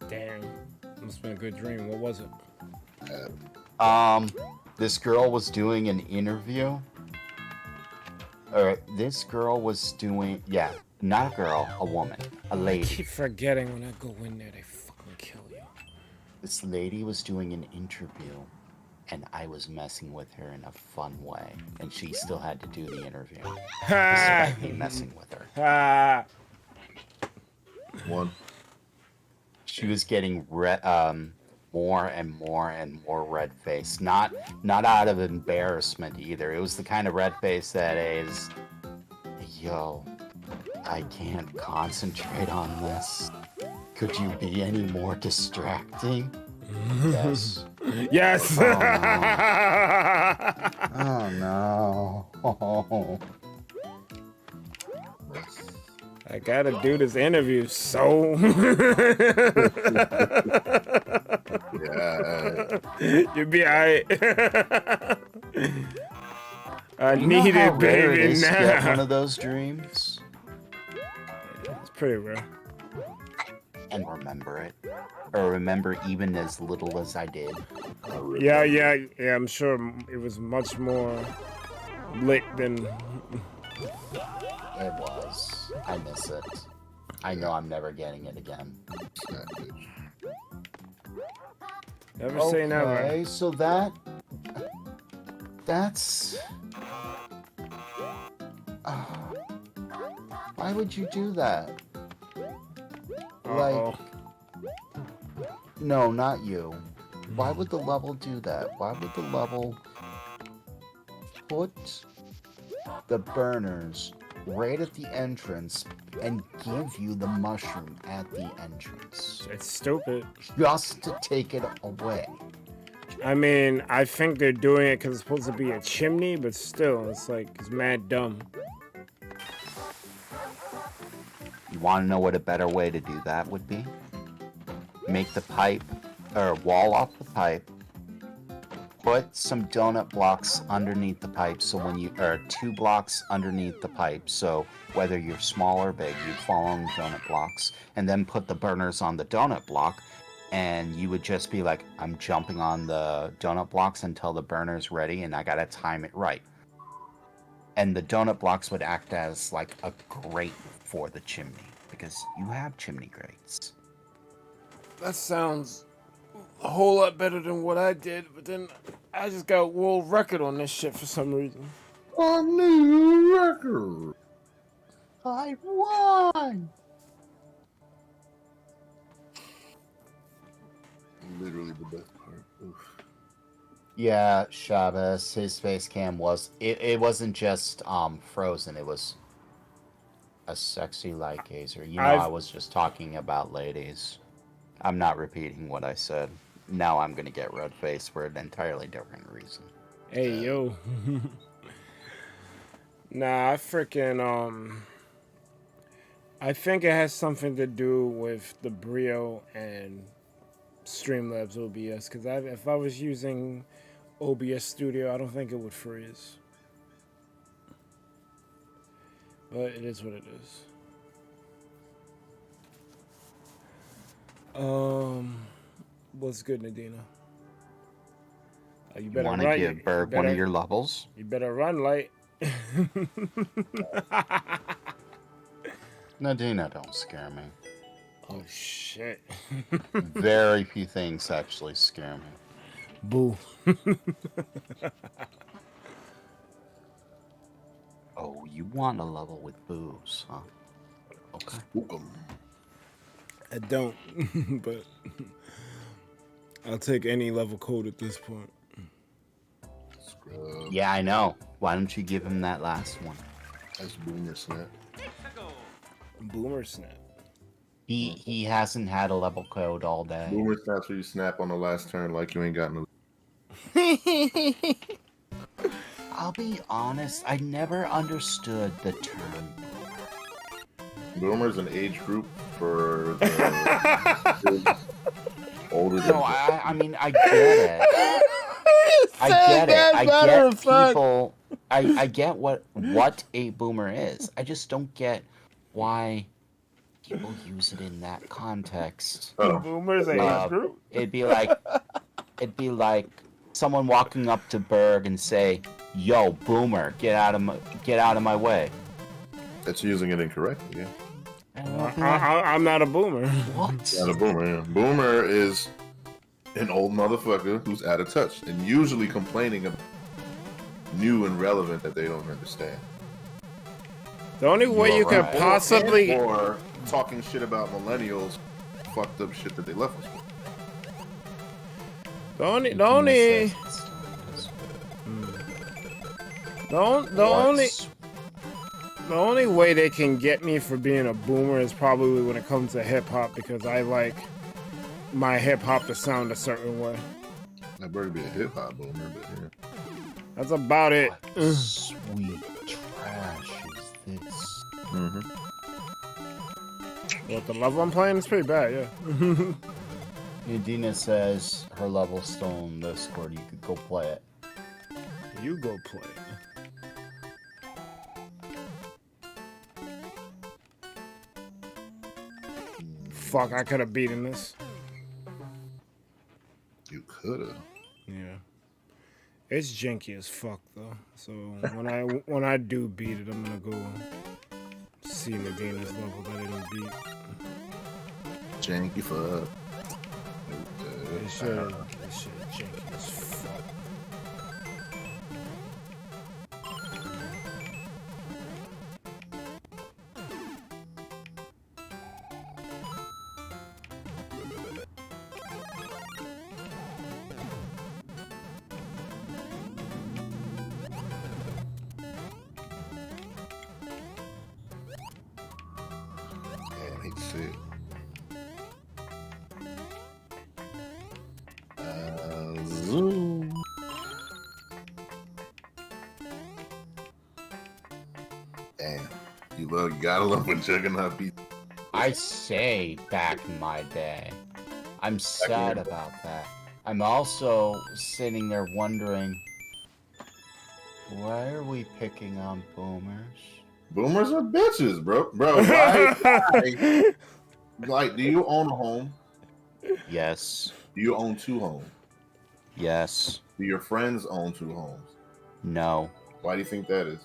Damn. Must have been a good dream. What was it? This girl was doing an interview. Or this girl was doing, yeah, not a girl, a woman, a I lady. keep forgetting when I go in there, they fucking kill you. This lady was doing an interview, and I was messing with her in a fun way, and she still had to do the interview, despite me messing with her. Ah. One. She was getting more and more and more red face. Not out of embarrassment either. It was the kind of red face that is, yo, I can't concentrate on this. Could you be any more distracting? Yes. Yes. Oh no. I gotta do this interview, so. Yeah. You'll be alright. I You need know how it, rare baby, it is to get one now. of those dreams It's pretty rare. and remember it, or remember even as little as I did. Yeah. I'm sure it was much more lit than. It was. I miss it. I know I'm never getting it again. Never say never. Okay, so that's. Why would you do that? Like, Uh-oh. no, not you. Why would the level do that? Why would the level put the burners right at the entrance and give you the mushroom at the entrance It's stupid. just to take it away? I mean, I think they're doing it because it's supposed to be a chimney, but still, it's like, it's mad dumb. You want to know what a better way to do that would be? Make the pipe or wall off the pipe. Put some donut blocks underneath the pipe, so when you, or 2 blocks underneath the pipe, so whether you're small or big, you'd fall on the donut blocks, and then put the burners on the donut block, and you would just be like, I'm jumping on the donut blocks until the burner's ready, and I gotta time it right. And the donut blocks would act as like a grate for the chimney, because you have chimney grates. That sounds a whole lot better than what I did, but then I just got world record on this shit for some reason. A new record. I won! Literally the best part. Oof. Yeah, Shabbos, his face cam was, it wasn't just frozen, it was a sexy light gazer. You know, I was just talking about ladies. I'm not repeating what I said. Now I'm gonna get red face for an entirely different reason. Hey, yo. Nah, I freaking, I think it has something to do with the Brio and Streamlabs OBS, because if I was using OBS Studio, I don't think it would freeze. But it is what it is. What's good, Nadina? You You better want to run. give Berg one of your levels? You better run, light. Nadina don't scare me. Oh shit. Very few things actually scare me. Boo. Oh, you want a level with booze, huh? Okay. I don't, but I'll take any level code at this point. Scrub. Yeah, I know. Why don't you give him that last one? That's Boomer Snap. Boomer snap. He hasn't had a level code all day. Boomer Snap's where you snap on the last turn like you ain't got no. I'll be honest, I never understood the term. Boomer's an age group for the older than. No, I mean, I get it. I get it. I get people. I get what a boomer is. I just don't get why people use it in that context. Boomer's age group. It'd be like someone walking up to Berg and say, "Yo, boomer, get out of my way." That's using it incorrectly. Yeah. I'm not a boomer. What? Not a boomer. Yeah. Boomer is an old motherfucker who's out of touch and usually complaining about new and relevant that they don't understand. The only way you could right. possibly Or talking shit about millennials, fucked up shit that they left us with. the only way they can get me for being a boomer is probably when it comes to hip hop, because I like my hip hop to sound a certain way. That better be a hip hop boomer, but yeah. That's about it. What sweet trash is this? Mm-hmm. Well, the level I'm playing is pretty bad, yeah. Udina says her level's still in the Discord. You could go play it. You go play. Fuck, I could have beaten this. You coulda. Yeah. It's janky as fuck though. So when I do beat it, I'm gonna go see Medina's level that I didn't beat. Janky fuck. This shit janky as fuck. Damn, I hate to see it. Zoom. Damn, you gotta love when Juggernaut beat. I say back in my day. I I'm sad about that. I'm also sitting there wondering, why are we picking on boomers? Boomers are bitches, bro. Bro, why? Like, do you own a home? Yes. Do you own 2 homes? Yes. Do your friends own 2 homes? No. Why do you think that is?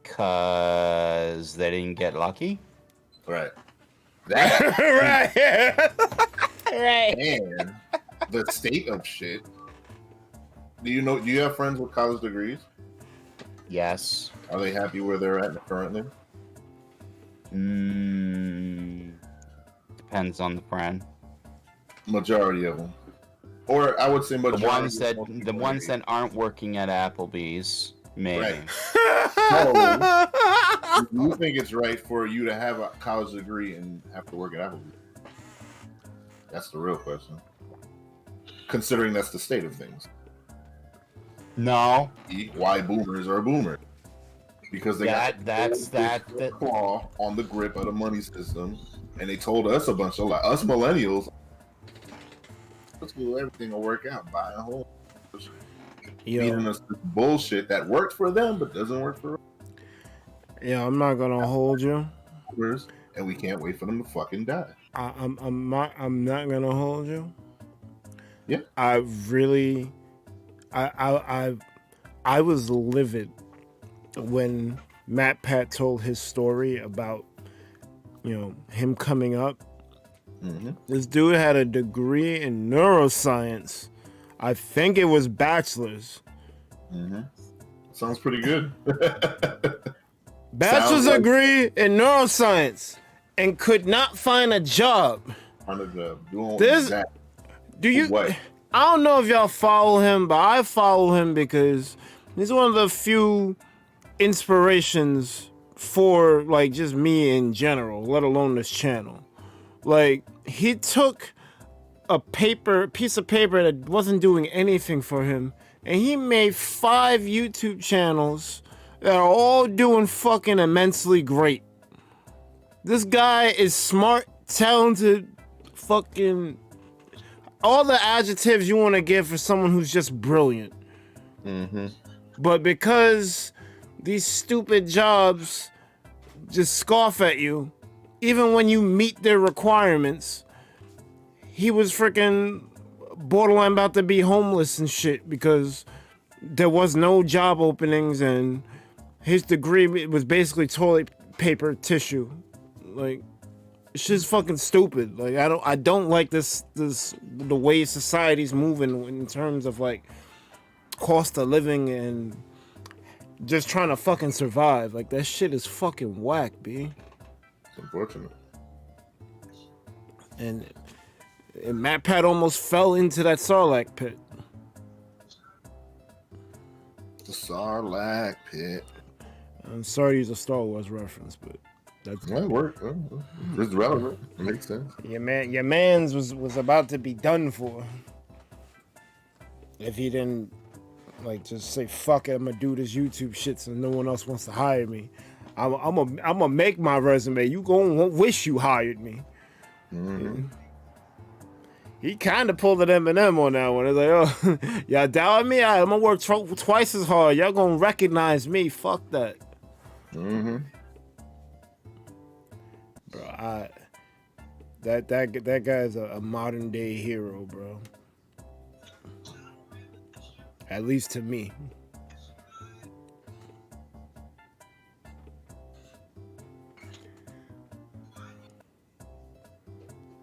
Cause they didn't get lucky? Right. That Right. and the state of shit. Do you have friends with college degrees? Yes. Are they happy where they're at currently? Depends on the friend. Majority of them. Or I would say The majority. ones that aren't working at Applebee's, maybe. Right. So, do you think it's right for you to have a college degree and have to work at Applebee's? That's the real question. Considering that's the state of things. No. Why boomers are boomers? Because they got that claw on the grip of the money system, and they told us a bunch of us millennials, let's do everything will work out. Buy a home. Feeding us this bullshit that worked for them but doesn't work for us. Yeah, I'm not gonna hold you. And we can't wait for them to fucking die. I'm not gonna hold you. Yeah. I was livid when Matt Pat told his story about, him coming up. Mm-hmm. This dude had a degree in neuroscience. I think it was bachelor's. Mm-hmm. Sounds pretty good. Bachelor's degree in neuroscience and could not find a job. Find a job. Doing I don't know if y'all follow him, but I follow him because he's one of the few inspirations for like just me in general, let alone this channel. Like, he took a piece of paper that wasn't doing anything for him, and he made 5 YouTube channels that are all doing fucking immensely great. This guy is smart, talented, fucking all the adjectives you want to give for someone who's just brilliant. Mm-hmm. But because these stupid jobs just scoff at you, even when you meet their requirements, he was freaking borderline about to be homeless and shit because there was no job openings and his degree was basically toilet paper tissue. Like, it's just fucking stupid. Like, I don't like this the way society's moving in terms of like cost of living and just trying to fucking survive. Like, that shit is fucking whack, B. It's unfortunate. And Matt Pat almost fell into that Sarlacc pit. The Sarlacc pit. I'm sorry to use a Star Wars reference, but that's That worked. It's relevant. It makes sense. your man's was about to be done for if he didn't like just say fuck it, I'm gonna do this YouTube shit so no one else wants to hire me. I'm gonna make my resume. You gonna wish you hired me. Mm-hmm. He kind of pulled an Eminem on that one. It's like, oh, y'all doubting me? I'm gonna work twice as hard. Y'all gonna recognize me? Fuck that. Mm-hmm. Bro, that guy's a modern day hero, bro. At least to me.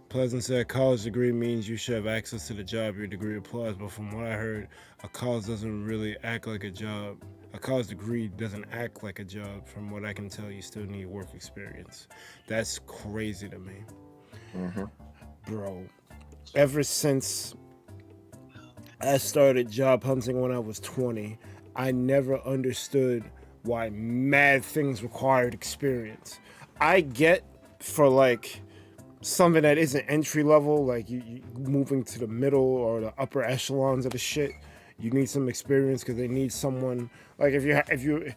Pleasant said college degree means you should have access to the job your degree applies, but from what I heard, a college doesn't really act like a job. A college degree doesn't act like a job. From what I can tell, you still need work experience. That's crazy to me. Mm-hmm. Bro, ever since I started job hunting when I was 20, I never understood why mad things required experience. I get for like something that isn't entry level, like you moving to the middle or the upper echelons of the shit, you need some experience because they need someone like if you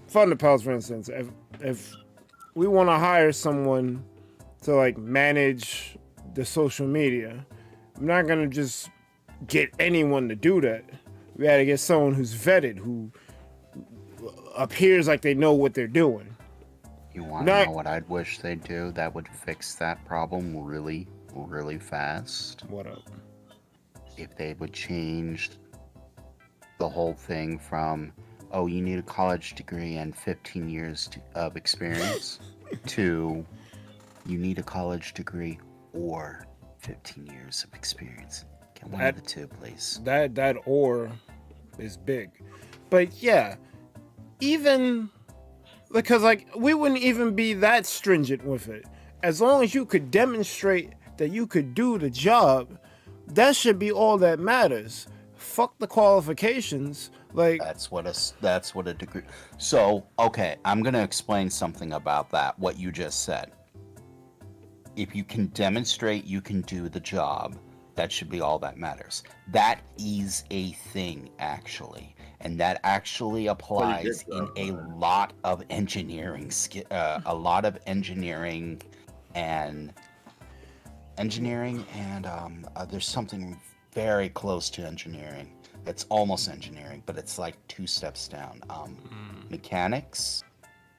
Thunder Pals, for instance, if we want to hire someone to like manage the social media, I'm not gonna just get anyone to do that. We gotta get someone who's vetted, who appears like they know what they're doing. You want to know what I'd wish they'd do that would fix that problem really, really fast? What up? If they would change the whole thing from, oh, you need a college degree and 15 years of experience, to you need a college degree or 15 years of experience. Get one of the two, please. That or is big. But yeah, even because like we wouldn't even be that stringent with it. As long as you could demonstrate that you could do the job, that should be all that matters. Fuck the qualifications. Like that's what a degree. So, okay, I'm going to explain something about that, what you just said. If you can demonstrate you can do the job, that should be all that matters. That is a thing, actually. And that actually applies in a lot of engineering, and there's something very close to engineering. It's almost engineering, but it's like 2 steps down. Mechanics.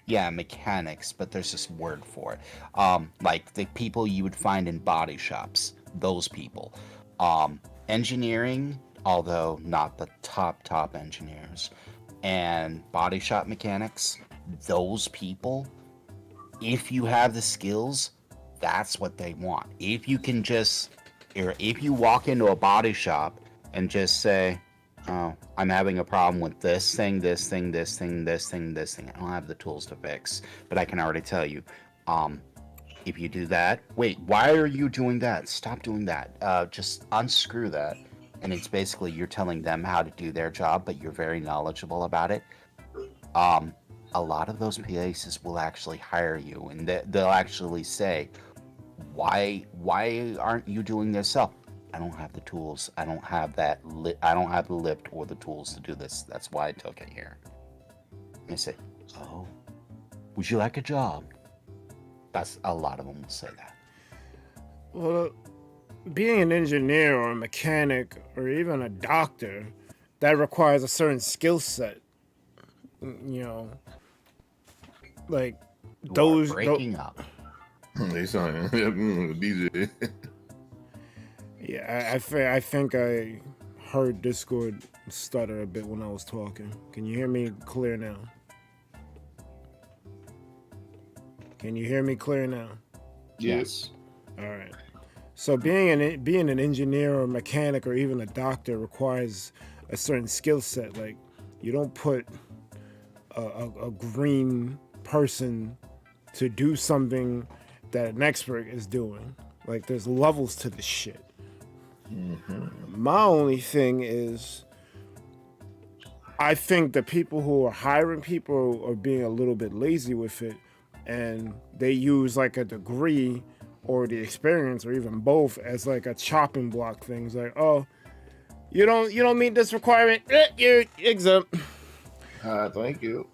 Yeah, mechanics, but there's this word for it. Like the people you would find in body shops, those people. Engineering, although not the top engineers, and body shop mechanics, those people, if you have the skills, that's what they want. If you can just, or if you walk into a body shop and just say, oh, I'm having a problem with this thing. I don't have the tools to fix, but I can already tell you, if you do that, wait, why are you doing that? Stop doing that. Just unscrew that. And it's basically you're telling them how to do their job, but you're very knowledgeable about it. A lot of those places will actually hire you, and they'll actually say, why aren't you doing this yourself? I don't have the tools. I don't have that. I don't have the lift or the tools to do this. That's why I took it here. And I say, oh, would you like a job? That's a lot of them will say that. Well, being an engineer or a mechanic or even a doctor, that requires a certain skill set. You know, like those breaking up. They sound DJ. Yeah, I think I heard Discord stutter a bit when I was talking. Can you hear me clear now? Can you hear me clear now? Yes. All right. So being an engineer or mechanic or even a doctor requires a certain skill set. Like you don't put a green person to do something that an expert is doing. Like there's levels to this shit. Mm-hmm. My only thing is, I think the people who are hiring people are being a little bit lazy with it, and they use like a degree or the experience or even both as like a chopping block thing. It's like, oh, you don't meet this requirement, you're exempt. Thank you.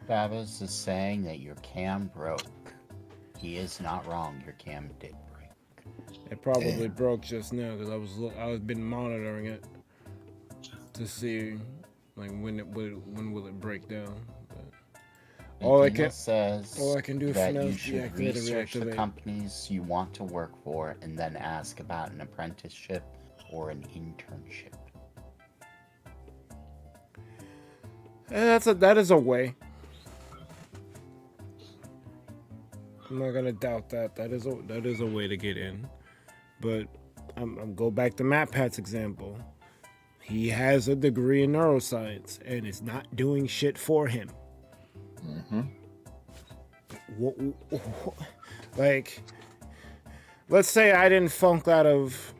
Travis is saying that your cam broke. He is not wrong. Your cam did break. It probably broke just now because I was been monitoring it to see like when will it break down. But all I can do for that now you is should deactivate and research the reactivate. companies you want to work for and then ask about an apprenticeship or an internship. That is a way. I'm not gonna doubt that. That is a way to get in. But I'm go back to Matt Pat's example. He has a degree in neuroscience and it's not doing shit for him. Mm-hmm. Like, let's say I didn't flunk out of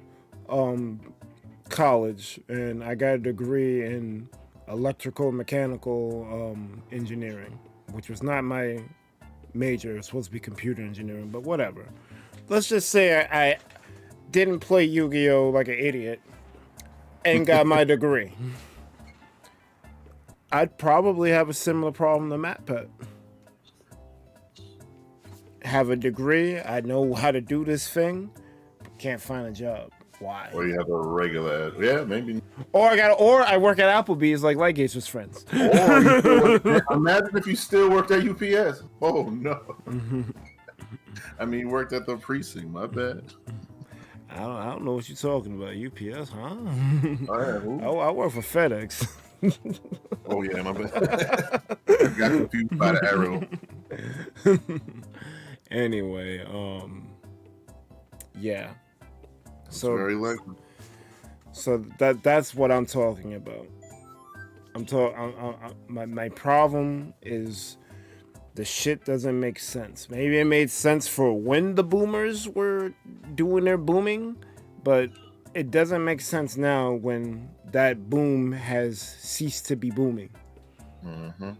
college and I got a degree in electrical mechanical engineering, which was not my major. It was supposed to be computer engineering, but whatever. Let's just say I didn't play Yu-Gi-Oh! Like an idiot and got my degree. I'd probably have a similar problem to Matt Pet. Have a degree, I know how to do this thing, can't find a job. why. Or you have a regular ad. Yeah, maybe. Or I work at Applebee's like Lightgates was friends. Or you still work, imagine if you still worked at UPS. Oh no. I mean, worked at the precinct. My bad. I don't know what you're talking about. UPS, huh? All right, I work for FedEx. oh yeah, my bad. I got confused by the arrow. Anyway, yeah. So Very likely. So that's what I'm talking about. My problem is the shit doesn't make sense. Maybe it made sense for when the boomers were doing their booming, but it doesn't make sense now when that boom has ceased to be booming. Mm-hmm.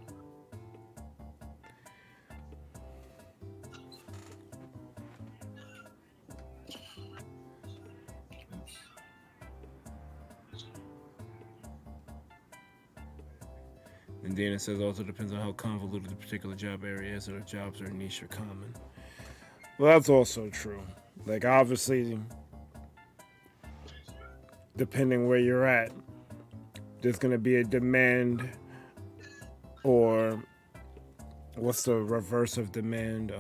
And Dana says also depends on how convoluted the particular job area is, or if jobs are niche or common. Well, that's also true. Like, obviously, depending where you're at, there's going to be a demand, or what's the reverse of demand?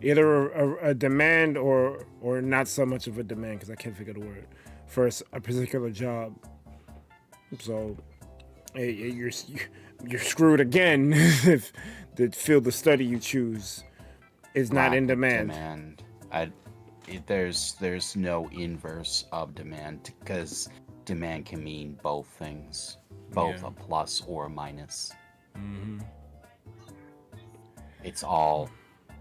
Either a demand or not so much of a demand, because I can't figure the word, for a particular job. So you're screwed again if the field of study you choose is not in demand. There's no inverse of demand, because demand can mean both things, both a plus or a minus. Mm-hmm. It's all,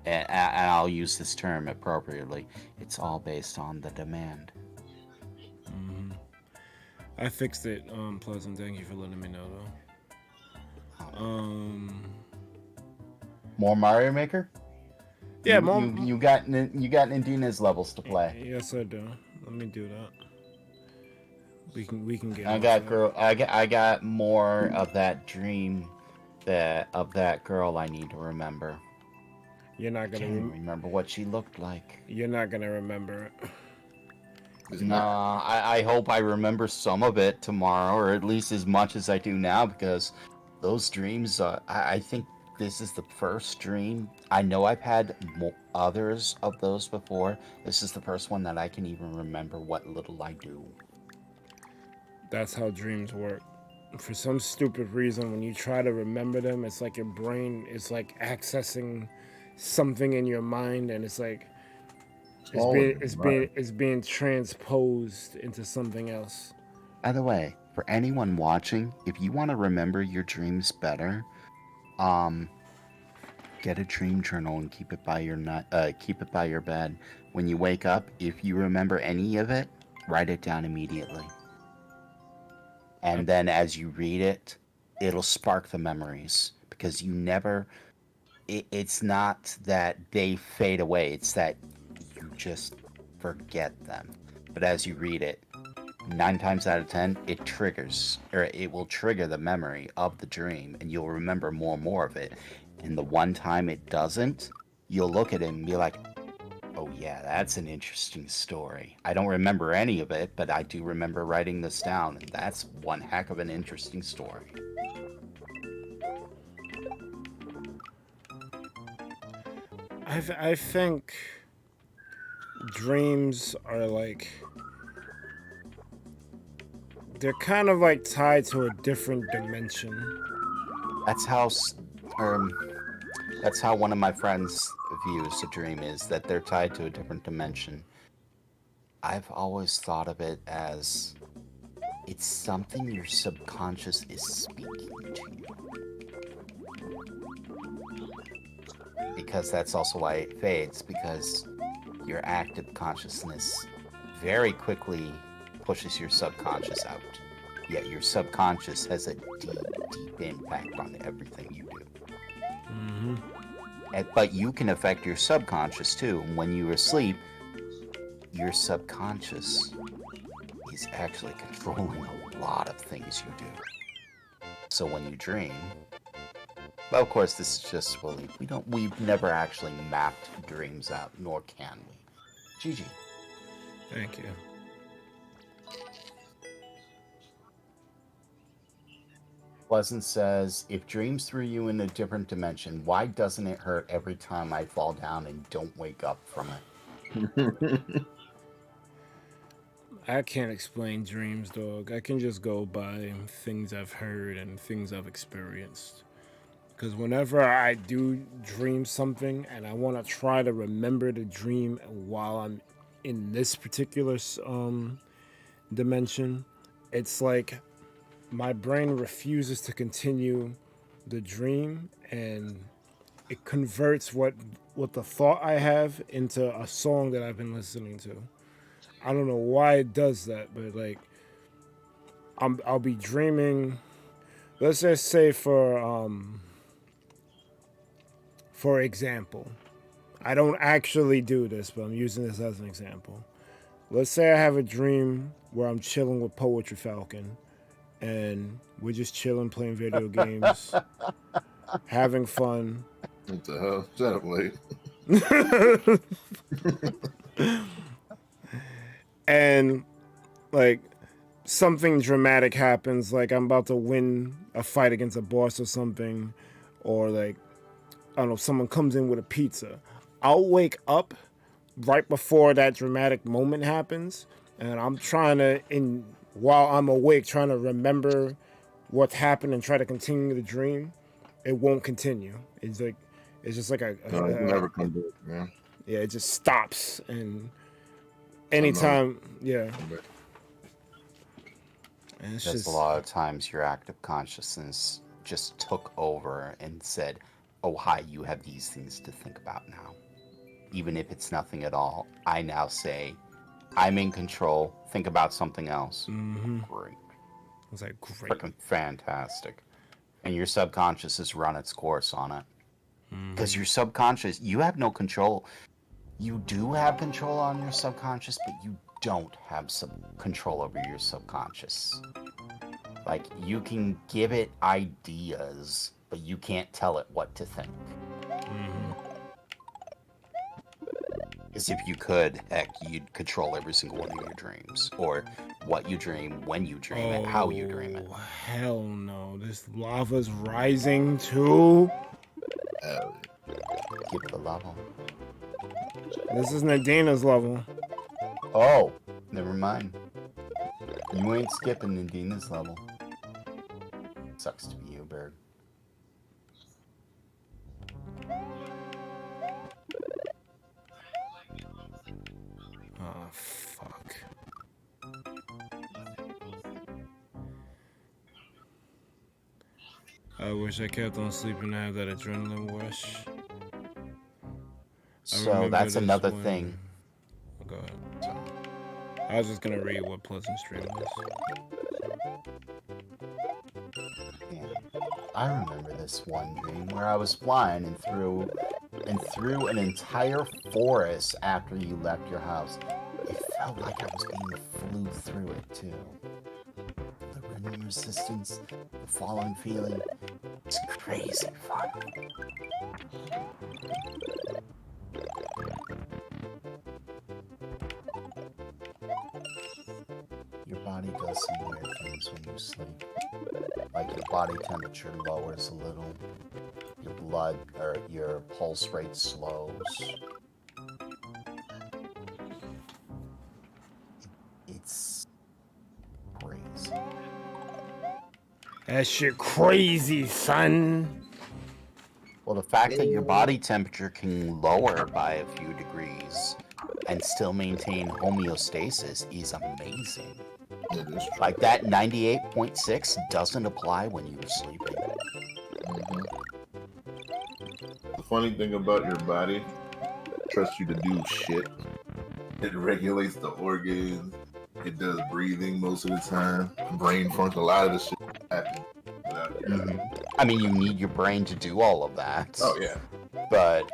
and I'll use this term appropriately, it's all based on the demand. Mm-hmm. I fixed it, Pleasant. Thank you for letting me know, though. More Mario Maker? Yeah, you got Nindina's levels to play. Yes, I do. Let me do that. We can get. I got more of that dream, of that girl I need to remember. You're not gonna remember what she looked like. You're not gonna remember it. Nah, I hope I remember some of it tomorrow, or at least as much as I do now, because those dreams, I think this is the first dream. I know I've had others of those before. This is the first one that I can even remember what little I do. That's how dreams work. For some stupid reason, when you try to remember them, it's like your brain is like accessing something in your mind, and it's like it's being transposed into something else. By the way, for anyone watching, if you want to remember your dreams better, get a dream journal and keep it by your bed. When you wake up, if you remember any of it, write it down immediately. And then as you read it, it'll spark the memories, because you never, it's not that they fade away, it's that you just forget them. But as you read it, 9 times out of 10, it will trigger the memory of the dream, and you'll remember more and more of it. And the one time it doesn't, you'll look at it and be like, oh yeah, that's an interesting story. I don't remember any of it, but I do remember writing this down, and that's one heck of an interesting story. I think dreams are like, they're kind of like tied to a different dimension. That's how one of my friends views a dream, is that they're tied to a different dimension. I've always thought of it as it's something your subconscious is speaking to you. Because that's also why it fades, because your active consciousness very quickly pushes your subconscious out. Yet your subconscious has a deep, deep impact on everything you do. Mm-hmm. But you can affect your subconscious too. When you're asleep, your subconscious is actually controlling a lot of things you do. So when you dream, well, of course, this is just belief. We've never actually mapped dreams out, nor can we. GG. Thank you. Pleasant says, if dreams threw you in a different dimension, why doesn't it hurt every time I fall down and don't wake up from it? I can't explain dreams, dog. I can just go by things I've heard and things I've experienced. Because whenever I do dream something and I want to try to remember the dream while I'm in this particular dimension, it's like my brain refuses to continue the dream, and it converts what the thought I have into a song that I've been listening to. I don't know why it does that, but like I'll be dreaming. Let's just say for example, I don't actually do this, but I'm using this as an example. Let's say I have a dream where I'm chilling with Poetry Falcon, and we're just chilling, playing video games, having fun. What the hell? Shut up, Blake. And like something dramatic happens, like I'm about to win a fight against a boss or something, or like I don't know, someone comes in with a pizza. I'll wake up right before that dramatic moment happens, and I'm trying to, while I'm awake, trying to remember what's happened and try to continue the dream. It won't continue. It's just like it never comes back, man. Yeah, it just stops, and anytime, yeah. And it's That's just a lot of times your active consciousness just took over and said, oh, hi, you have these things to think about now. Even if it's nothing at all, I now say, I'm in control, think about something else. Mm-hmm. Great. It's like great. Freaking fantastic. And your subconscious has run its course on it. Because your subconscious, you have no control. You do have control on your subconscious, but you don't have control over your subconscious. Like, you can give it ideas, but you can't tell it what to think. Because if you could, heck, you'd control every single one of your dreams. Or what you dream, when you dream it, how you dream it. Hell no. This lava's rising too. Keep the level. This is Nadina's level. Oh, never mind. You ain't skipping Nadina's level. Sucks to be you, Bird. Oh, fuck. I wish I kept on sleeping to have that adrenaline rush. So that's another thing. Oh, go ahead. I was just gonna read what Pleasant Stream was. Yeah. I remember this one dream where I was flying and through an entire forest after you left your house. It felt like I was being flew through it too. The running resistance, the falling feeling. It's crazy fun. Your body does some weird things when you sleep. Like your body temperature lowers a little. Your blood or your pulse rate slows. It's crazy. That shit crazy, son. Well, the fact that your body temperature can lower by a few degrees and still maintain homeostasis is amazing. Like that 98.6 doesn't apply when you're sleeping. The funny thing about your body, it trusts you to do shit. It regulates the organs. It does breathing most of the time. Brain function, a lot of the shit happens without your I mean, you need your brain to do all of that. Oh yeah. But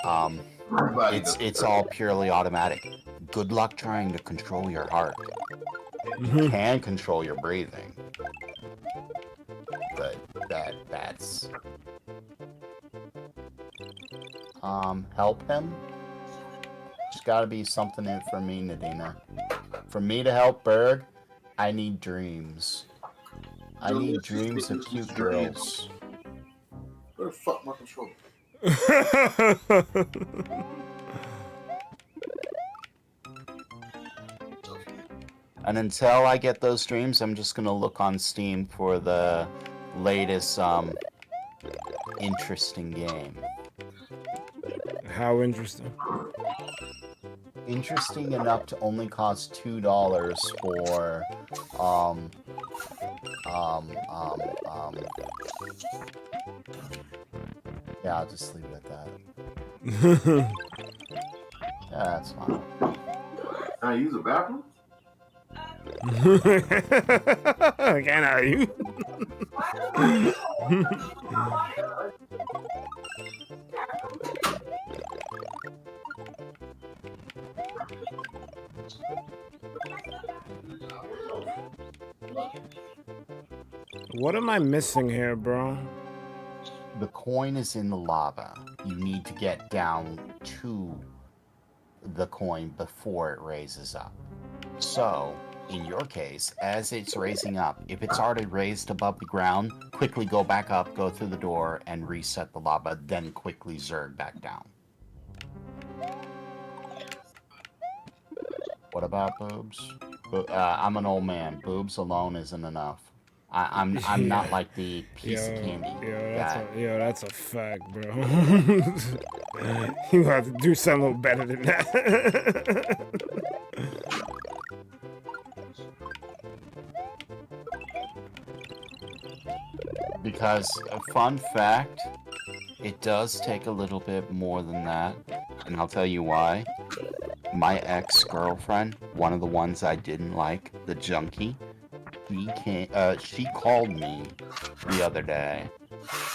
it's all purely automatic. Good luck trying to control your heart. You can control your breathing. But that's help him? Just got to be something in it for me, Nadina. For me to help Berg, I need dreams. I need dreams of cute girls. Where the fuck my controller? And until I get those dreams, I'm just gonna look on Steam for the latest interesting game. How interesting. Interesting enough to only cost $2 for yeah, I'll just leave it at that. Yeah, that's fine. Can I use a bathroom? Can I? What am I missing here, bro? The coin is in the lava. You need to get down to the coin before it raises up. So, in your case, as it's raising up, if it's already raised above the ground, quickly go back up, go through the door, and reset the lava, then quickly zerg back down. What about boobs? I'm an old man. Boobs alone isn't enough. I'm not like the piece of candy guy. That's a fact, bro. You have to do something a little better than that. Because, a fun fact, it does take a little bit more than that, and I'll tell you why. My ex-girlfriend, one of the ones I didn't like, the junkie, she called me the other day.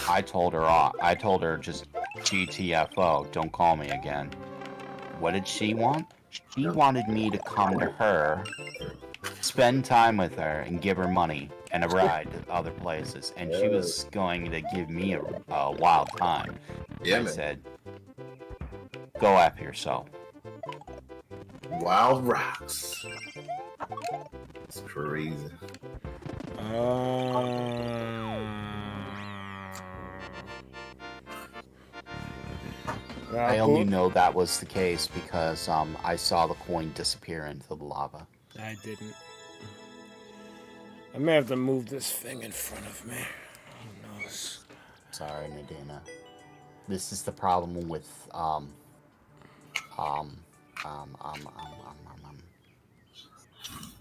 I told her just GTFO, don't call me again. What did she want? She wanted me to come to her, spend time with her, and give her money and a ride to other places. And she was going to give me a wild time. Yeah, I man. said, go after yourself. Wild rocks. It's crazy. I only know that was the case because I saw the coin disappear into the lava. I didn't. I may have to move this thing in front of me. Who knows? Sorry, Nadina. This is the problem with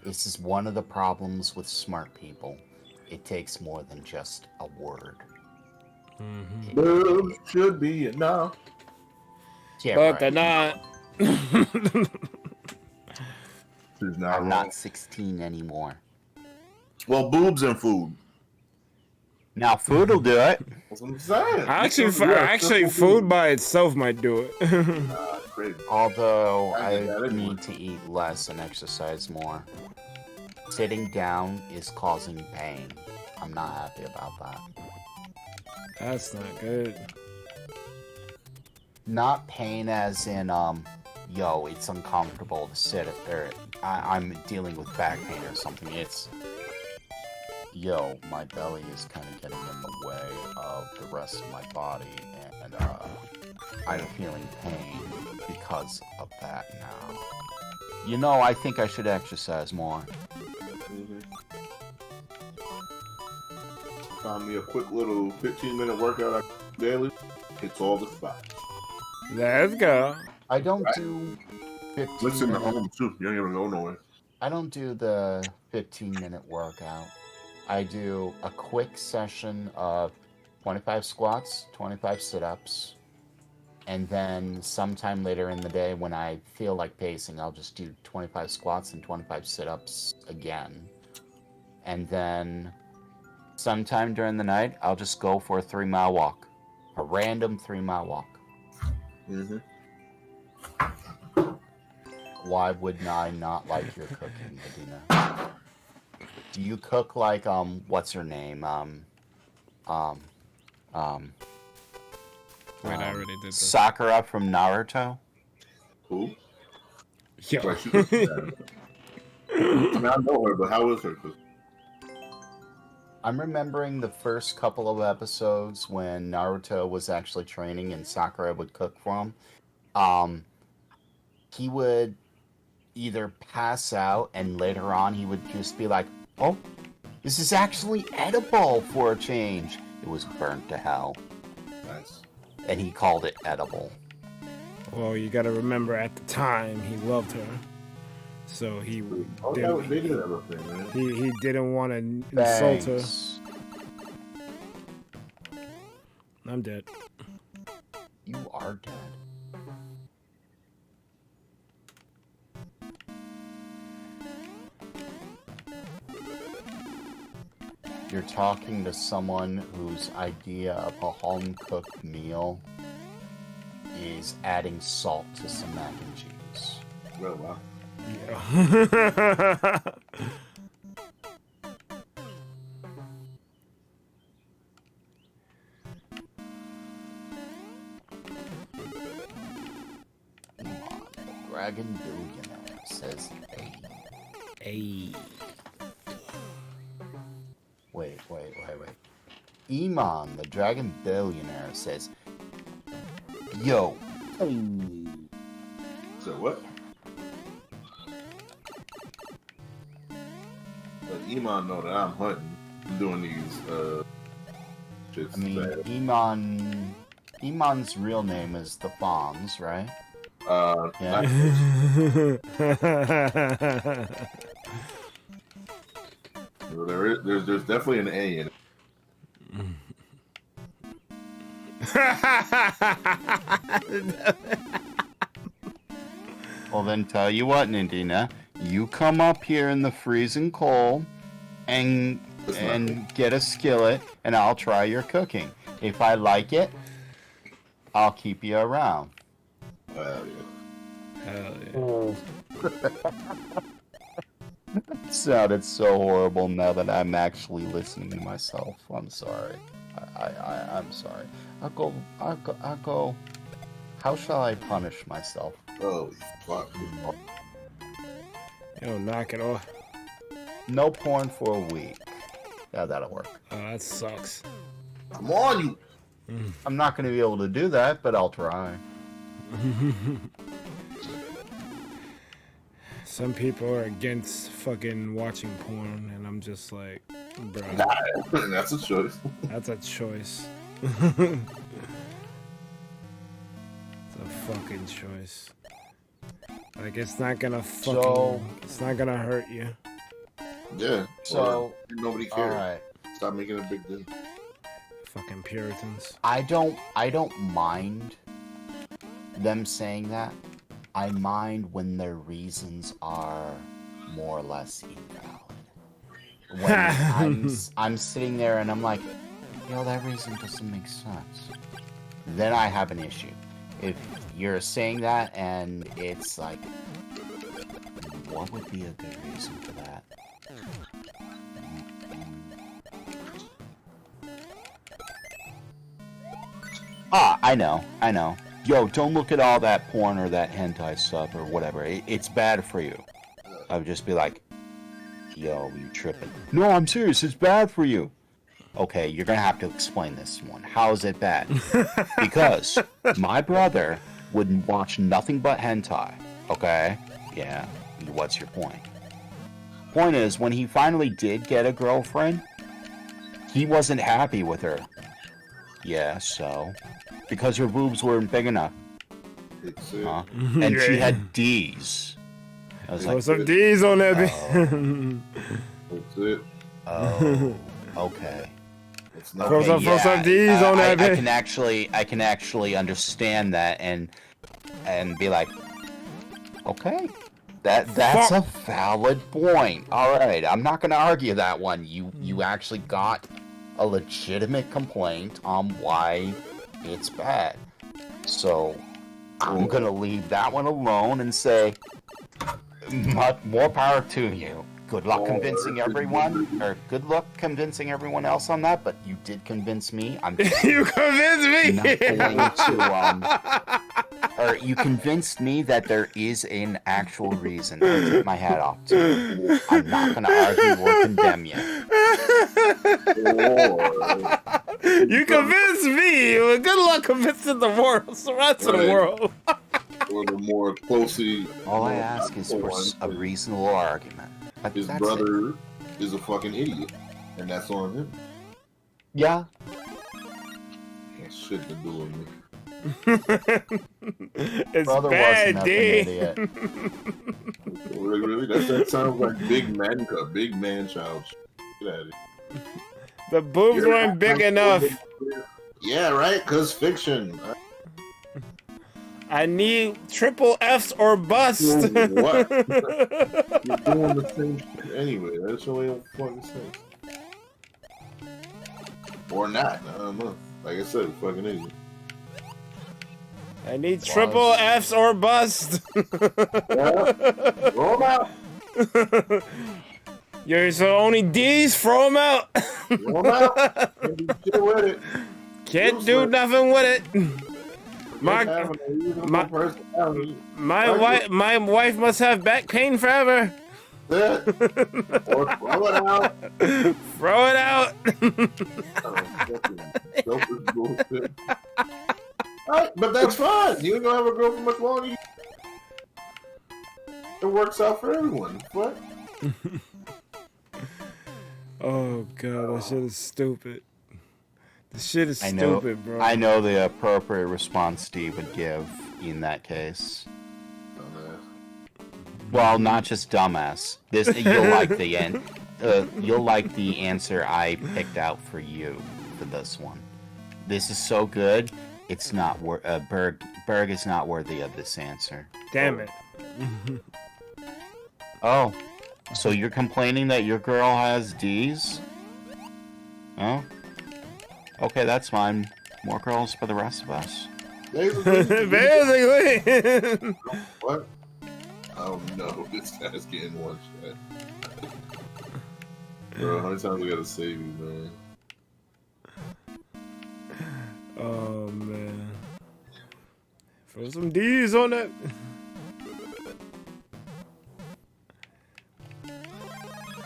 This is one of the problems with smart people. It takes more than just a word. Mm-hmm. Love should be enough. Yeah, But right. they're not. She's not I'm wrong. not 16 anymore. Well, boobs and food. Now food will do it. That's what I'm saying. Actually, food by itself might do it. Crazy. Although I I need to eat less and exercise more. Sitting down is causing pain. I'm not happy about that. That's not good. Not pain as in, yo, it's uncomfortable to sit or I'm dealing with back pain or something. It's, yo, my belly is kind of getting in the way of the rest of my body, and I'm feeling pain because of that now. You know, I think I should exercise more. Find me a quick little 15-minute workout daily. Hits all the spots. Let's go. I don't do 15 Listen to minute, home too. You don't even go nowhere. I don't do the 15-minute workout. I do a quick session of 25 squats, 25 sit-ups, and then sometime later in the day when I feel like pacing, I'll just do 25 squats and 25 sit-ups again. And then sometime during the night, I'll just go for a 3-mile walk. A random 3-mile walk. Mm-hmm. Why would I not like your cooking, Medina? Do you cook like, what's her name? Wait, I already did this. Sakura from Naruto? Who? Yo. Like, she looks bad. I mean, I know her, but how is her? I'm remembering the first couple of episodes when Naruto was actually training and Sakura would cook for him. He would either pass out and later on he would just be like, oh, this is actually edible for a change. It was burnt to hell. Nice. And he called it edible. Well, you gotta remember at the time he loved her. So he They did have a thing, man. he didn't want to insult her. Thanks. I'm dead. You are dead. You're talking to someone whose idea of a home-cooked meal is adding salt to some mac and cheese. Well, wow. Yeah. Dragon Billionaire says, hey. Hey. Wait. Iman, the Dragon Billionaire, says, yo. So what? But Iman know that I'm hunting. I'm doing these, shits. I mean, Iman's real name is the Bombs, right? Yeah. There's definitely an A in it. Well, then tell you what, Nindina, you come up here in the freezing cold and get a skillet, and I'll try your cooking. If I like it, I'll keep you around. Hell Hell yeah. It sounded so horrible now that I'm actually listening to myself. I'm sorry. I'm sorry. I'll go. How shall I punish myself? Oh, fuck. Yo, knock it off. No porn for a week. Yeah, that'll work. Oh, that sucks. I'm on you. I'm not going to be able to do that, but I'll try. Some people are against fucking watching porn, and I'm just like, bro. That's a choice. That's a choice. It's a fucking choice. Like, it's not gonna fucking... it's not gonna hurt you. Yeah. So, nobody cares. Alright. Stop making a big deal. Fucking Puritans. I don't mind them saying that. I mind when their reasons are more or less invalid. When I'm sitting there and I'm like, that reason doesn't make sense. Then I have an issue. If you're saying that and it's like, what would be a good reason for that? I know. Yo, don't look at all that porn or that hentai stuff or whatever. It's bad for you. I would just be like, yo, you tripping. No, I'm serious. It's bad for you. Okay, you're going to have to explain this one. How is it bad? Because my brother would watch nothing but hentai. Okay? Yeah. What's your point? Point is, when he finally did get a girlfriend, he wasn't happy with her. Yeah, so... Because her boobs weren't big enough. And she had D's. I was Throw like, some D's on that oh. That's it. Oh, okay. It's not Throw some D's on that I bitch. can actually understand that and be like, okay, that's a valid point. All right, I'm not gonna argue that one. You actually got a legitimate complaint on why it's bad. So I'm gonna leave that one alone and say, more power to you. Good luck convincing everyone, or good luck convincing everyone else on that. But you did convince me. I'm You convinced me. not going to or you convinced me that there is an actual reason. I take my hat off to you. I'm not going to argue or condemn you. You convinced me. Well, good luck convincing the rest of the world. Or the more closely. All I ask is for a reasonable argument. His That's brother it. is a fucking idiot, and that's on him. Yeah. That shit to do with me. It's Brother bad, wasn't an D. idiot. Really? That sounds like big man child shit. Get out of here. The boobs weren't big enough. Yeah, right? Because fiction. I need triple F's or bust. What? You're doing the same shit anyway. That's the way it fucking sense. Or not. I don't know. Like I said, fucking idiot. I need triple F's or bust. Yeah. Roll 'em out. You're so only D's, throw them out. Roll 'em out. Can't do shit with it. Can't do nothing with it. My wife must have back pain forever. Or throw it out. Throw it out. Bullshit. Right, but that's fine. You don't have a girl for much longer. It works out for everyone. What? Oh god, that shit is stupid. This shit is stupid, bro. I know the appropriate response Steve would give in that case. Dumbass. Well, not just dumbass. This you'll like the end. You'll like the answer I picked out for you for this one. This is so good. It's not Berg is not worthy of this answer. Damn it. Oh, so you're complaining that your girl has D's? Oh, okay, that's fine. More girls for the rest of us. Basically. What? Oh no, this guy's getting one shot. Bro, how many times we gotta save you, man? Oh man. Throw some D's on that.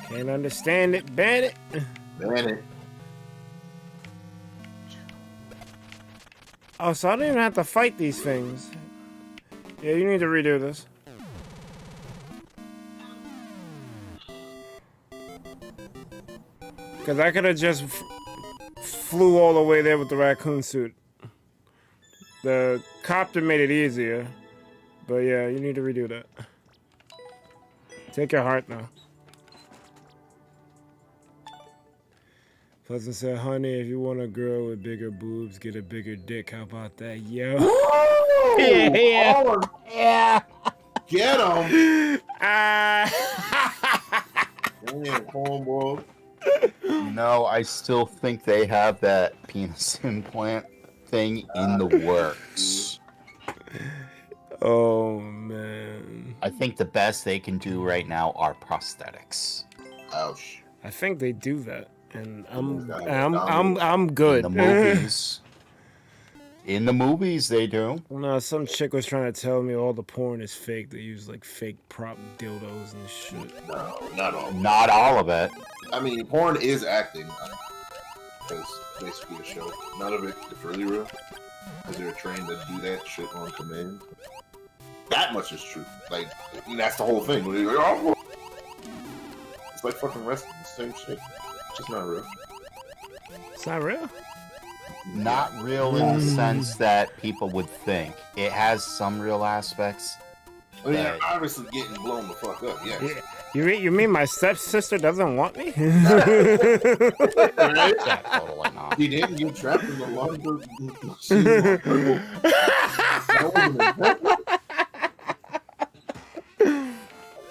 Can't understand it, ban it. Ban it. Oh, so I don't even have to fight these things. Yeah, you need to redo this. Because I could have just flew all the way there with the raccoon suit. The copter made it easier. But yeah, you need to redo that. Take your heart now. Pleasant said, honey, if you want a girl with bigger boobs, get a bigger dick. How about that, yo? Yeah. Yeah. Get him. Damn, homeboy. No, I still think they have that penis implant thing in the works. Oh man. I think the best they can do right now are prosthetics. Ouch. I think they do that, and I'm good. In the movies. In the movies, they do. No, some chick was trying to tell me all the porn is fake. They use like fake prop dildos and shit. No, not all. Not all of it. I mean, porn is acting. Because basically a show. None of it is really real. Because they're trained to do that shit on command. That much is true. Like, that's the whole thing. It's like fucking wrestling. The same shit. It's just not real. It's not real? Not real in the sense that people would think. It has some real aspects. I mean, you're obviously getting blown the fuck up, yes. Yeah. You mean my stepsister doesn't want me? Right? Yeah, totally not. He didn't get trapped in the laundry.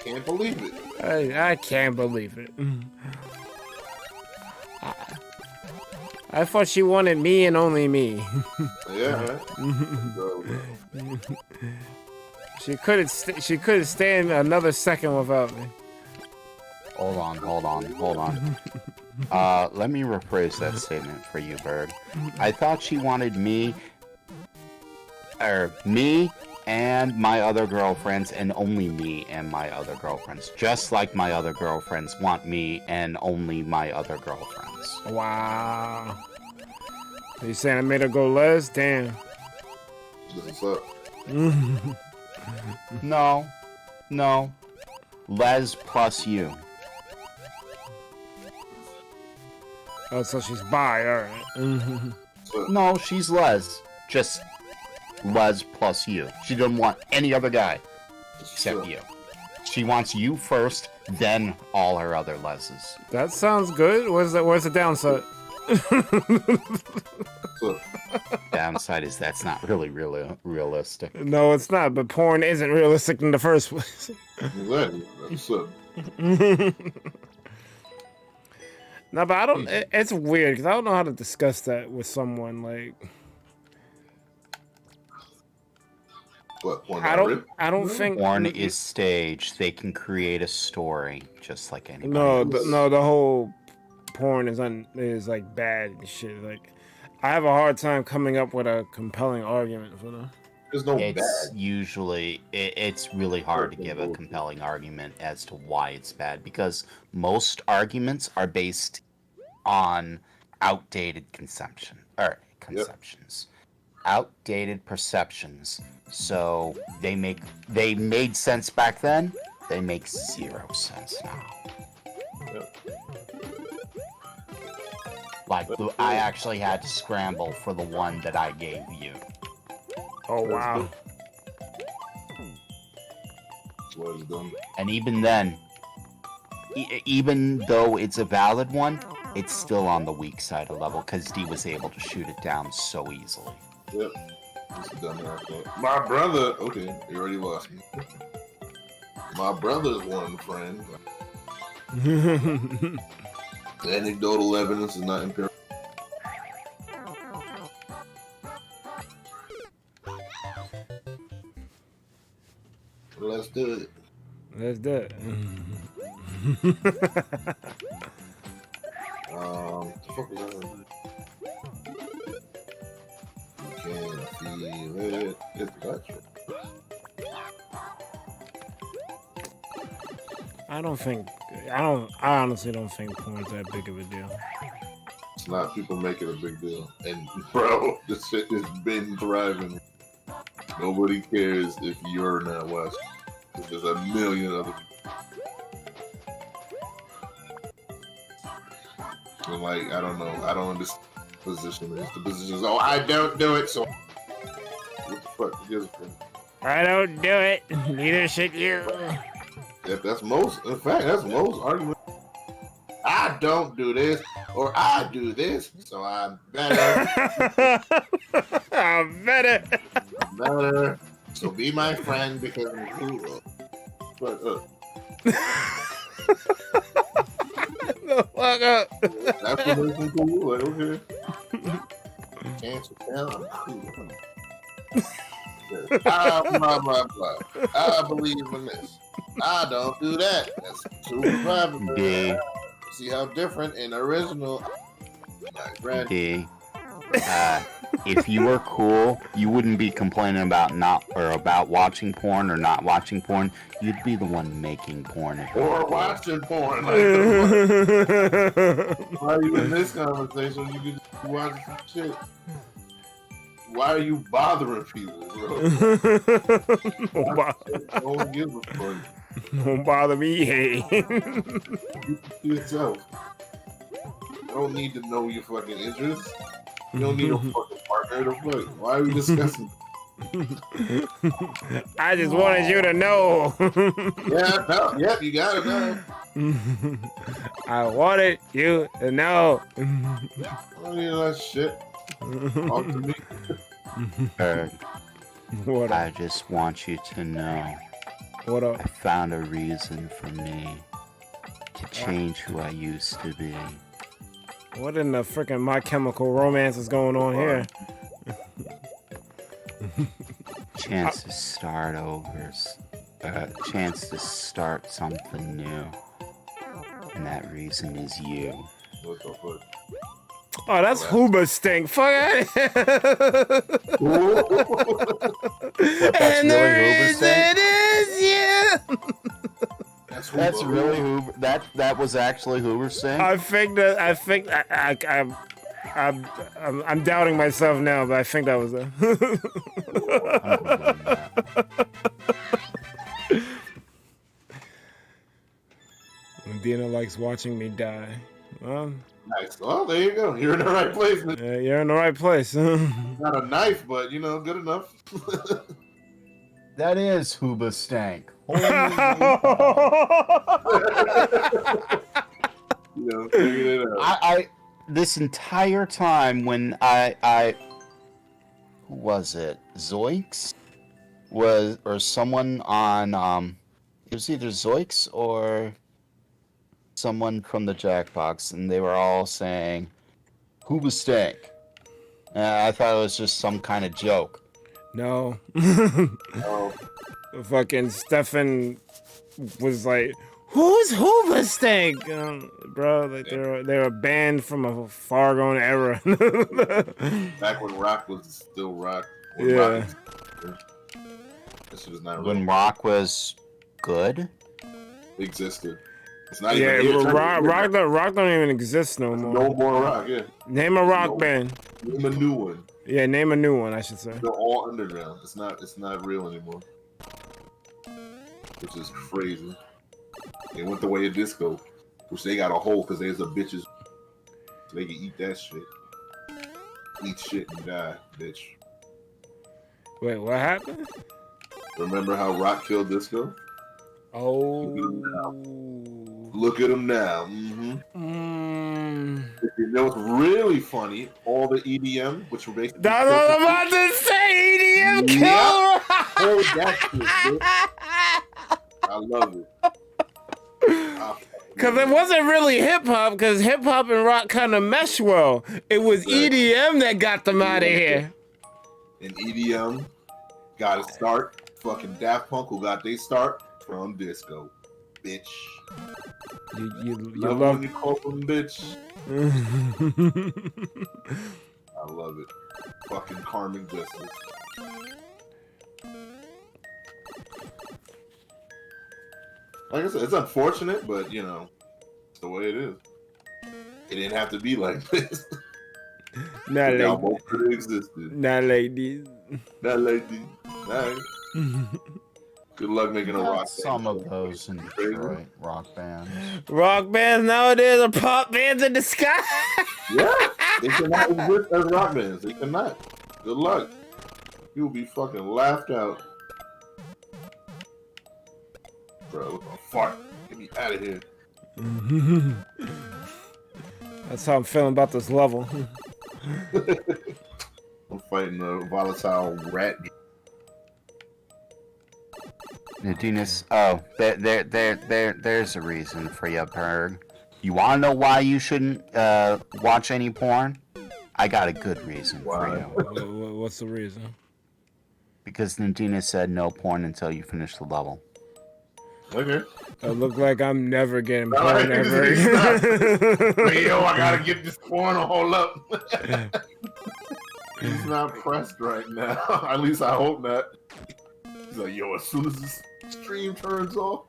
Can't believe it. I can't believe it. I thought she wanted me and only me. Yeah. She couldn't stand another second without me. Hold on. Let me rephrase that statement for you, Bird. I thought she wanted me me and my other girlfriends, and only me and my other girlfriends. Just like my other girlfriends want me and only my other girlfriends. Wow. You saying I made her go Les? Damn. What's up? No. Les plus you. Oh, so she's bi, alright. No, she's Les. Just Les plus you. She doesn't want any other guy except you. She wants you first, then all her other Leses. That sounds good. Where's the downside? Downside is that's not really realistic. No, it's not, but porn isn't realistic in the first place. Exactly. What's up? No, but I don't. It's weird because I don't know how to discuss that with someone. Like, What, porn I don't think Porn is staged. They can create a story just like anybody. The whole porn is like bad and shit. Like, I have a hard time coming up with a compelling argument for them. There's no It's bad. usually it's really hard to give a compelling argument as to why it's bad because most arguments are based on outdated conceptions, outdated perceptions. So they made sense back then. They make 0 sense now. Yep. Like I actually had to scramble for the one that I gave you. Oh wow! That's what it's done. And even then, even though it's a valid one, it's still on the weak side of level because D was able to shoot it down so easily. Yep. This is done now. My brother. Okay, you already lost me. My brother's one friend. Anecdotal evidence is not empirical. Let's do it. Let's do it. The fuck was that? You can feel it. It's gotcha. I honestly don't think porn's that big of a deal. It's not. People make it a big deal. And bro, this shit has been thriving. Nobody cares if you're not watching. Because there's a million other people. And like, I don't know. I don't understand the position. The position is, oh, I don't do it, so what the fuck? Who gives a fuck? I don't do it. Neither should you. If that's most, in fact, that's most arguments. I don't do this, or I do this, so I'm better. I'm better. I'm better. So be my friend because I'm cool. But, The fuck up. that's what makes me cool. Like, okay. Can't you tell I'm cool? Blah, blah, blah. I believe in this. I don't do that. That's super private. D. See how different and original. D. If you were cool, you wouldn't be complaining about about watching porn or not watching porn. You'd be the one making porn. Or watching porn. Like, why are you in this conversation? You can just be watching some shit. Why are you bothering people, bro? Don't give a fuck. Don't bother me, hey. You see yourself. You don't need to know your fucking interests. You don't need a fucking partner to play. Why are we discussing? I just wanted you to know. Yeah, no, yep, you got it now. I wanted you to know. I don't need that shit. Talk to me. What I up? just want you to know What I up? found a reason for me to change who I used to be. What in the freaking My Chemical Romance is going on here? Chance to start over. Chance to start something new. And that reason is you. What the fuck? Oh, that's Hooba stink. Fuck out of here. What, that's And really the Hooba reason stink? is you. That's really Hoover. That was actually Hoover stink. I'm doubting myself now, but I think that was it. I'm believing that. Medina likes watching me die. Well, Nice. Well, there you go. You're in the right place. Man. you're in the right place. Not a knife, but good enough. That is Hooba stank. Figured it out. I this entire time when I who was it? Zoix was or someone on it was either Zoix or someone from the Jackbox, and they were all saying Hooba stank. I thought it was just some kind of joke. No. Oh, Fucking Stefan was like, "Who's Hoover Stank?" Bro, like they're a band from a far gone era. back when rock was still rock. Yeah. This shit is not When real. rock was good. Existed. It's not Yeah, even. rock don't even exist no more. No more rock. Yeah. Name a rock No. band. Name a new one. Yeah, name a new one, I should say. They're all underground. It's not real anymore. Which is crazy. They went the way of disco, which they got a hole because there's a bitches. So they can eat that shit. Eat shit and die, bitch. Wait, what happened? Remember how rock killed disco? Oh. Look at them now. You know what's really funny? All the EDM, which were basically. That's what I'm about to say. EDM kill. Yeah. Oh, that shit, bitch. I love it. Because it wasn't really hip hop, because hip hop and rock kind of mesh well. It was EDM that got them out of here. And EDM got a start. Fucking Daft Punk who got their start from disco. Bitch. You Love love when you call them bitch. I love it. Fucking Carmen Justice. Like I said, it's unfortunate, but it's the way it is. It didn't have to be like this. Not Y'all like, both could have existed. not like this. Not like this. Alright. Good luck making a rock Some band. of those in Detroit rock bands. Rock bands nowadays are pop bands in the sky. Yeah, they cannot exist as rock bands. They cannot. Good luck. You will be fucking laughed out. Bro, look a fart. Get me out of here. That's how I'm feeling about this level. I'm fighting a volatile rat. Nadinus, there's a reason for you, Berg. You want to know why you shouldn't watch any porn? I got a good reason for you. What's the reason? Because Nadina said no porn until you finish the level. Okay. It look like I'm never getting All porn right, ever. Hey, yo, I gotta get this porn to hold up. He's not pressed right now. At least I hope not. He's like, yo, as soon as this stream turns off,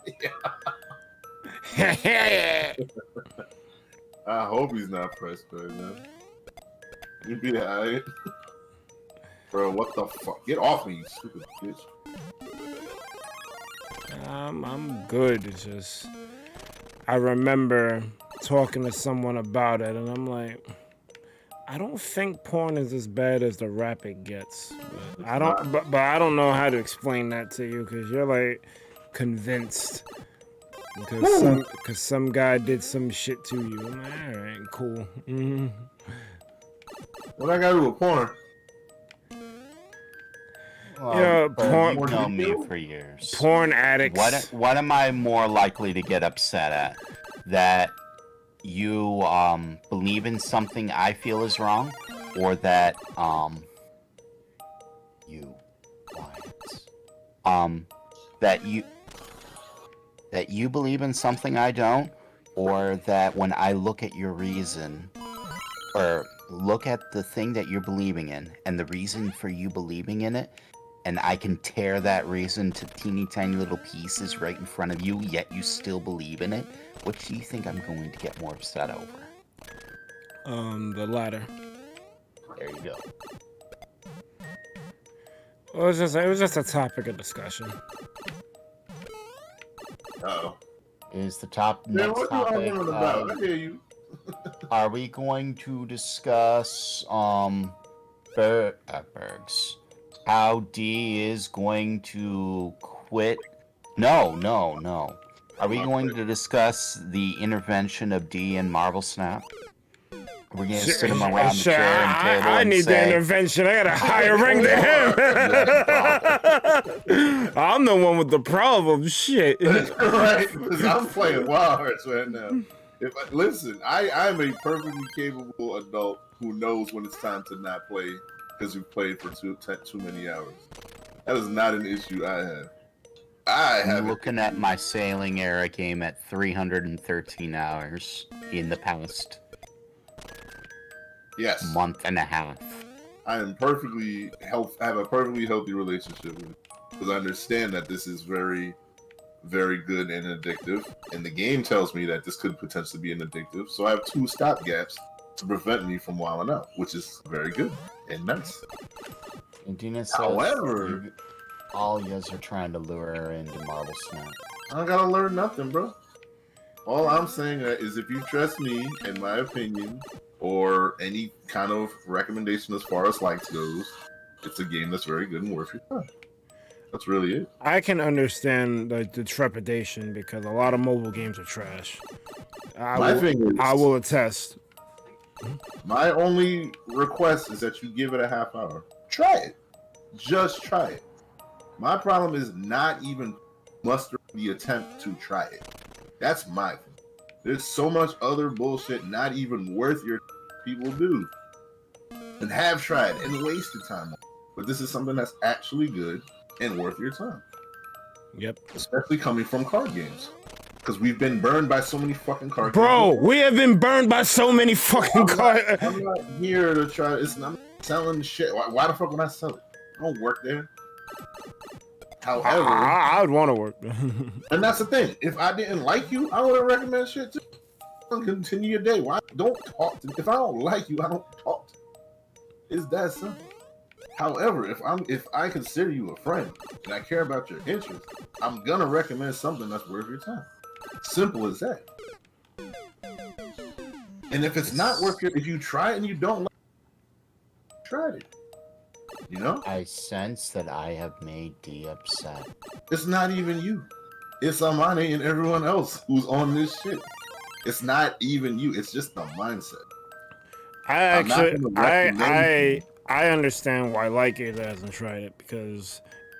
I hope he's not pressed right now. You be alright. Bro, what the fuck? Get off me, you stupid bitch. I'm good. It's just I remember talking to someone about it, and I'm like, I don't think porn is as bad as the rap it gets. But I don't know how to explain that to you because you're like convinced because some guy did some shit to you. I'm like, all right, cool. Mm-hmm. What I gotta do with porn? Yeah, porn. You know me for years. Porn addicts. What am I more likely to get upset at? That you believe in something I feel is wrong, or that that you believe in something I don't, or that when I look at your reason, or look at the thing that you're believing in and the reason for you believing in it, and I can tear that reason to teeny tiny little pieces right in front of you, yet you still believe in it, what do you think I'm going to get more upset over? The latter. There you go. It was just a topic of discussion. Uh-oh. Is the top Man, next what you topic? arguing about? I hear you. Are we going to discuss Bergs? How D is going to quit? No. Are we going to discuss the intervention of D in Marvel Snap? We're gonna sit him around the chair and table I and need the say, intervention. I got a higher rank than him. I'm the one with the problem. Shit. Right? Because I'm playing Wild Hearts right now. Listen, I'm a perfectly capable adult who knows when it's time to not play because you've played for too many hours. That is not an issue I have. I'm looking at my sailing era game at 313 hours in the past month and a half. I am perfectly have a perfectly healthy relationship with it because I understand that this is very, very good and addictive, and the game tells me that this could potentially be an addictive. So I have 2 stopgaps to prevent me from wilding out, which is very good and nice. And Dina says, However, all you guys are trying to lure her into Marvel Snap. I don't gotta learn nothing, bro. All I'm saying is if you trust me and my opinion or any kind of recommendation as far as likes goes, it's a game that's very good and worth your time. That's really it. I can understand the trepidation because a lot of mobile games are trash. I will attest. My only request is that you give it a half hour. Try it. Just try it. My problem is not even mustering the attempt to try it. That's my thing. There's so much other bullshit not even worth your people do. And have tried and wasted time on. But this is something that's actually good and worth your time. Yep. Especially coming from card games. Because we've been burned by so many fucking card games. Bro, we have been burned by so many fucking cards. I'm not here to try. I'm not selling shit. Why the fuck would I sell it? I don't work there. However, I would want to work. And that's the thing. If I didn't like you, I wouldn't recommend shit to you. Continue your day. Why don't talk to me? If I don't like you, I don't talk to you. It's that simple. However, if I consider you a friend and I care about your interests, I'm gonna recommend something that's worth your time. Simple as that. And if it's not worth it, if you try it and you don't like it, try it. You know? I sense that I have made D upset. It's not even you. It's Amani and everyone else who's on this shit. It's not even you. It's just the mindset. I understand why Like-It hasn't tried it because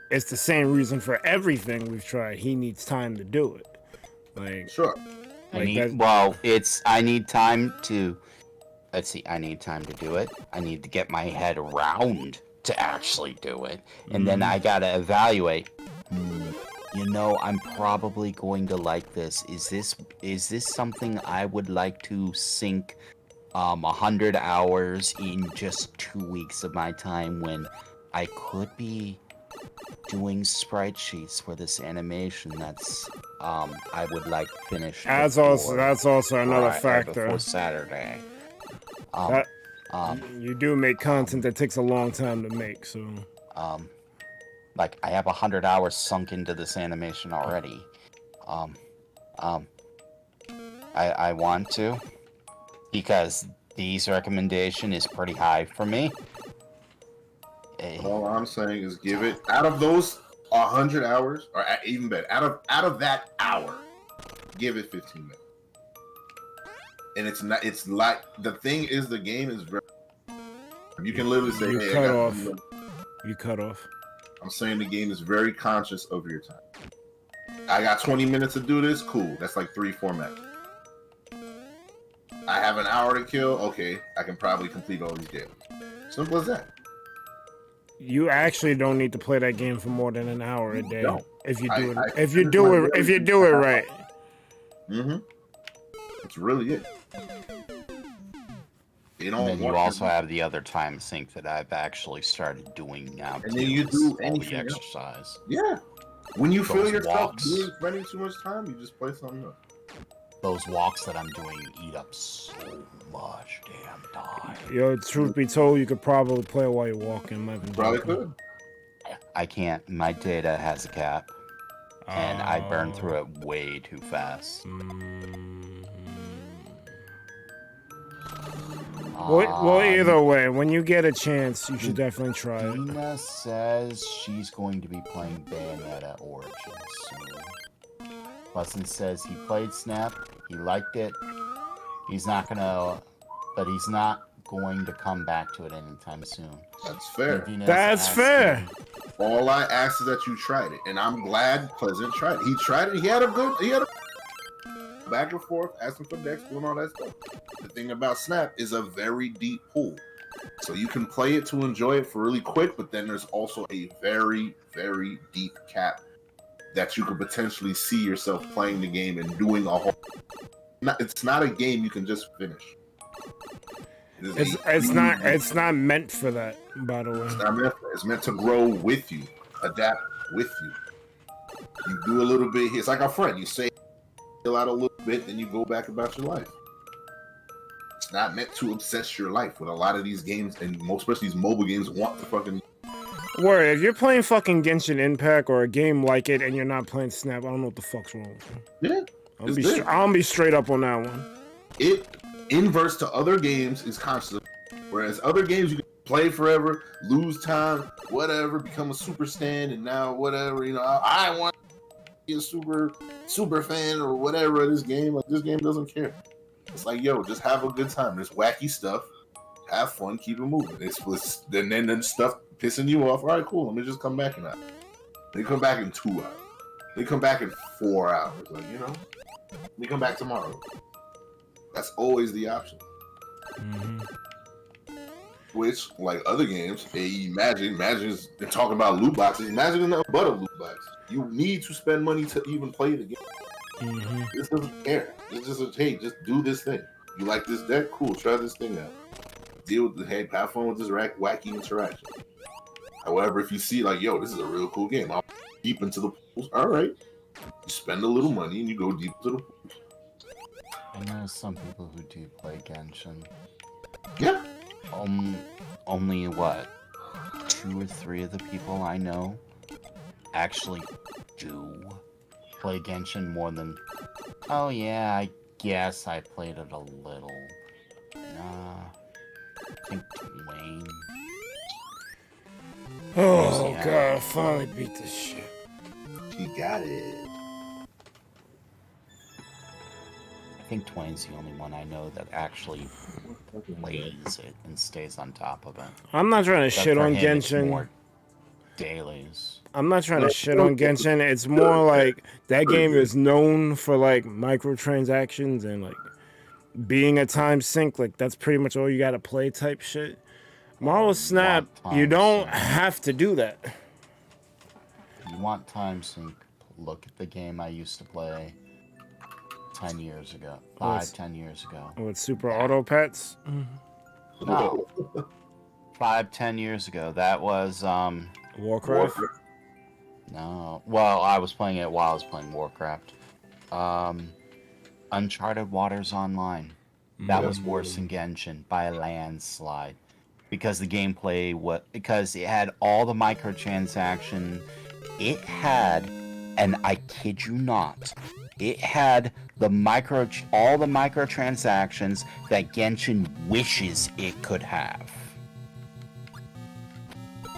it's the same reason for everything we've tried. He needs time to do it. Like sure. I need time to. Let's see. I need time to do it. I need to get my head around to actually do it, and then I gotta evaluate. You know, I'm probably going to like this. Is this something I would like to sink 100 hours in just 2 weeks of my time when I could be doing sprite sheets for this animation that's I would like to finish. That's also another factor. Before Saturday. You do make content that takes a long time to make, so like I have 100 hours sunk into this animation already. I want to because D's recommendation is pretty high for me. All I'm saying is give it out of those 100 hours, or even better, out of that hour, give it 15 minutes. And it's not. It's like the thing is the game is very. You can literally say, you "Hey, cut off." You cut off. I'm saying the game is very conscious of your time. I got 20 minutes to do this. Cool. That's like 3-4 matches. I have an hour to kill. Okay, I can probably complete all these dailies. Simple as that. You actually don't need to play that game for more than an hour a day if you do it. If you do it right. That's really it. They And don't then you want also your- have the other time sync that I've actually started doing now. And too, then you is do all the anything else. exercise. Yeah. When you feel Those yourself walks. spending too much time, you just play something else. Those walks that I'm doing eat up so much damn time. Yo, truth be told, you could probably play it while you're walking. I'm not even Probably joking. could. I can't. My data has a cap, and I burn Oh. through it way too fast. Well, either way, when you get a chance, you should definitely try it. Dina says she's going to be playing Bayonetta Origins soon. Pleasant says he played Snap, he liked it. He's not gonna come back to it anytime soon. That's fair. Dina's That's fair. All I ask is that you tried it, and I'm glad Pleasant tried it. He tried it. He had a back and forth, asking for decks, doing all that stuff. The thing about Snap is a very deep pool. So you can play it to enjoy it for really quick, but then there's also a very, very deep cap that you could potentially see yourself playing the game and doing a whole. It's not a game you can just finish. It's not meant for that, by the way. It's not meant for it. It's meant to grow with you, adapt with you. You do a little bit here. It's like a friend. You say out a little bit, then you go back about your life. It's not meant to obsess your life with a lot of these games, and most especially these mobile games want to fucking. Word, if you're playing fucking Genshin Impact or a game like it and you're not playing Snap, I don't know what the fuck's wrong with you. Yeah, I'm gonna be straight up on that one. It inverse to other games is constant, whereas other games you can play forever, lose time, whatever, become a super stand, and now whatever, I want to be a super fan or whatever of this game. Like, this game doesn't care. It's like, yo, just have a good time. There's wacky stuff, have fun, keep it moving. Then stuff pissing you off. All right, cool. Let me just come back in that. They come back in 2 hours. They come back in 4 hours. Like, let me come back tomorrow. That's always the option. Mm-hmm. Which, like other games, Imagine is they're talking about loot boxes. Imagine is nothing but a loot box. You need to spend money to even play the game. Mm-hmm. This doesn't care. It's just just do this thing. You like this deck? Cool, try this thing out. Deal with have fun with this wacky interaction. However, if you see like, yo, this is a real cool game, I'll deep into the pools. All right, you spend a little money and you go deep into the pools. I know some people who do play Genshin. Yeah. Only what? 2 or 3 of the people I know actually do play Genshin more than. Oh yeah, I guess I played it a little. Nah, I think Wayne. Oh Yeah. god, I finally beat this shit. He got it. I think Twain's the only one I know that actually plays it and stays on top of it. I'm not trying to But shit for on him, it's Genshin. more dailies. I'm not trying to shit on Genshin. It's more like that game is known for like microtransactions and like being a time sink. Like that's pretty much all you gotta play type shit. Marvel Snap, time you don't sink. have to do that. If you want time sync, look at the game I used to play 10 years ago. 10 years ago. With Super Auto Pets. No. 5-10 years ago. That was Warcraft. no. Well, I was playing it while I was playing Warcraft. Uncharted Waters Online. That was worse than Genshin by a landslide. Because the gameplay because it had all the microtransaction. It had, and I kid you not, it had all the microtransactions that Genshin wishes it could have.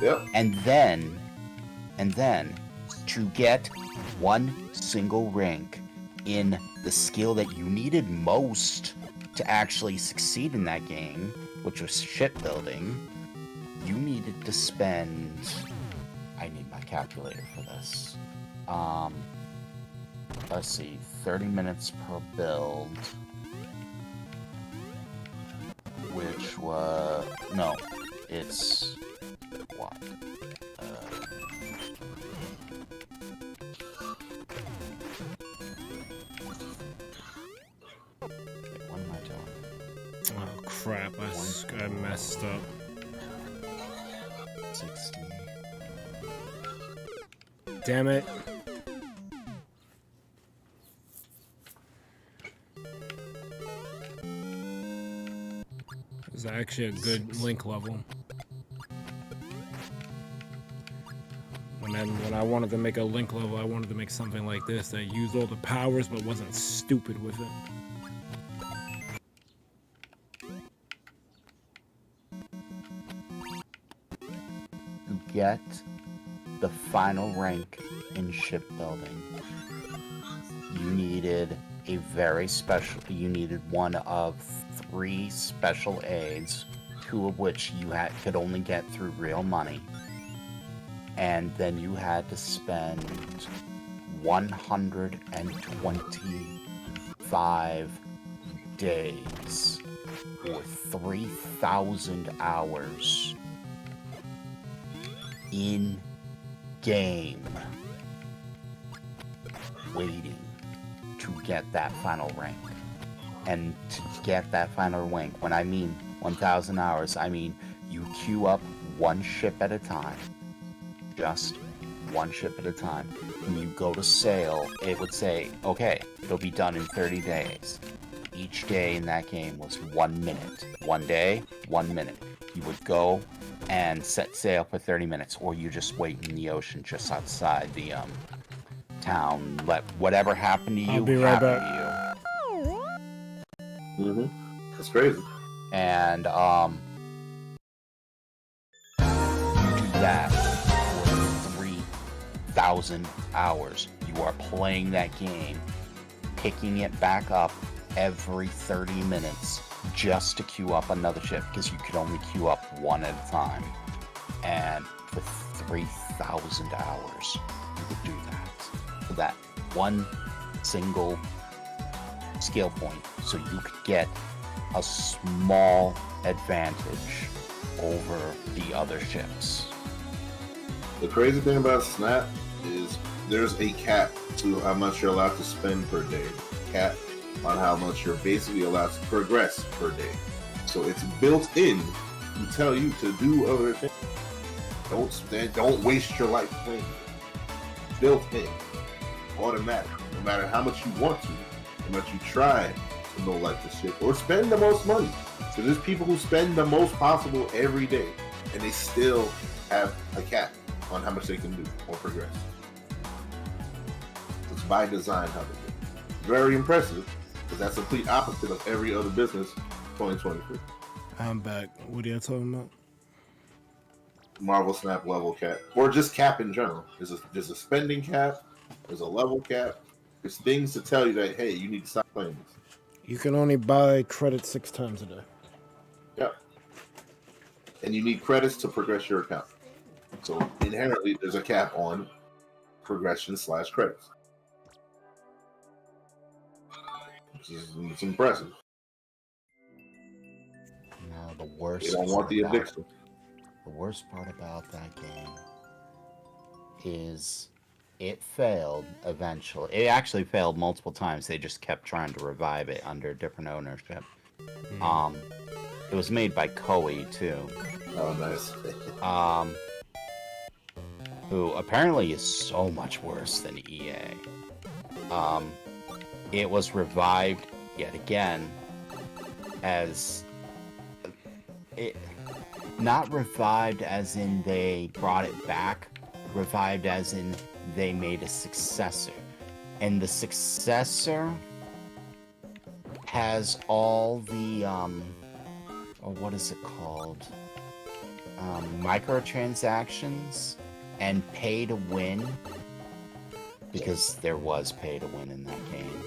Yep. And then to get one single rank in the skill that you needed most to actually succeed in that game, which was shipbuilding, you needed to spend. I need my calculator for this. Let's see, 30 minutes per build, which was no, it's what? Wait, what am I doing? Oh crap! I messed up. 60. Damn it. This is actually a good link level. When I wanted to make a link level, I wanted to make something like this that used all the powers but wasn't stupid with it. To get the final rank in shipbuilding, you needed a very special. You needed one of 3 special aids, 2 of which you could only get through real money, and then you had to spend 125 days or 3,000 hours in game waiting to get that final rank. And to get that final rank, when I mean 1,000 hours, I mean you queue up one ship at a time. Just one ship at a time. When you go to sail, it would say, okay, it'll be done in 30 days. Each day in that game was 1 minute. 1 day, 1 minute. You would go and set sail for 30 minutes, or you just wait in the ocean just outside the town. Let whatever happen to you I'll be right happen back. to you. That's crazy. And you do that for 3,000 hours. You are playing that game, picking it back up every 30 minutes just to queue up another ship, because you could only queue up one at a time. And for 3,000 hours, you would do that for that one single skill point, so you could get a small advantage over the other ships. The crazy thing about Snap is there's a cap to how much you're allowed to spend per day. Cap on how much you're basically allowed to progress per day. So it's built in to tell you to do other things. Don't waste your life playing. Built in, automatic. No matter how much you want to, how much you try to know like the ship or spend the most money. So there's people who spend the most possible every day, and they still have a cap on how much they can do or progress. It's by design how they do. Very impressive, because that's the complete opposite of every other business 2023. I'm back. What are you talking about? Marvel Snap level cap, or just cap in general. There's a spending cap, there's a level cap. There's things to tell you that, hey, you need to stop playing this. You can only buy credits 6 times a day. Yeah. And you need credits to progress your account. So inherently, there's a cap on progression/credits. It's impressive. Now the worst. They don't want the addiction. The worst part about that game is it failed eventually. It actually failed multiple times. They just kept trying to revive it under different ownership. It was made by Koei too. Oh, nice. Who apparently is so much worse than EA. It was revived yet again as it, not revived as in they brought it back, revived as in they made a successor. And the successor has all the what is it called? Microtransactions and pay to win, because there was pay to win in that game.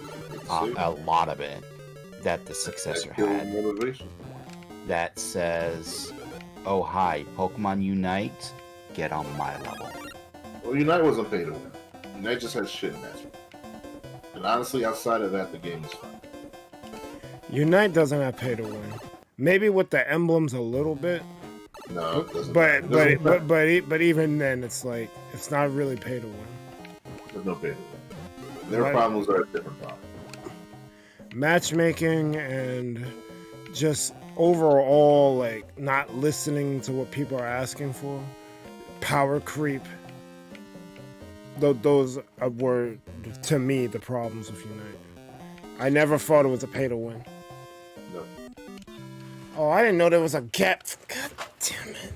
A lot of it that the successor had. Motivation. That says, "Oh hi, Pokemon Unite, get on my level." Well, Unite wasn't pay to win. Unite just had shit in that. And honestly, outside of that, the game is fine. Unite doesn't have pay to win. Maybe with the emblems a little bit. No, it doesn't. But even then, it's like it's not really pay to win. There's no pay to win. Their problems are a different problem. Matchmaking and just overall, like, not listening to what people are asking for, power creep. Those were, to me, the problems with Unite. I never thought it was a pay to win. No. Oh, I didn't know there was a gap. God damn it.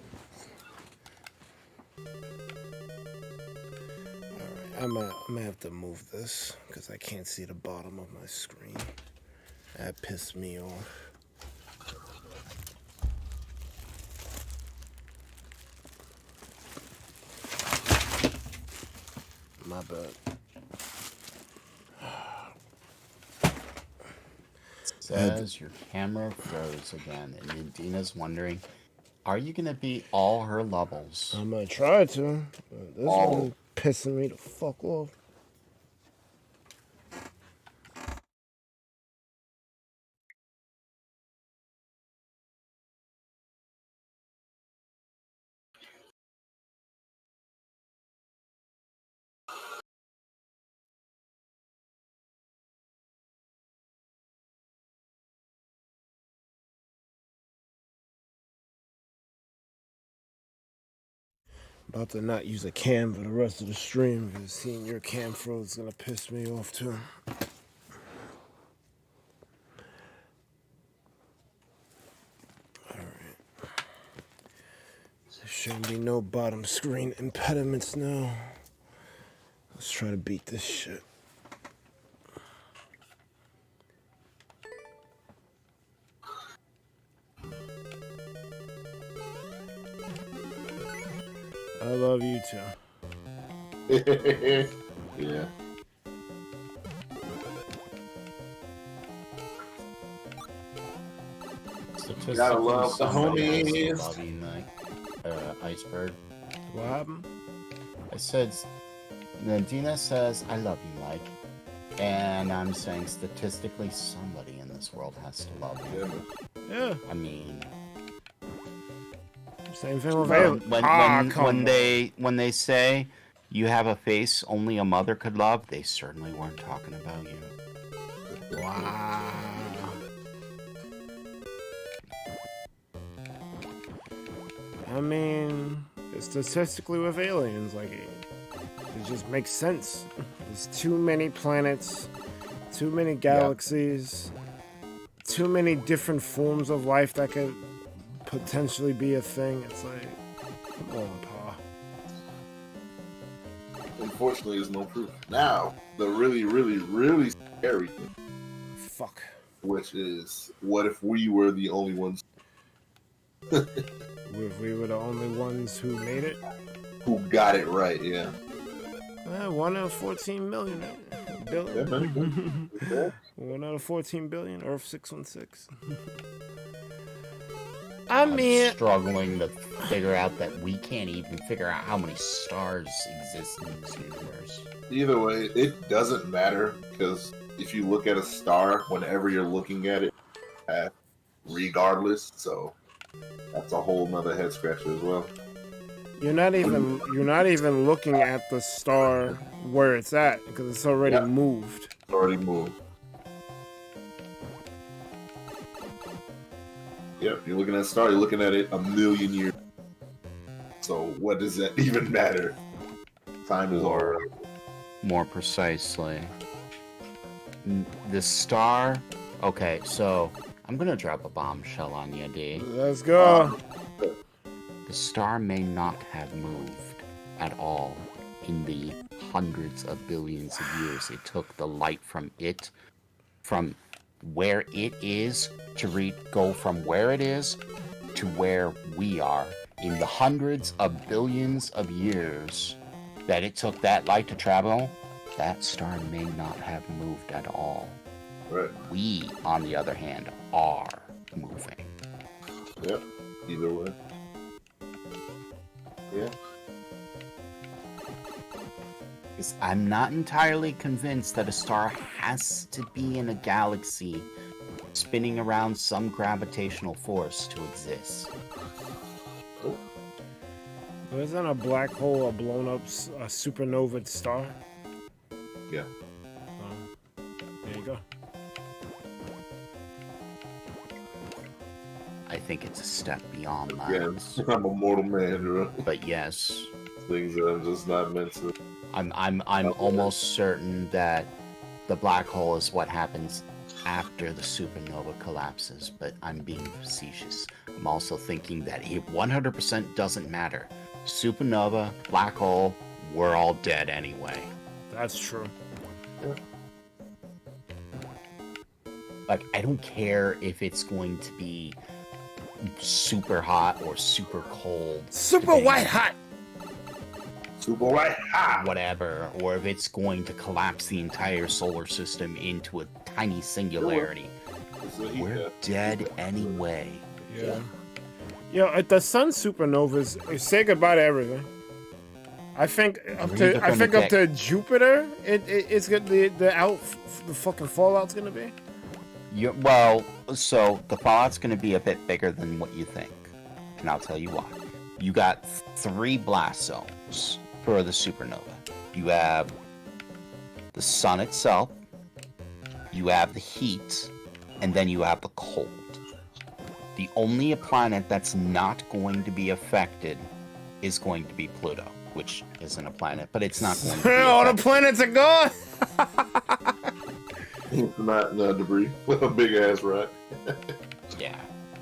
Alright, I'm gonna have to move this because I can't see the bottom of my screen. That pissed me off. My bad. Says your camera froze again, and Dina's wondering, are you gonna beat all her levels? I'm gonna try to, but this one pissing me the fuck off. About to not use a cam for the rest of the stream because seeing your cam froze is gonna piss me off too. Alright. There shouldn't be no bottom screen impediments now. Let's try to beat this shit. I love you too. Yeah. Gotta love the Statistically, homies. Bobby Knight, Iceberg. What happened? I said, Dina says, I love you, Mike. And I'm saying statistically, somebody in this world has to love you. Yeah. I mean, Same thing with Ava. when they say you have a face only a mother could love, they certainly weren't talking about you. Wow. I mean, statistically with aliens, like, it just makes sense. There's too many planets, too many galaxies, too many different forms of life that could potentially be a thing. It's like, come on, Pa. Unfortunately, there's no proof. Now, the really, really, really scary thing, Fuck. which is, what if we were the only ones If we were the only ones who made it? who got it right? Yeah. 1 out of 14 million. Billion. Yeah, man. Yeah. 1 out of 14 billion. Earth 616. I'm struggling to figure out that we can't even figure out how many stars exist in this universe. Either way, it doesn't matter, because if you look at a star, whenever you're looking at it, regardless, so that's a whole nother head scratcher as well. You're not even looking at the star where it's at because it's already moved. It's already moved. Yep, you're looking at a star, you're looking at it a million years. So what does that even matter? Time is all right. More precisely, the star. Okay, so I'm gonna drop a bombshell on you, D. Let's go. The star may not have moved at all in the hundreds of billions of years it took the light from where it is to go from where it is to where we are. In the hundreds of billions of years that it took that light to travel, that star may not have moved at all. Right. We, on the other hand, are moving. Yep. Either way. Yeah. Because I'm not entirely convinced that a star has to be in a galaxy spinning around some gravitational force to exist. Isn't a black hole a blown up supernova star? Yeah. There you go. I think it's a step beyond that. Yes, I'm a mortal man, bro. But yes, Things that I'm just not meant to. I'm almost certain that the black hole is what happens after the supernova collapses, but I'm being facetious. I'm also thinking that it 100% doesn't matter. Supernova, black hole, we're all dead anyway. That's true. Like, I don't care if it's going to be super hot or super cold. Super depending white on hot. Super white hot. whatever, or if it's going to collapse the entire solar system into a tiny singularity. We're dead anyway. Yeah. Yo, at the sun supernovas, say goodbye to everything. I think up to Jupiter, it's gonna the fucking fallout's gonna be. Well, so the fallout's going to be a bit bigger than what you think, and I'll tell you why. You got 3 blast zones for the supernova. You have the sun itself, you have the heat, and then you have the cold. The only planet that's not going to be affected is going to be Pluto, which isn't a planet, but it's not going to be All the affected. planets are gone. Not debris. A big ass rock. Yeah.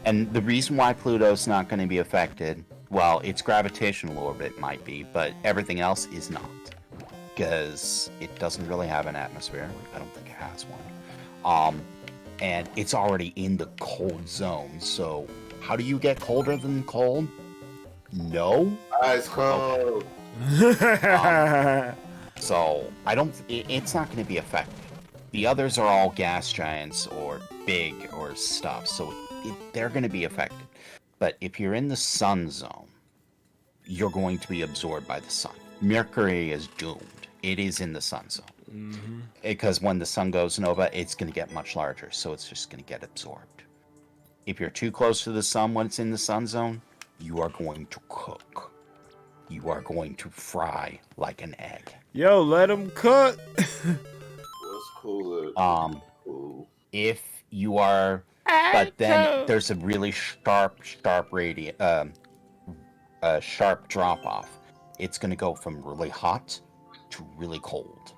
And the reason why Pluto's not going to be affected, well, its gravitational orbit might be, but everything else is not. Because it doesn't really have an atmosphere. I don't think it has one. And it's already in the cold zone. So how do you get colder than cold? No. Ice cold. So it's not going to be affected. The others are all gas giants or big or stuff, so they're going to be affected. But if you're in the sun zone, you're going to be absorbed by the sun. Mercury is doomed. It is in the sun zone. Because when the sun goes nova, it's going to get much larger, so it's just going to get absorbed. If you're too close to the sun when it's in the sun zone, you are going to cook. You are going to fry like an egg. Yo, let them cook. What's cool? Cool. If you are, but then there's a really sharp drop off. It's going to go from really hot to really cold,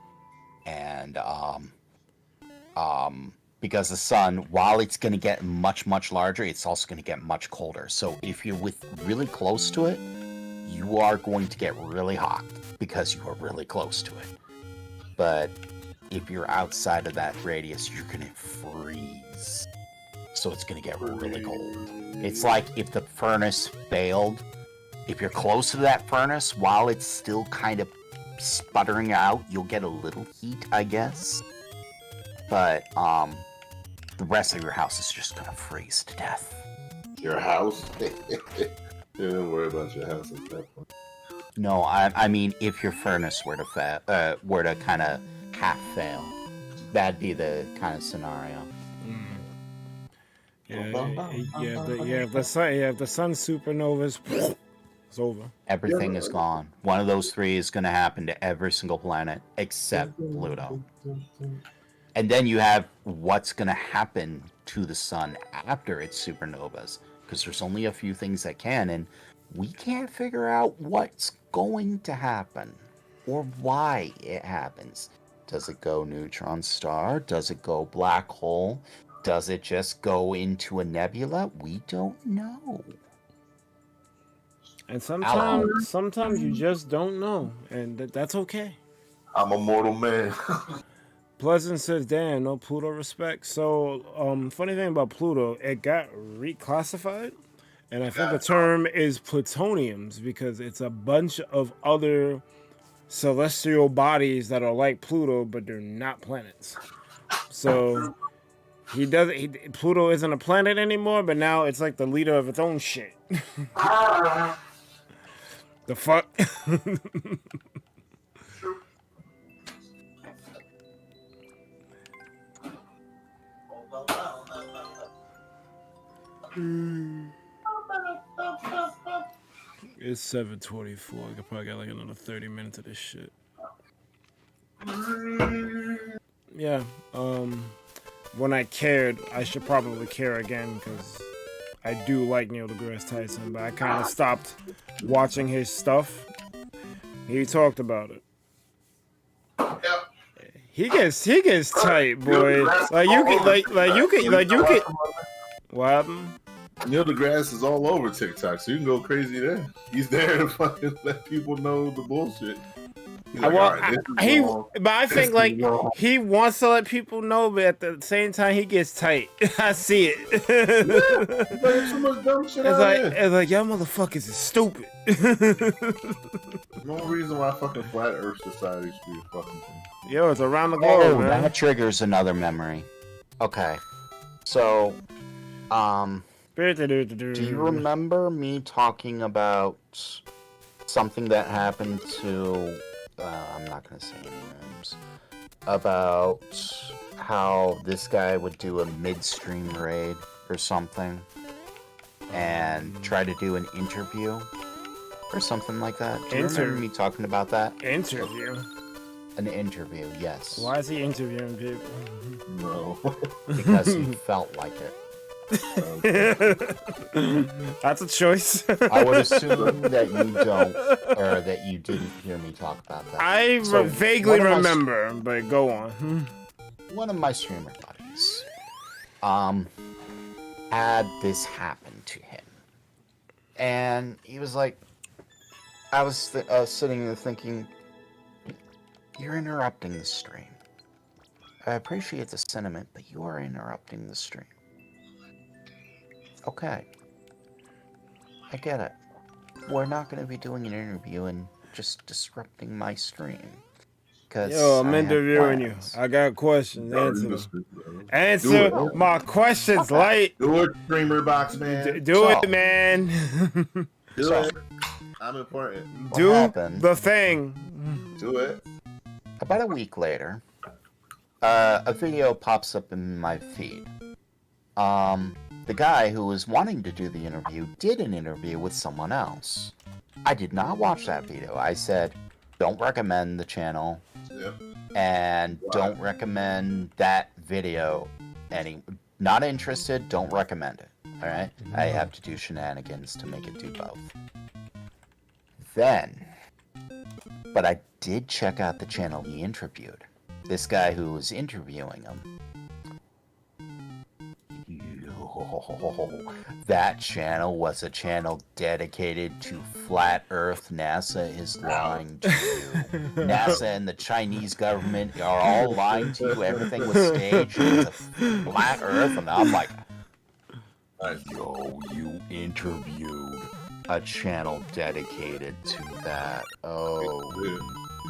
and because the sun, while it's going to get much larger, it's also going to get much colder. So if you're really close to it, you are going to get really hot because you are really close to it. But if you're outside of that radius, you're gonna freeze. So it's gonna get really cold. It's like if the furnace failed. If you're close to that furnace, while it's still kind of sputtering out, you'll get a little heat, I guess. But the rest of your house is just gonna freeze to death. Your house? Don't worry about your house at that point. No, I mean if your furnace were to kind of half fail, that'd be the kind of scenario. If the sun supernovas, it's over. Everything is gone. One of those 3 is going to happen to every single planet except Pluto. And then you have what's going to happen to the sun after its supernovas, because there's only a few things that can, and we can't figure out what's going to happen or why it happens. Does it go neutron star? Does it go black hole? Does it just go into a nebula? We don't know. And sometimes you just don't know, and that's okay. I'm a mortal man. Pleasant says, damn, no Pluto respect. So, funny thing about Pluto, it got reclassified, and I think the term is plutoniums because it's a bunch of other celestial bodies that are like Pluto, but they're not planets. So, Pluto isn't a planet anymore, but now it's like the leader of its own shit. The fuck? It's 7:24. I could probably get like another 30 minutes of this shit. Yeah. When I cared, I should probably care again because I do like Neil deGrasse Tyson, but I kind of stopped watching his stuff. He talked about it. Yep. He gets tight, boy. Like you can. What happened? Neil deGrasse is all over TikTok, so you can go crazy there. He's there to fucking let people know the bullshit. He's like, Well, "All right, this is wrong. but I think This like is wrong." he wants to let people know, but at the same time he gets tight. I see it. There's so much dumb shit out there. It's like y'all motherfuckers is stupid. No reason why fucking Flat Earth Society should be a fucking thing. Yo, it's around the globe, Oh, man. that triggers another memory. Okay. So, do you remember me talking about something that happened to, I'm not going to say any names, about how this guy would do a midstream raid or something and try to do an interview or something like that? Do you remember me talking about that? Interview? An interview, yes. Why is he interviewing people? No. Because he felt like it. That's a choice. I would assume that you don't, or that you didn't hear me talk about that. I So, vaguely one of my- remember, but go on. One of my streamer buddies, had this happen to him, and he was like, I was sitting there thinking, you're interrupting the stream. I appreciate the sentiment, but you are interrupting the stream. Okay. I get it. We're not going to be doing an interview and just disrupting my stream. Yo, I'm interviewing you. I got questions. Answer my questions, light. Do it, Streamer Box Man. Do it, man. Do it. I'm important. Do happened? the thing. Do it. About a week later, a video pops up in my feed. The guy who was wanting to do the interview did an interview with someone else. I did not watch that video. I said, don't recommend the channel, and don't recommend that video. Not interested, don't recommend it. Alright? I have to do shenanigans to make it do both. But I did check out the channel he interviewed. This guy who was interviewing him. That channel was a channel dedicated to Flat Earth. NASA is lying to you. NASA and the Chinese government are all lying to you. Everything was staged. It's a Flat Earth. And I'm like, yo, you interviewed a channel dedicated to that. Oh,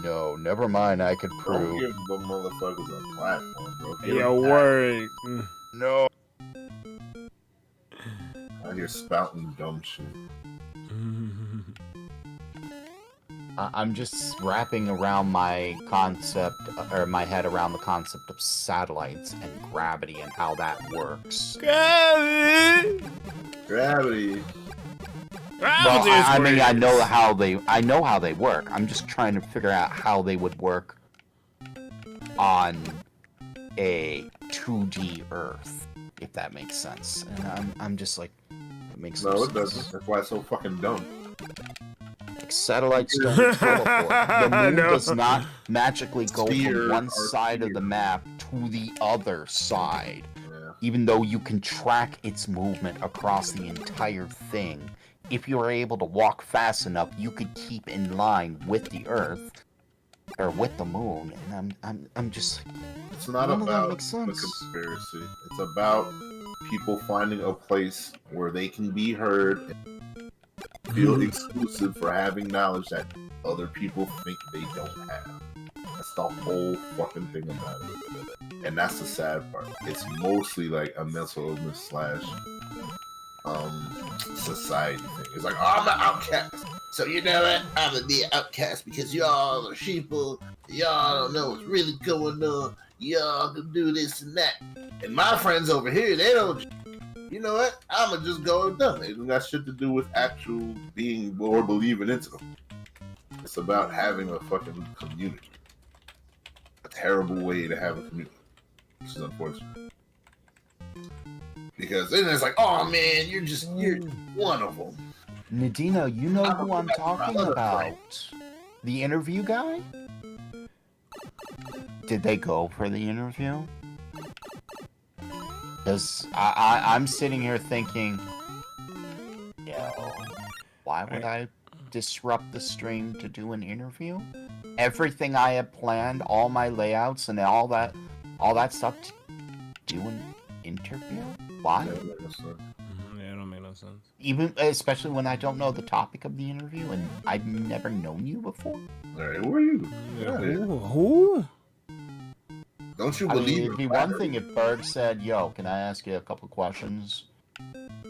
no, never mind. I could prove. Don't give the motherfuckers a platform, bro. Give Yo, them that. word. No. Out here spouting dumb shit. I'm just wrapping around my concept, or my head around the concept of satellites and gravity and how that works. Gravity. Well, I mean, I know how they work. I'm just trying to figure out how they would work on a 2D Earth, if that makes sense. And I'm just like, it makes No, no it sense. doesn't. That's why it's so fucking dumb. Like, satellites don't teleport. The moon does not magically go from one side of the map to the other side. Yeah. Even though you can track its movement across the entire thing. If you were able to walk fast enough, you could keep in line with the Earth or with the moon. And I'm just like, It's not none of that about makes the sense. conspiracy. It's about people finding a place where they can be heard and feel exclusive for having knowledge that other people think they don't have. That's the whole fucking thing about it. And that's the sad part. It's mostly like a mental illness slash society thing. It's like, oh, I'm an outcast. So you know what? I'm gonna be an outcast because y'all are sheeple. Y'all don't know what's really going on. Y'all can do this and that. And my friends over here, they don't. You know what? I'm gonna just go with them. It ain't got shit to do with actual being or believing into them. It's about having a fucking community. A terrible way to have a community, which is unfortunate. Because then it's like, oh man, you're one of them. Nadina, you know who I'm talking about. The interview guy? Did they go for the interview? Because I'm sitting here thinking, why would I disrupt the stream to do an interview? Everything I had planned, all my layouts and all that stuff to do an interview? Why? Yeah, it don't make no sense. Even, especially when I don't know the topic of the interview and I've never known you before. Alright, who are you? Yeah, who? Don't you I mean, believe it'd be one thing if Berg said, yo, can I ask you a couple questions?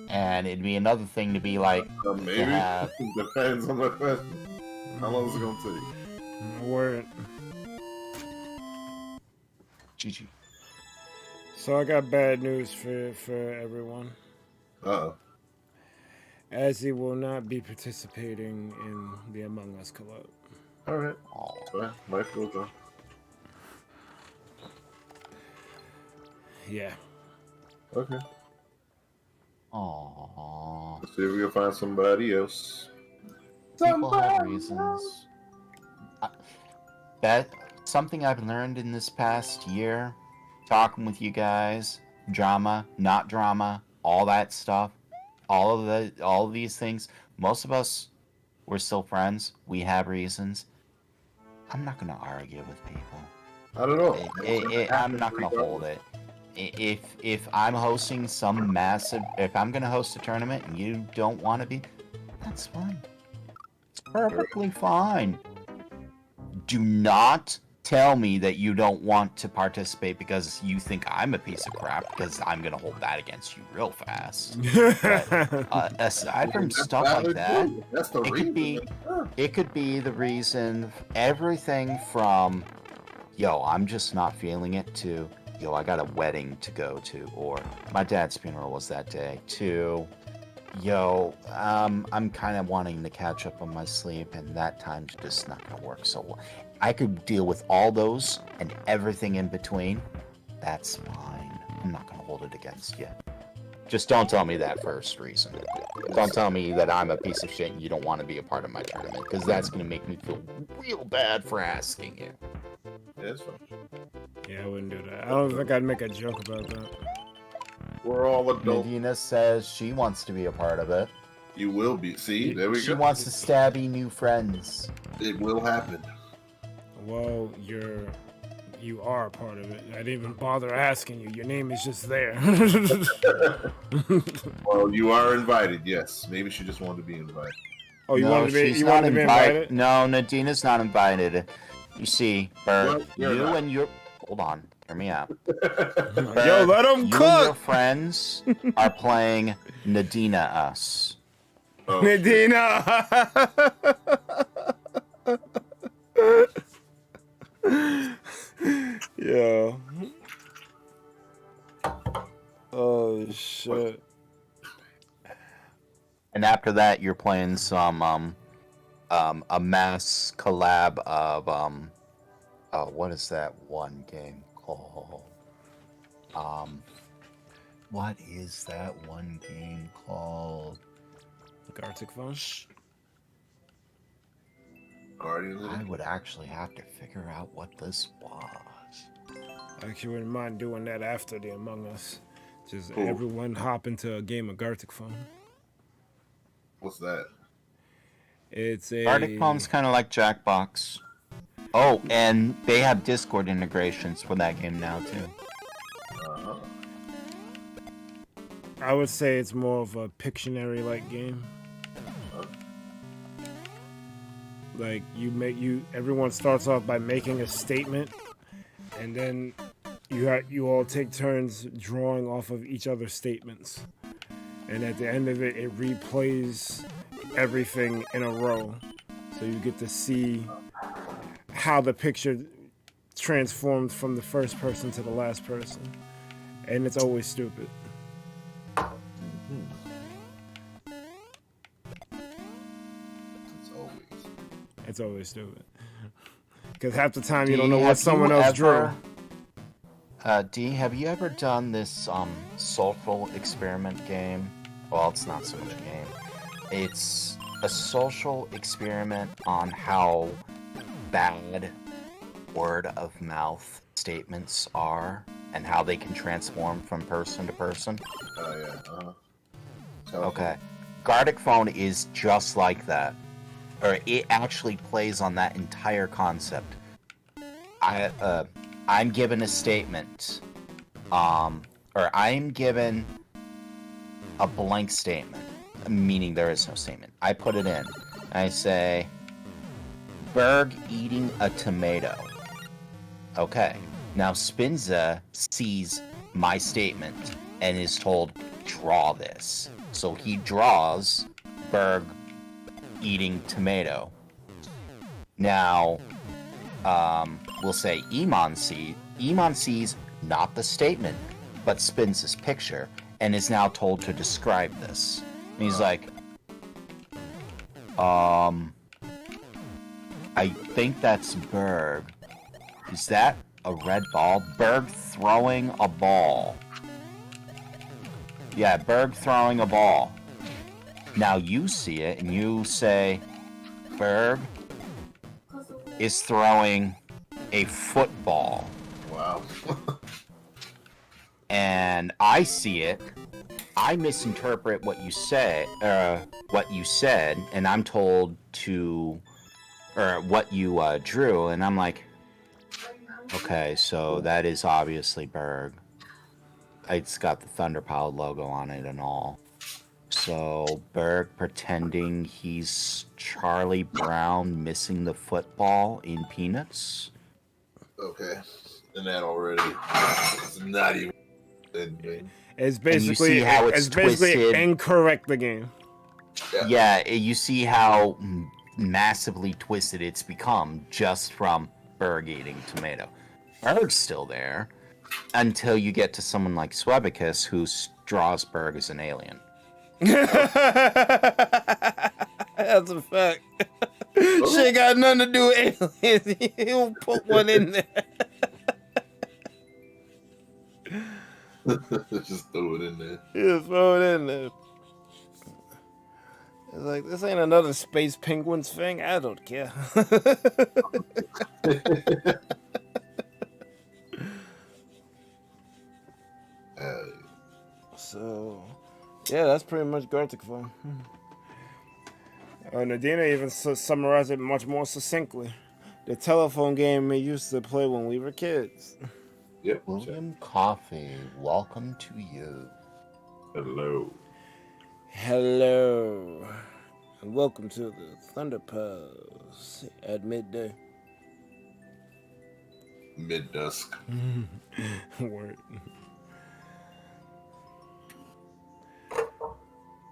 And it'd be another thing to be like, maybe. Depends on the question. How long is it gonna take? Word. GG. So I got bad news for everyone. Uh-oh. Azzy will not be participating in the Among Us collab. Alright. Fine. Life goes on. Yeah. Okay. Aww. Let's see if we can find somebody else. People have reasons. That something I've learned in this past year, talking with you guys, drama, not drama, all that stuff, all of these things. Most of us, we're still friends. We have reasons. I'm not gonna argue with people. I don't know. I'm not gonna hold it. If I'm hosting some massive, if I'm gonna host a tournament and you don't want to be, that's fine. It's perfectly fine. Do not tell me that you don't want to participate because you think I'm a piece of crap, because I'm gonna hold that against you real fast. But, aside from stuff like that, that's the reason. It could be the reason. Everything from, yo, I'm just not feeling it, to, yo, I got a wedding to go to, or my dad's funeral was that day, to, yo, I'm kind of wanting to catch up on my sleep, and that time's just not gonna work so well. I could deal with all those and everything in between. That's fine. I'm not gonna hold it against you. Just don't tell me that first reason. Don't tell me that I'm a piece of shit and you don't want to be a part of my tournament, because that's gonna make me feel real bad for asking you. Yeah, it's fine. Yeah, I wouldn't do that. I don't think I'd make a joke about that. We're all adults. Medina says she wants to be a part of it. You will be. See, there we She go. wants to stabby new friends. It will happen. Well, you are a part of it. I didn't even bother asking you. Your name is just there. Well, you are invited. Yes, maybe she just wanted to be invited. Oh, No, wanted to be, she's you not wanted to be invited? No, Nadina's not invited. You see, Bert, Well, you're you not. and your... Hold on, hear me out. Yo, let him You and your cook! friends are playing Nadina Us. Oh, Medina! Yo. Oh, shit. And after that, you're playing some, a mass collab of, what is that one game called? What is that one game called? Gartic phone? Guardians of I the would actually have to figure out what this was. I actually wouldn't mind doing that after the Among Us. Just Cool. everyone hop into a game of Gartic phone. What's that? It's a... Arctic Phone's kind of like Jackbox. Oh, and they have Discord integrations for that game now, too. Uh-huh. I would say it's more of a Pictionary-like game. Like everyone starts off by making a statement, and then you all take turns drawing off of each other's statements, and at the end of it, it replays everything in a row, so you get to see how the picture transformed from the first person to the last person, and it's always stupid. It's always stupid. Because half the time you don't know what someone else drew. D, have you ever done this social experiment game? Well, it's not so much a game. It's a social experiment on how bad word of mouth statements are and how they can transform from person to person. Oh yeah. Okay. Gardic Phone is just like that. Or it actually plays on that entire concept. I'm given a statement. Or I'm given a blank statement, meaning there is no statement. I put it in. I say, Berg eating a tomato. Okay. Now Spinza sees my statement and is told, draw this. So he draws Berg eating tomato. Now, we'll say Iman sees not the statement, but Spinza's picture, and is now told to describe this. And he's like, I think that's Berg. Is that a red ball? Berg throwing a ball. Yeah, Berg throwing a ball. Now you see it and you say, Berg is throwing a football. Wow. And I see it. I misinterpret what you said, and I'm told to, or what you drew, and I'm like, okay, so that is obviously Berg. It's got the Thunderpower logo on it and all. So Berg pretending he's Charlie Brown missing the football in Peanuts. Okay. And that already is not even. It's basically how it's basically twisted. incorrect the game. Yeah, you see how massively twisted it's become just from Berg eating tomato. Berg's still there until you get to someone like Swebicus who draws Berg as an alien. That's a fact. Shit got nothing to do with aliens. He'll put one in there. Just throw it in there. He'll throw it in there. It's like, this ain't another Space Penguins thing. I don't care. So, yeah, that's pretty much Gartic Phone. Nadina even summarized it much more succinctly. The telephone game we used to play when we were kids. Yep. William Coffee, welcome to you. Hello. Hello. And welcome to the Thunder Pause at midday. Mid-dusk. Word.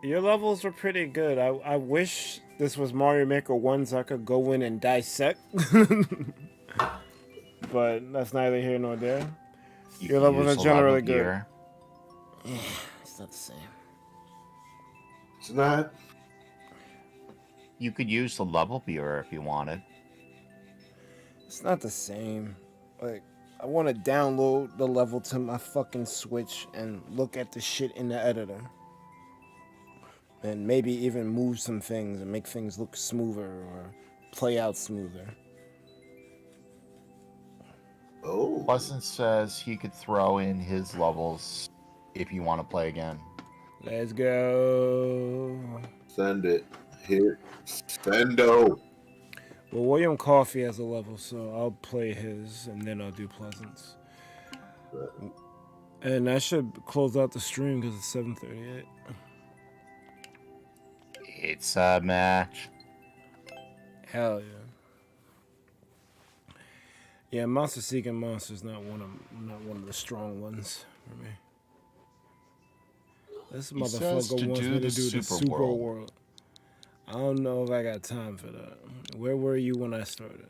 Your levels were pretty good. I wish this was Mario Maker 1 so I could go in and dissect. But that's neither here nor there. Your levels are generally good. Yeah, it's not the same. It's not. You could use the level viewer if you wanted. It's not the same. Like, I want to download the level to my fucking Switch and look at the shit in the editor. And maybe even move some things and make things look smoother or play out smoother. Oh. Pleasant says he could throw in his levels if you want to play again. Let's go. Send it. Hit. Sendo. Well, William Coffee has a level, so I'll play his and then I'll do Pleasant's. And I should close out the stream because it's 7:38. It's a match. Hell yeah. Yeah, Monster Seeking Monster is not one of the strong ones for me. This He says motherfucker to wants do me to the do the Super Super World. World. I don't know if I got time for that. Where were you when I started?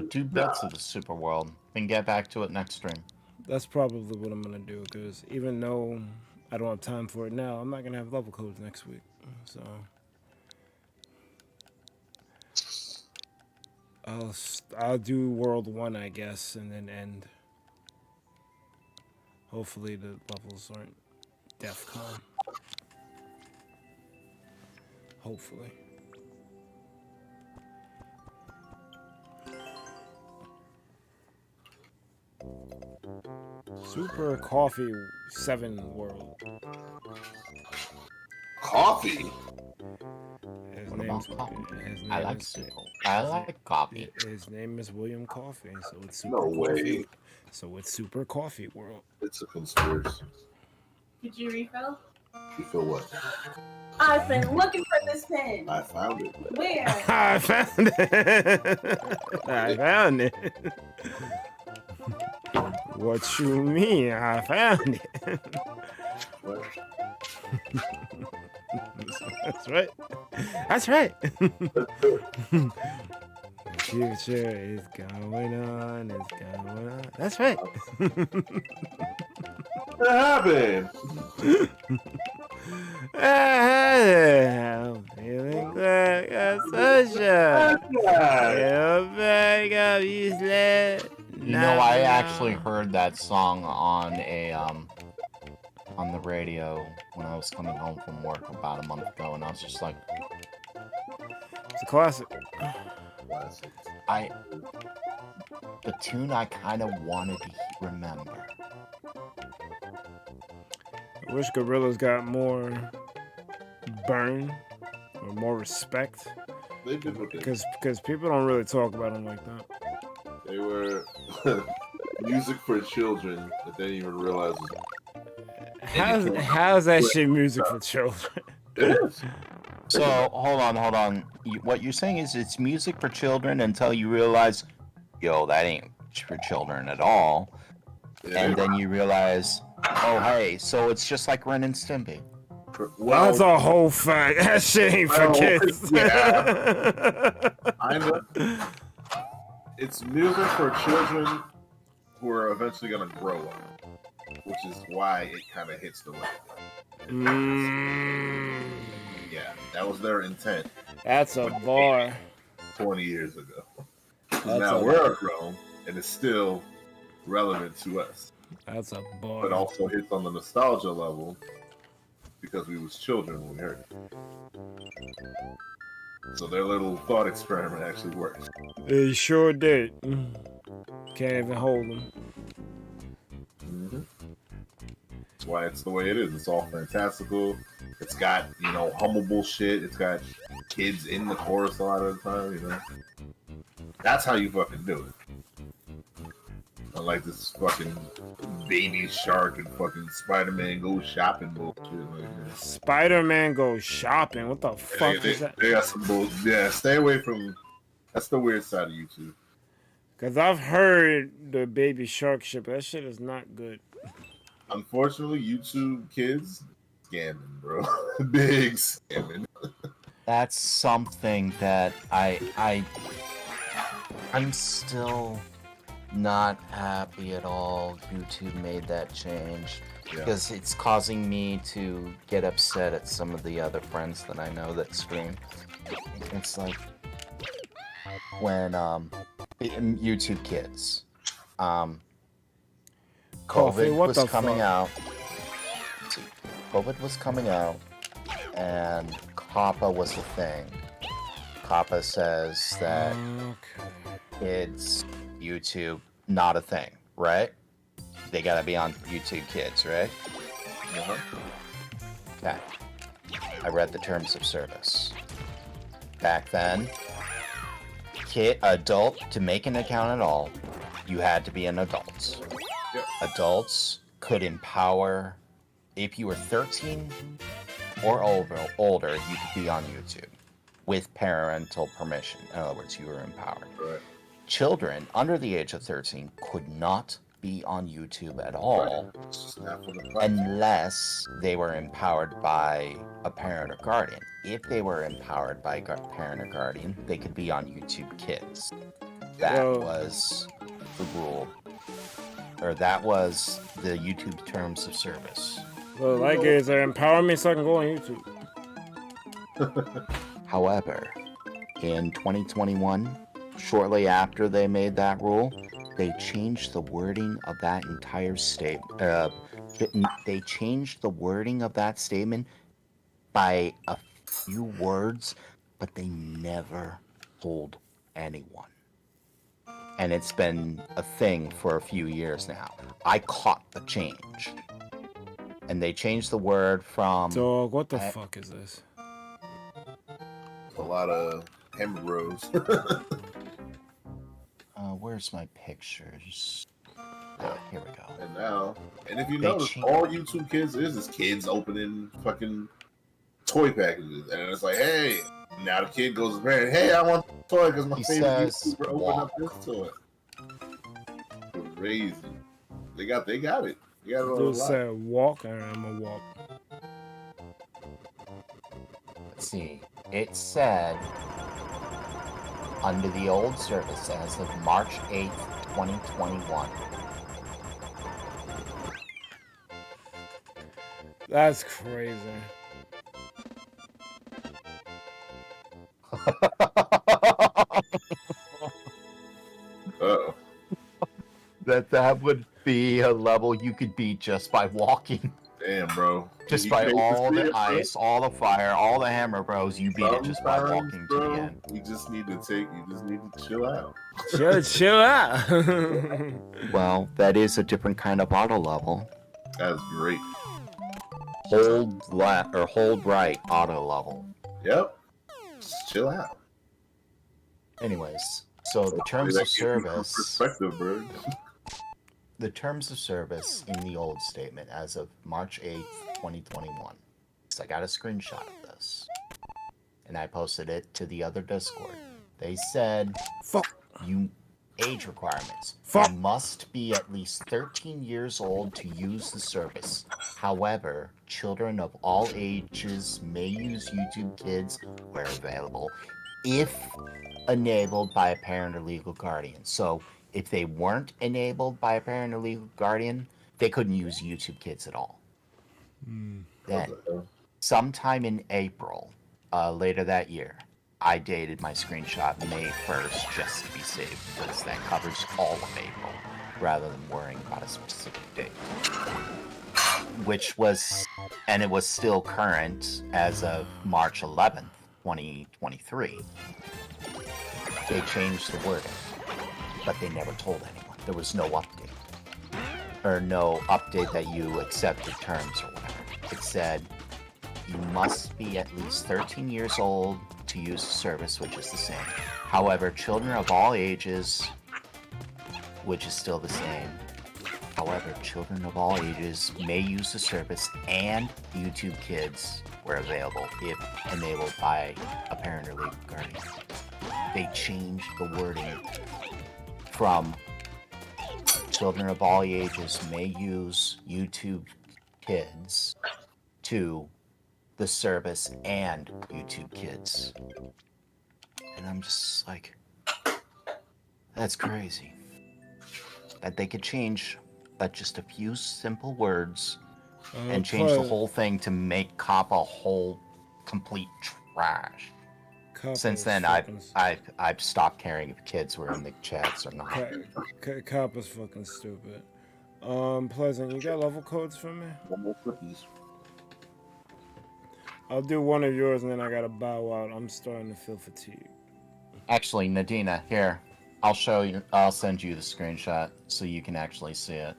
Do bits of the Super World. Then get back to it next stream. That's probably what I'm gonna do, because even though I don't have time for it now, I'm not gonna have level codes next week. So I'll do World 1, I guess, and then end. Hopefully the levels aren't DEFCON. Hopefully. Super Coffee 7 World. Coffee. His What name's about coffee? his name I like is, soup. I like coffee. his name is William Coffee, so it's Super No Coffee. way. So it's Super Coffee World. It's a conspiracy. Did you refill? You feel what? I've been looking for this pin. I found it. Where? I found it. I found it. What you mean? I found it. What? That's right. That's right. The future is going on. It's going on. That's right. What happened? I'm feeling like a sunshine. Feel back up, you sled. You know, I actually heard that song on the radio when I was coming home from work about a month ago, and I was just like, It's a classic. the tune I kind of wanted to remember. I wish Gorillas got more burn or more respect, They did what they did. because people don't really talk about them like that. They were music for children that they didn't even realize was How's that shit music for children? it is. So, hold on. What you're saying is it's music for children until you realize, yo, that ain't for children at all. And then you realize, oh, hey, so it's just like Ren and Stimpy. That's a whole fact. That shit ain't for Well, kids. yeah. It's music for children who are eventually going to grow up, which is why it kind of hits the way. Yeah, that was their intent That's a bar. 20 years ago. 'Cause That's now a- we're grown, and it's still relevant to us, That's a but bar. also hits on the nostalgia level because we was children when we heard it. So their little thought experiment actually worked. It sure did. Can't even hold them. That's why it's the way it is. It's all fantastical. It's got, hummable shit. It's got kids in the chorus a lot of the time, That's how you fucking do it. Unlike this fucking baby shark and fucking Spider-Man go shopping bullshit. Spider-Man goes shopping. What the fuck is that? They got some bullshit. Yeah, stay away from. That's the weird side of YouTube. Because I've heard the baby shark shit, but that shit is not good. Unfortunately, YouTube kids scamming, bro. Big scamming. That's something that I'm still not happy at all YouTube made that change, because it's causing me to get upset at some of the other friends that I know that stream. It's like when YouTube kids Coffee, COVID what was the coming fuck? out. COVID was coming out, and COPPA was the thing. COPPA says that kids, YouTube, not a thing, right? They gotta be on YouTube Kids, right? Okay. I read the terms of service. Back then, adult, to make an account at all, you had to be an adult. Yep. Adults could empower, if you were 13 or older, you could be on YouTube with parental permission. In other words, you were empowered. Right. Children under the age of 13 could not be on YouTube at all It's just not for the platform. unless they were empowered by a parent or guardian. If they were empowered by a parent or guardian, they could be on YouTube Kids. That Yo. was the rule, or that was the YouTube terms of service. Well, like is empower me so I can go on YouTube. However, in 2021, shortly after they made that rule, they changed the wording of that entire statement. They changed the wording of that statement by a few words, but they never told anyone. And it's been a thing for a few years now. I caught the change. And they changed the word from... Dog, what the fuck is this? A lot of hammer bros. Where's my pictures? Here we go. And now, and if you They notice, all YouTube kids is kids opening fucking toy packages, and it's like, hey, now the kid goes to parent, hey, I want a toy because my He favorite says, YouTuber opened up this toy. Crazy. They got it. They got it on Dude the said walk, and I'm a walk. Let's see. It said, under the old service as of March 8th, 2021. That's crazy. Uh-oh. That would be a level you could beat just by walking. Damn, bro. Just You by hate to all see the it, bro. ice, all the fire, all the hammer bros, you beat it just by Sometimes, walking to the bro, end. You just need to chill out. Chill out. Well, that is a different kind of auto level. That's great. Hold left or hold right auto level. Yep. Just chill out. Anyways, so the terms That of gives you some service. perspective, bro. The terms of service in the old statement as of March 8th, 2021. So I got a screenshot of this. And I posted it to the other Discord. They said, Fuck. You age requirements. Fuck. You must be at least 13 years old to use the service. However, children of all ages may use YouTube Kids where available if enabled by a parent or legal guardian. So if they weren't enabled by a parent or legal guardian, they couldn't use YouTube Kids at all. Then, sometime in April, later that year, I dated my screenshot May 1st just to be safe, because that covers all of April, rather than worrying about a specific date. Which was, and it was still current as of March 11th, 2023. They changed the wording, but they never told anyone. There was no update. Or no update that you accepted terms or whatever. It said, you must be at least 13 years old to use the service, which is the same. However, children of all ages, which is still the same. However, children of all ages may use the service and YouTube Kids where available if enabled by a parent or legal guardian. They changed the wording from children of all ages may use YouTube Kids to the service and YouTube Kids. And I'm just like, that's crazy. That they could change just a few simple words and change the whole thing to make COP a whole complete trash. Since then, I've stopped caring if kids were in the chats or not. Cop is fucking stupid. Pleasant, you got level codes for me? One more cookies. I'll do one of yours and then I gotta bow out. I'm starting to feel fatigued. Actually, Nadina, here. I'll show you. I'll send you the screenshot so you can actually see it.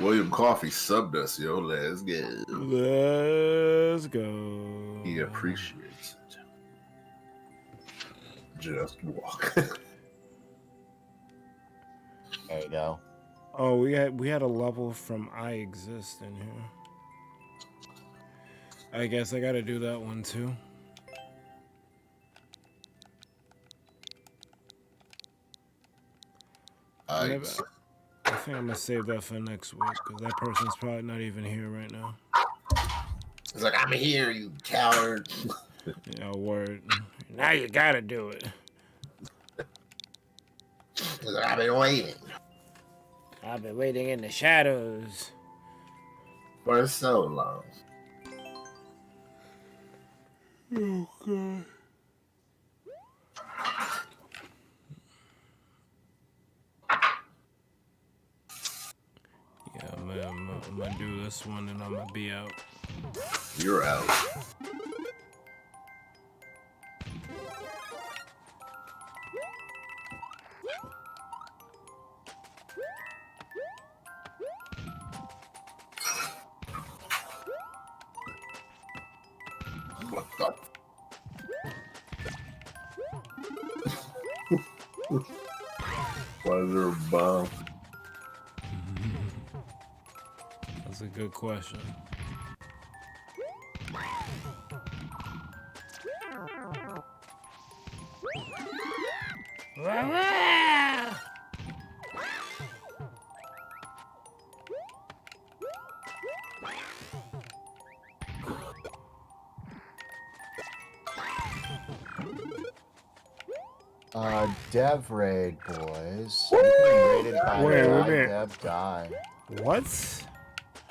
William Coffee subbed us, yo. Let's go. Let's go. He appreciates it. Just walk. There you go. Oh, we had a level from I Exist in here. I guess I gotta do that one too. I think I'm gonna save that for next week because that person's probably not even here right now. It's like, I'm here, you coward. Yeah, word. Now you gotta do it. It's like, I've been waiting. I've been waiting in the shadows. For so long. Oh, God. I'm gonna do this one and I'm gonna be out. You're out. What the? Why is there a bomb? That's a good question. Dev raid, boys. I'm getting raided by Wait, Die wait. Dev Die. What?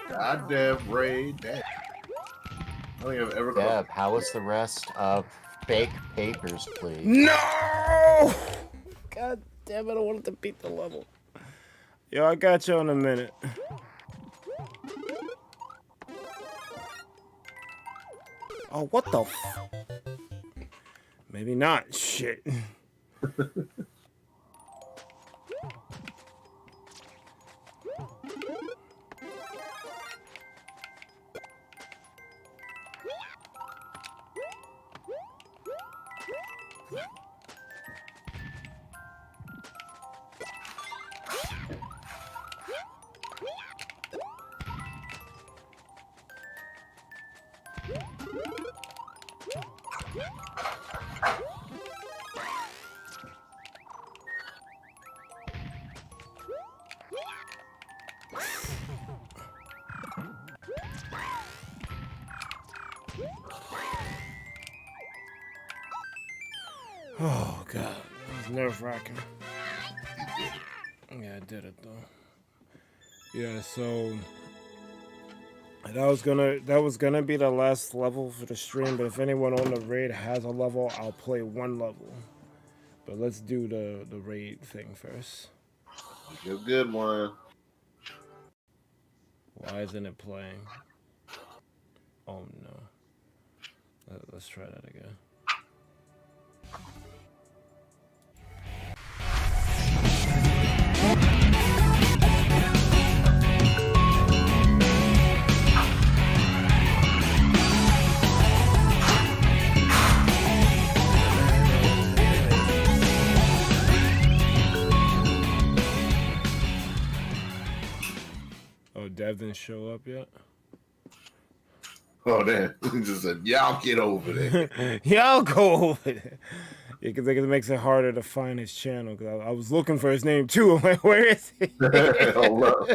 Goddamn raid. That. I don't think I've ever Dev, how is the rest of Fake Papers, please? No! God damn it, I wanted to beat the level. Yo, I got you in a minute. Oh, what the f... Maybe not. Shit. Oh, God. That was nerve-wracking. Yeah, I did it, though. Yeah, so... That was gonna be the last level for the stream, but if anyone on the raid has a level, I'll play one level. But let's do the raid thing first. You're a good one. Why isn't it playing? Oh no. Let's try that again. Oh, Dev didn't show up yet? Oh, damn. He just said, y'all get over there. Y'all go over there. Yeah, because it makes it harder to find his channel. Cause I was looking for his name too. I'm like, where is he? Oh,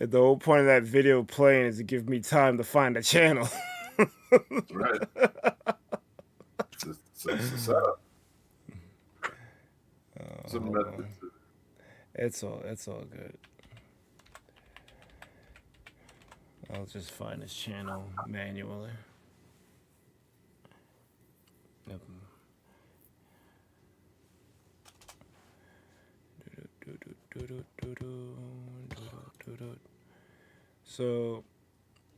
The whole point of that video playing is to give me time to find the channel. right. It's up. It's a method. It's all good. I'll just find his channel manually. Yep. So,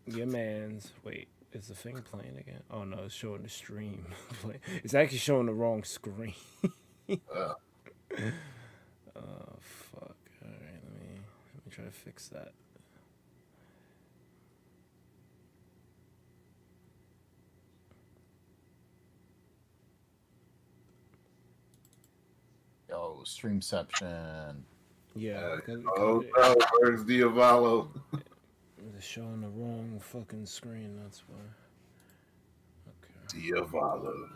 your man's... Wait, is the thing playing again? Oh no, it's showing the stream. It's actually showing the wrong screen. Oh, fuck. Alright, let me try to fix that. Yo, Streamception. Yeah. Oh, where's Diavolo? It's showing the wrong fucking screen, that's why. Okay. Diavolo.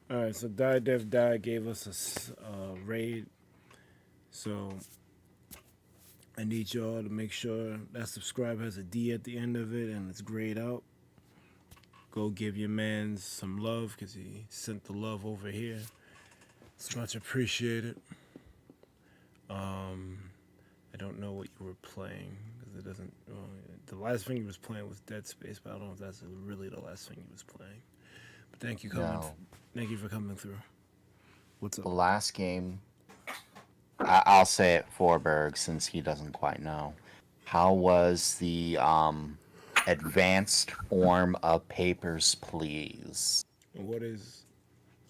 Alright, so Die Dev Die gave us a raid. So I need y'all to make sure that subscribe has a D at the end of it and it's grayed out. Go give your man some love because he sent the love over here. It's much appreciated. I don't know what you were playing because it doesn't. The last thing he was playing was Dead Space, but I don't know if that's really the last thing he was playing. But thank you thank you for coming through. What's up? The last game I'll say it for Berg since he doesn't quite know. How was the advanced form of Papers, Please? And what is?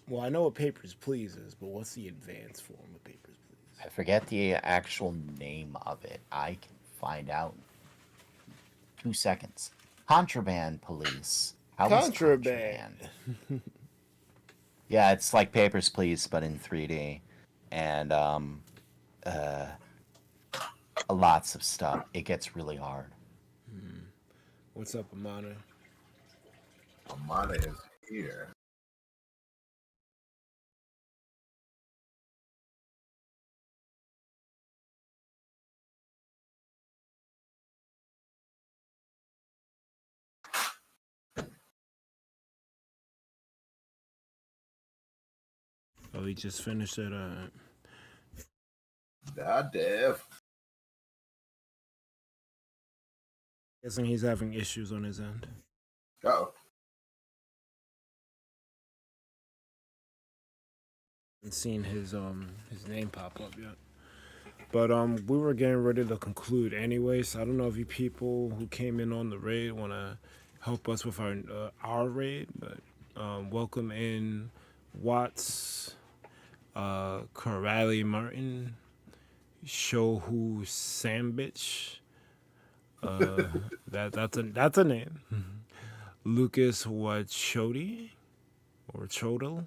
Well, I know what Papers, Please is, but what's the advanced form of Papers, Please? I forget the actual name of it. I can find out in 2 seconds. Contraband Police. How was Contraband. Yeah, it's like Papers, Please, but in 3D. And lots of stuff. It gets really hard. What's up, Amana? Amana is here. Oh, he just finished it. Dev. Guessing he's having issues on his end. Oh. Haven't seen his name pop up yet. But we were getting ready to conclude anyway, so I don't know if you people who came in on the raid want to help us with our raid, but welcome in Watts, Corrali Martin, Shohu Sambich. That's a name. Lucas Wachodi or Chodel.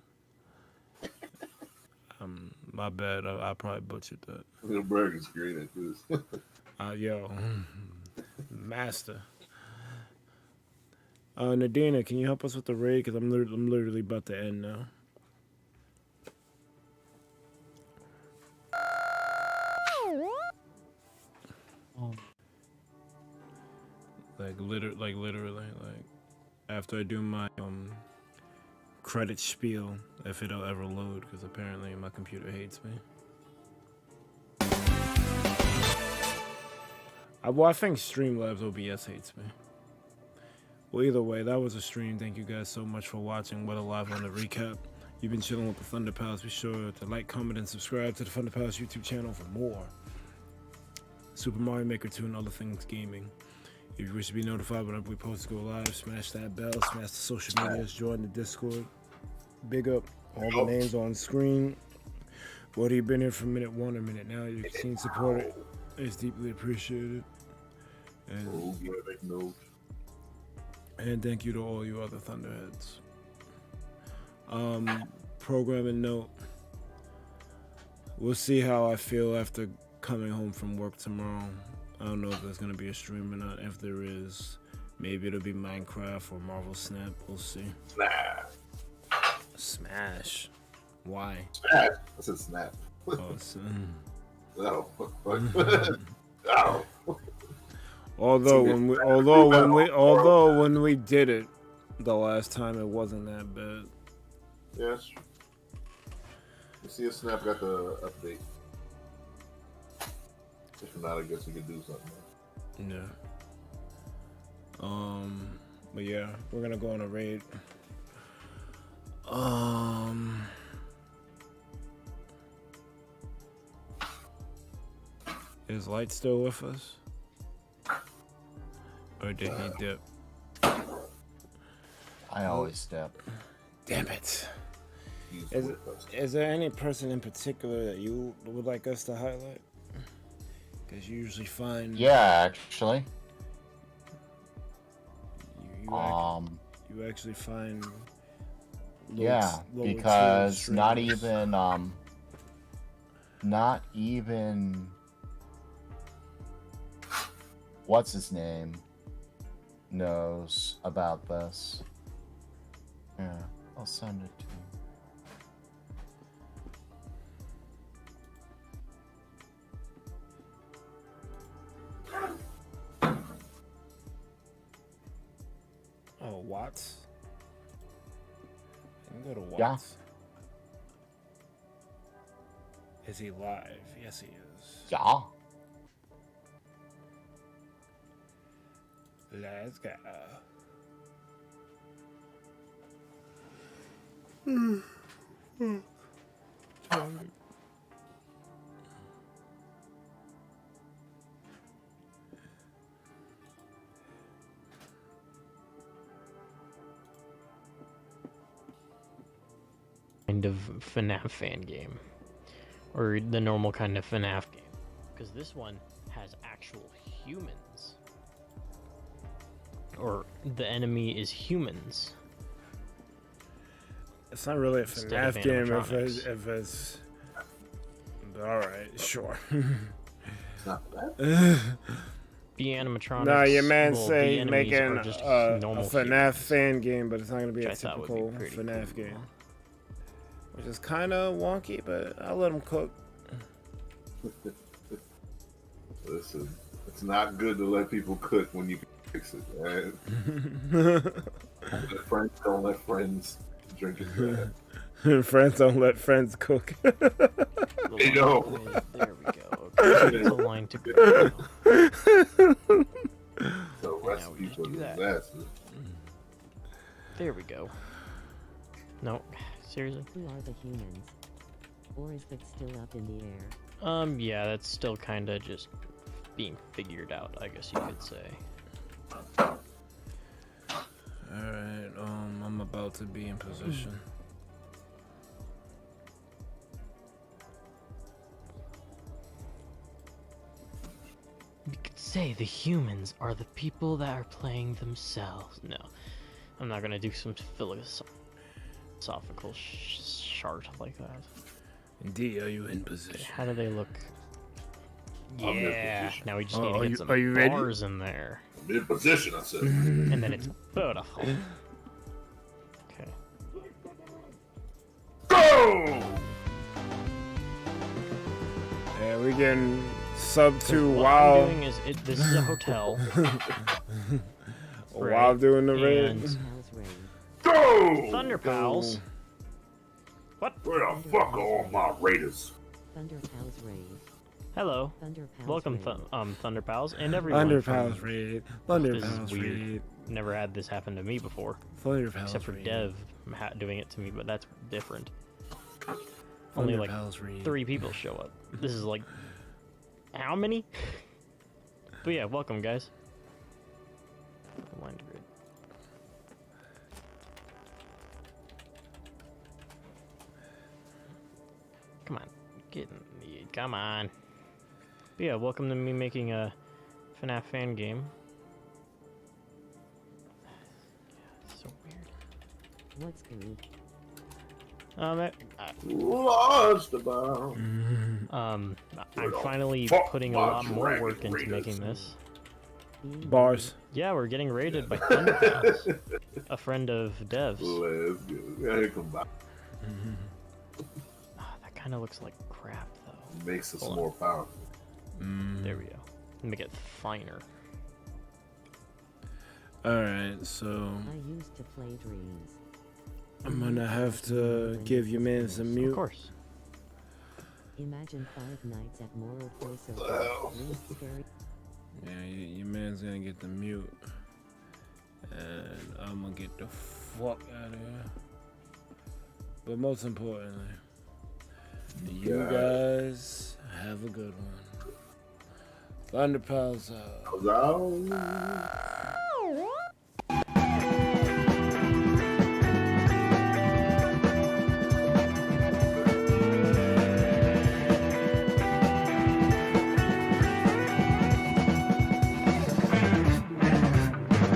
My bad. I probably butchered that. Little Berg is great at this. Yo, master. Nadina, can you help us with the raid? Because I'm literally about to end now. Literally, after I do my credit spiel, if it'll ever load, because apparently my computer hates me. I think Streamlabs OBS hates me. Well, either way, that was a stream. Thank you guys so much for watching. We're live on the recap. You've been chilling with the Thunder Pals. Be sure to like, comment, and subscribe to the Thunder Pals YouTube channel for more Super Mario Maker 2 and other things gaming. If you wish to be notified whenever we post to go live, smash that bell, smash the social medias, join the Discord. Big up all the names on screen. Whether you've been here from minute 1 or minute now, you continue to support it. It's deeply appreciated. And thank you to all you other Thunderheads. Programming note. We'll see how I feel after coming home from work tomorrow. I don't know if there's gonna be a stream or not. If there is, maybe it'll be Minecraft or Marvel Snap. We'll see. Smash. Why? Snap. I said snap. Oh, No. No. Although when we did it the last time, it wasn't that bad. Yes. You see if Snap got the update. If not, I guess we could do something. Yeah. But yeah, we're gonna go on a raid. Is Light still with us? Or did he dip? I always step. Damn it. Is there any person in particular that you would like us to highlight? Because you usually find... Yeah, actually. You actually find... Yeah, because not even what's his name knows about this. Yeah, I'll send it to him. Oh, Watts? I can go to Watts. Yeah. Is he live? Yes, he is. Yeah. Let's go. kind of FNAF fan game, or the normal kind of FNAF game, because this one has actual humans, or the enemy is humans. It's not really a Instead of FNAF game animatronics. if it's. All right, sure. It's not bad. The animatronics. Nah, your man well, say the he's enemies making are just a normal FNAF humans, fan game, but it's not gonna be which a I thought would be typical pretty FNAF cool. game, which is kind of wonky, but I'll let him cook. Listen, it's not good to let people cook when you can fix it, right? Let friends don't let friends drink it bad. Friends don't let friends cook. Hey, yo. There we go. Okay, it's a line to go. So we recipe just for do that. disaster. There we go. No, seriously. Who are the humans? Or is it still up in the air? Yeah, that's still kind of just being figured out, I guess you could say. Alright, I'm about to be in position. You could say the humans are the people that are playing themselves. No, I'm not gonna do some philosophical chart like that. Indeed, are you in Okay, position? how do they look? I'm in Yeah, position. now we just Oh, need to are get you- some are you ready? bars in there, I'm in position, I said. and then it's beautiful. Okay. Go! Yeah, we getting sub 2 What while I'm doing is this is a hotel. while doing the raid. and House raid. Go! Thunder Pals. What? Where the fuck are all my raiders? Thunder Pals raid. Hello. Thunder Pals Welcome, raid. Thunder Pals, and everyone. Thunder from- Pals raid. Thunder This is Pals weird. raid. Never had this happen to me before, Thunder Pals except for raid. Dev doing it to me, but that's different. Only Thunder like Pals raid. 3 people show up. This is like how many? But yeah, welcome guys. Blind grid. Come on, get in the lead. Come on. But yeah, welcome to me making a FNAF fan game. It's so weird. What's good? Lost about. I'm finally Fuck putting a my lot more dragon work into raiders. making this. Bars. Yeah, we're getting raided by Thunder Pals, a friend of Dev's. Let's go. Here come back. That kind of looks like crap, though. Makes us Hold on. more powerful. There we go. Make it finer. Alright, so I used to play dreams. I'm gonna have to give your man some Of mute. course. Imagine 5 nights at Moro Corso. Wow. Least scary. Yeah, your man's gonna get the mute. And I'm gonna get the fuck out of here. But most importantly, you guys have a good one. Thunder Pals out. Out.